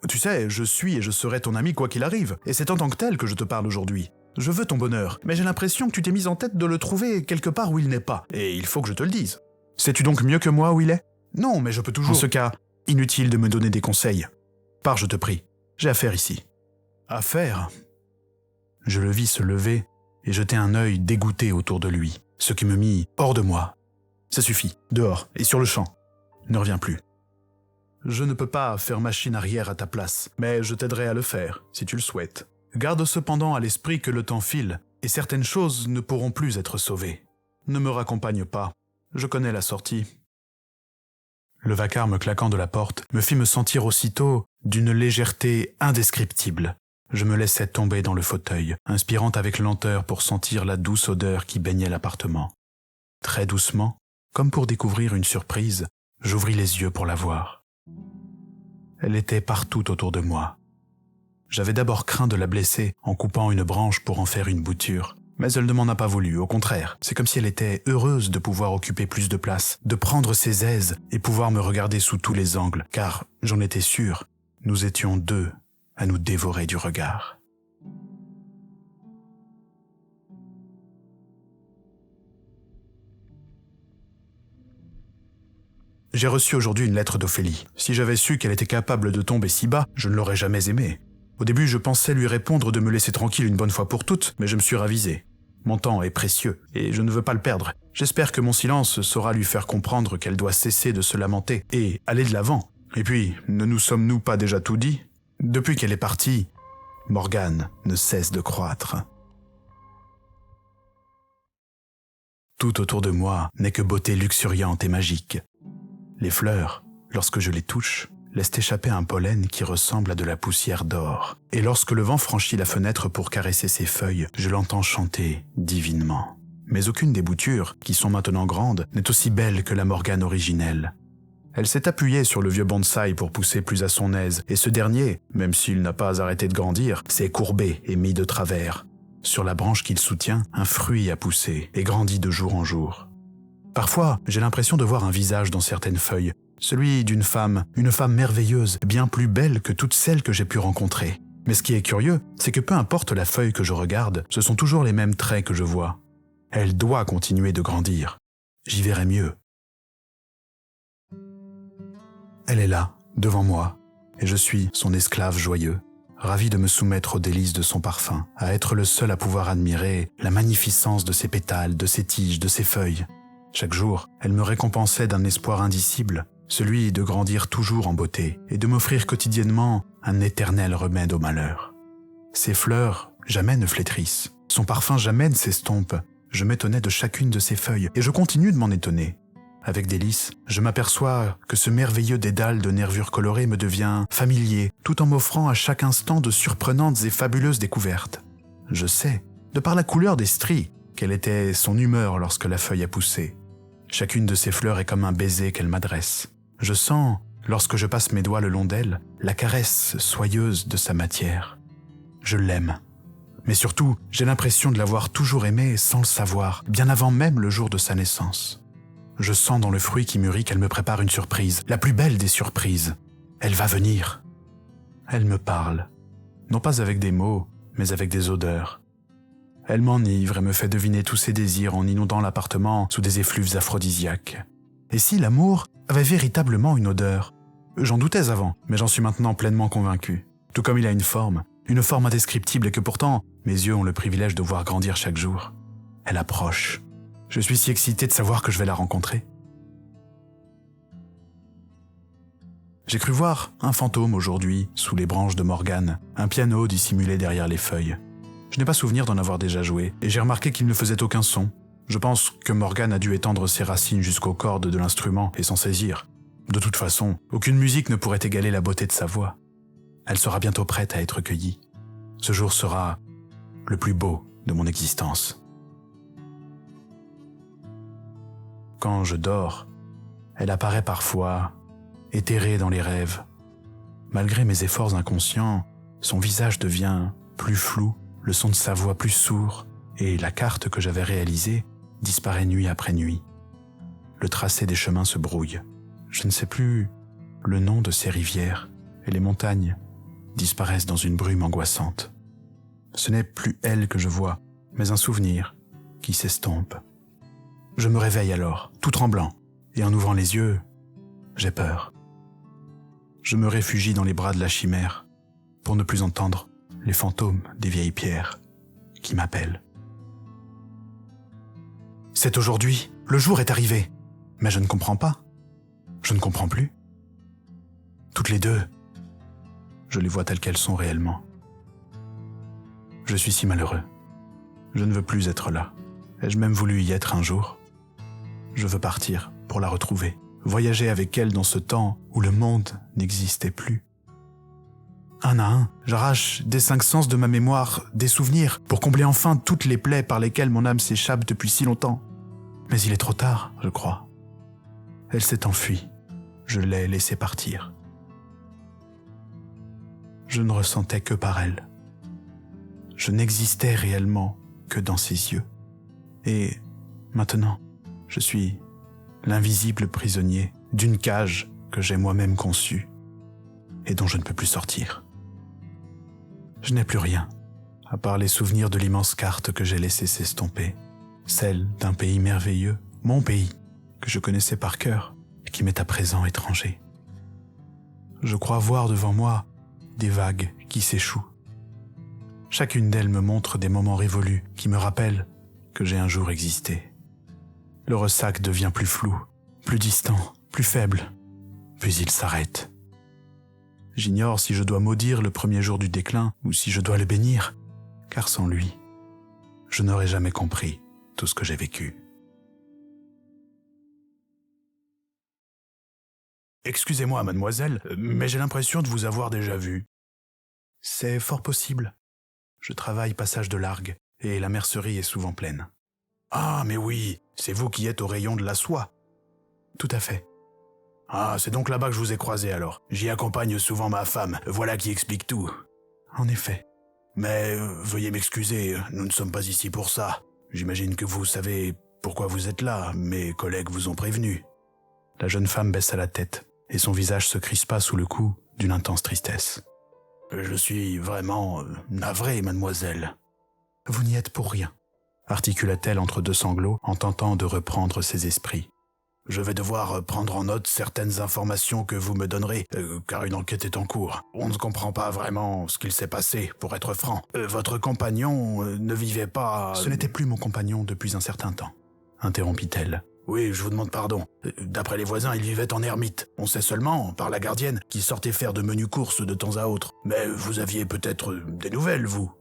Tu sais, je suis et je serai ton ami quoi qu'il arrive, et c'est en tant que tel que je te parle aujourd'hui. Je veux ton bonheur, mais j'ai l'impression que tu t'es mis en tête de le trouver quelque part où il n'est pas, et il faut que je te le dise. Sais-tu donc mieux que moi où il est ? Non, mais je peux toujours... En ce cas, inutile de me donner des conseils. Pars, je te prie. J'ai affaire ici. Affaire ? Je le vis se lever et jeter un œil dégoûté autour de lui, ce qui me mit hors de moi. Ça suffit, dehors et sur le champ. Ne reviens plus. Je ne peux pas faire machine arrière à ta place, mais je t'aiderai à le faire, si tu le souhaites. Garde cependant à l'esprit que le temps file, et certaines choses ne pourront plus être sauvées. Ne me raccompagne pas, je connais la sortie. » Le vacarme claquant de la porte me fit me sentir aussitôt d'une légèreté indescriptible. Je me laissai tomber dans le fauteuil, inspirant avec lenteur pour sentir la douce odeur qui baignait l'appartement. Très doucement, comme pour découvrir une surprise, j'ouvris les yeux pour la voir. Elle était partout autour de moi. J'avais d'abord craint de la blesser en coupant une branche pour en faire une bouture. Mais elle ne m'en a pas voulu, au contraire. C'est comme si elle était heureuse de pouvoir occuper plus de place, de prendre ses aises et pouvoir me regarder sous tous les angles, car, j'en étais sûr, nous étions deux à nous dévorer du regard. J'ai reçu aujourd'hui une lettre d'Ophélie. Si j'avais su qu'elle était capable de tomber si bas, je ne l'aurais jamais aimée. Au début, je pensais lui répondre de me laisser tranquille une bonne fois pour toutes, mais je me suis ravisé. Mon temps est précieux, et je ne veux pas le perdre. J'espère que mon silence saura lui faire comprendre qu'elle doit cesser de se lamenter et aller de l'avant. Et puis, ne nous sommes-nous pas déjà tout dit ? Depuis qu'elle est partie, Morgane ne cesse de croître. Tout autour de moi n'est que beauté luxuriante et magique. Les fleurs, lorsque je les touche, laissent échapper un pollen qui ressemble à de la poussière d'or. Et lorsque le vent franchit la fenêtre pour caresser ses feuilles, je l'entends chanter divinement. Mais aucune des boutures, qui sont maintenant grandes, n'est aussi belle que la Morgane originelle. Elle s'est appuyée sur le vieux bonsaï pour pousser plus à son aise, et ce dernier, même s'il n'a pas arrêté de grandir, s'est courbé et mis de travers. Sur la branche qu'il soutient, un fruit a poussé et grandit de jour en jour. Parfois, j'ai l'impression de voir un visage dans certaines feuilles, celui d'une femme, une femme merveilleuse, bien plus belle que toutes celles que j'ai pu rencontrer. Mais ce qui est curieux, c'est que peu importe la feuille que je regarde, ce sont toujours les mêmes traits que je vois. Elle doit continuer de grandir. J'y verrai mieux. Elle est là, devant moi, et je suis son esclave joyeux, ravi de me soumettre aux délices de son parfum, à être le seul à pouvoir admirer la magnificence de ses pétales, de ses tiges, de ses feuilles. Chaque jour, elle me récompensait d'un espoir indicible, celui de grandir toujours en beauté et de m'offrir quotidiennement un éternel remède au malheur. Ses fleurs jamais ne flétrissent, son parfum jamais ne s'estompe. Je m'étonnais de chacune de ses feuilles et je continue de m'en étonner. Avec délice, je m'aperçois que ce merveilleux dédale de nervures colorées me devient familier, tout en m'offrant à chaque instant de surprenantes et fabuleuses découvertes. Je sais, de par la couleur des stries, quelle était son humeur lorsque la feuille a poussé. Chacune de ces fleurs est comme un baiser qu'elle m'adresse. Je sens, lorsque je passe mes doigts le long d'elle, la caresse soyeuse de sa matière. Je l'aime. Mais surtout, j'ai l'impression de l'avoir toujours aimée sans le savoir, bien avant même le jour de sa naissance. Je sens dans le fruit qui mûrit qu'elle me prépare une surprise, la plus belle des surprises. Elle va venir. Elle me parle, non pas avec des mots, mais avec des odeurs. Elle m'enivre et me fait deviner tous ses désirs en inondant l'appartement sous des effluves aphrodisiaques. Et si l'amour avait véritablement une odeur ? J'en doutais avant, mais j'en suis maintenant pleinement convaincu. Tout comme il a une forme indescriptible et que pourtant, mes yeux ont le privilège de voir grandir chaque jour. Elle approche. Je suis si excité de savoir que je vais la rencontrer. J'ai cru voir un fantôme aujourd'hui, sous les branches de Morgane, un piano dissimulé derrière les feuilles. Je n'ai pas souvenir d'en avoir déjà joué, et j'ai remarqué qu'il ne faisait aucun son. Je pense que Morgane a dû étendre ses racines jusqu'aux cordes de l'instrument et s'en saisir. De toute façon, aucune musique ne pourrait égaler la beauté de sa voix. Elle sera bientôt prête à être cueillie. Ce jour sera le plus beau de mon existence. Quand je dors, elle apparaît parfois, éthérée dans les rêves. Malgré mes efforts inconscients, son visage devient plus flou, le son de sa voix plus sourd, et la carte que j'avais réalisée disparaît nuit après nuit. Le tracé des chemins se brouille. Je ne sais plus le nom de ces rivières, et les montagnes disparaissent dans une brume angoissante. Ce n'est plus elle que je vois, mais un souvenir qui s'estompe. Je me réveille alors, tout tremblant, et en ouvrant les yeux, j'ai peur. Je me réfugie dans les bras de la chimère, pour ne plus entendre les fantômes des vieilles pierres qui m'appellent. C'est aujourd'hui, le jour est arrivé, mais je ne comprends pas. Je ne comprends plus. Toutes les deux, je les vois telles qu'elles sont réellement. Je suis si malheureux. Je ne veux plus être là. Ai-je même voulu y être un jour? Je veux partir pour la retrouver, voyager avec elle dans ce temps où le monde n'existait plus. Un à un, j'arrache des 5 sens de ma mémoire des souvenirs pour combler enfin toutes les plaies par lesquelles mon âme s'échappe depuis si longtemps. Mais il est trop tard, je crois. Elle s'est enfuie. Je l'ai laissée partir. Je ne ressentais que par elle. Je n'existais réellement que dans ses yeux. Et maintenant, je suis l'invisible prisonnier d'une cage que j'ai moi-même conçue et dont je ne peux plus sortir. Je n'ai plus rien, à part les souvenirs de l'immense carte que j'ai laissée s'estomper, celle d'un pays merveilleux, mon pays, que je connaissais par cœur et qui m'est à présent étranger. Je crois voir devant moi des vagues qui s'échouent. Chacune d'elles me montre des moments révolus qui me rappellent que j'ai un jour existé. Le ressac devient plus flou, plus distant, plus faible, puis il s'arrête. J'ignore si je dois maudire le premier jour du déclin ou si je dois le bénir, car sans lui, je n'aurais jamais compris tout ce que j'ai vécu. Excusez-moi, mademoiselle, mais j'ai l'impression de vous avoir déjà vu. C'est fort possible. Je travaille passage de Largue, et la mercerie est souvent pleine. Ah, mais oui, c'est vous qui êtes au rayon de la soie. Tout à fait. Ah, c'est donc là-bas que je vous ai croisé alors. J'y accompagne souvent ma femme, voilà qui explique tout. En effet. Mais veuillez m'excuser, nous ne sommes pas ici pour ça. J'imagine que vous savez pourquoi vous êtes là, mes collègues vous ont prévenu. La jeune femme baissa la tête, et son visage se crispa sous le coup d'une intense tristesse. Je suis vraiment navré, mademoiselle. Vous n'y êtes pour rien, articula-t-elle entre deux sanglots en tentant de reprendre ses esprits. Je vais devoir prendre en note certaines informations que vous me donnerez, car une enquête est en cours. On ne comprend pas vraiment ce qu'il s'est passé, pour être franc. Votre compagnon ne vivait pas... Ce n'était plus mon compagnon depuis un certain temps, interrompit-elle. Oui, je vous demande pardon. D'après les voisins, il vivait en ermite. On sait seulement, par la gardienne, qu'il sortait faire de menues courses de temps à autre. Mais vous aviez peut-être des nouvelles, vous?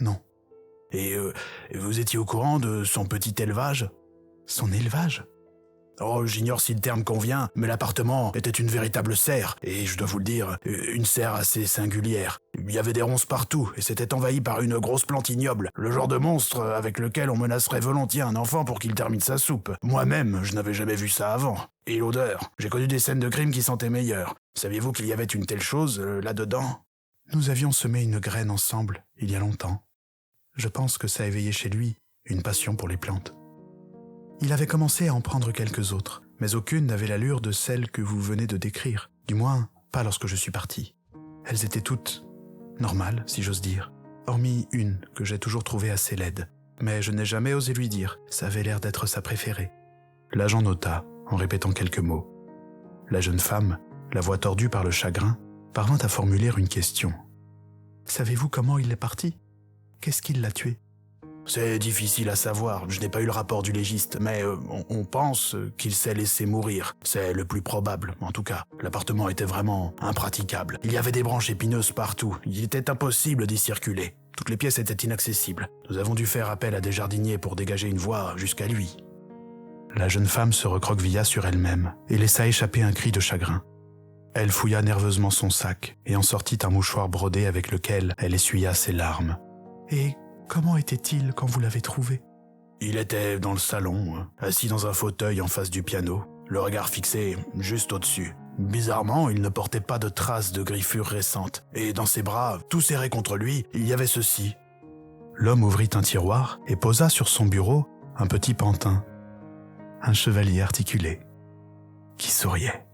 Non. Et vous étiez au courant de son petit élevage? Son élevage? Oh, j'ignore si le terme convient, mais l'appartement était une véritable serre, et je dois vous le dire, une serre assez singulière. Il y avait des ronces partout, et c'était envahi par une grosse plante ignoble, le genre de monstre avec lequel on menacerait volontiers un enfant pour qu'il termine sa soupe. Moi-même, je n'avais jamais vu ça avant. Et l'odeur, j'ai connu des scènes de crime qui sentaient meilleures. Saviez-vous qu'il y avait une telle chose là-dedans? Nous avions semé une graine ensemble, il y a longtemps. Je pense que ça a éveillé chez lui une passion pour les plantes. Il avait commencé à en prendre quelques autres, mais aucune n'avait l'allure de celle que vous venez de décrire, du moins pas lorsque je suis parti. Elles étaient toutes normales, si j'ose dire, hormis une que j'ai toujours trouvée assez laide, mais je n'ai jamais osé lui dire, ça avait l'air d'être sa préférée. L'agent nota, en répétant quelques mots. La jeune femme, la voix tordue par le chagrin, parvint à formuler une question. « Savez-vous comment il est parti? Qu'est-ce qui l'a tué ?» C'est difficile à savoir, je n'ai pas eu le rapport du légiste, mais on pense qu'il s'est laissé mourir. C'est le plus probable, en tout cas. L'appartement était vraiment impraticable. Il y avait des branches épineuses partout, il était impossible d'y circuler. Toutes les pièces étaient inaccessibles. Nous avons dû faire appel à des jardiniers pour dégager une voie jusqu'à lui. La jeune femme se recroquevilla sur elle-même et laissa échapper un cri de chagrin. Elle fouilla nerveusement son sac et en sortit un mouchoir brodé avec lequel elle essuya ses larmes. Et comment était-il quand vous l'avez trouvé? Il était dans le salon, assis dans un fauteuil en face du piano, le regard fixé juste au-dessus. Bizarrement, il ne portait pas de traces de griffures récentes, et dans ses bras, tout serré contre lui, il y avait ceci. L'homme ouvrit un tiroir et posa sur son bureau un petit pantin, un chevalier articulé, qui souriait.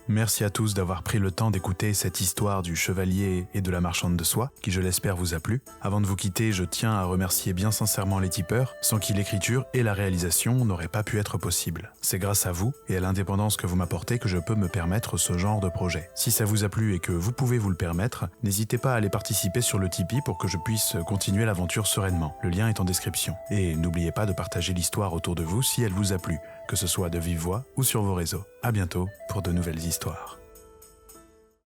Merci à tous d'avoir pris le temps d'écouter cette histoire du chevalier et de la marchande de soie, qui je l'espère vous a plu. Avant de vous quitter, je tiens à remercier bien sincèrement les tipeurs, sans qui l'écriture et la réalisation n'auraient pas pu être possibles. C'est grâce à vous et à l'indépendance que vous m'apportez que je peux me permettre ce genre de projet. Si ça vous a plu et que vous pouvez vous le permettre, n'hésitez pas à aller participer sur le Tipeee pour que je puisse continuer l'aventure sereinement. Le lien est en description. Et n'oubliez pas de partager l'histoire autour de vous si elle vous a plu, que ce soit de vive voix ou sur vos réseaux. À bientôt pour de nouvelles histoires.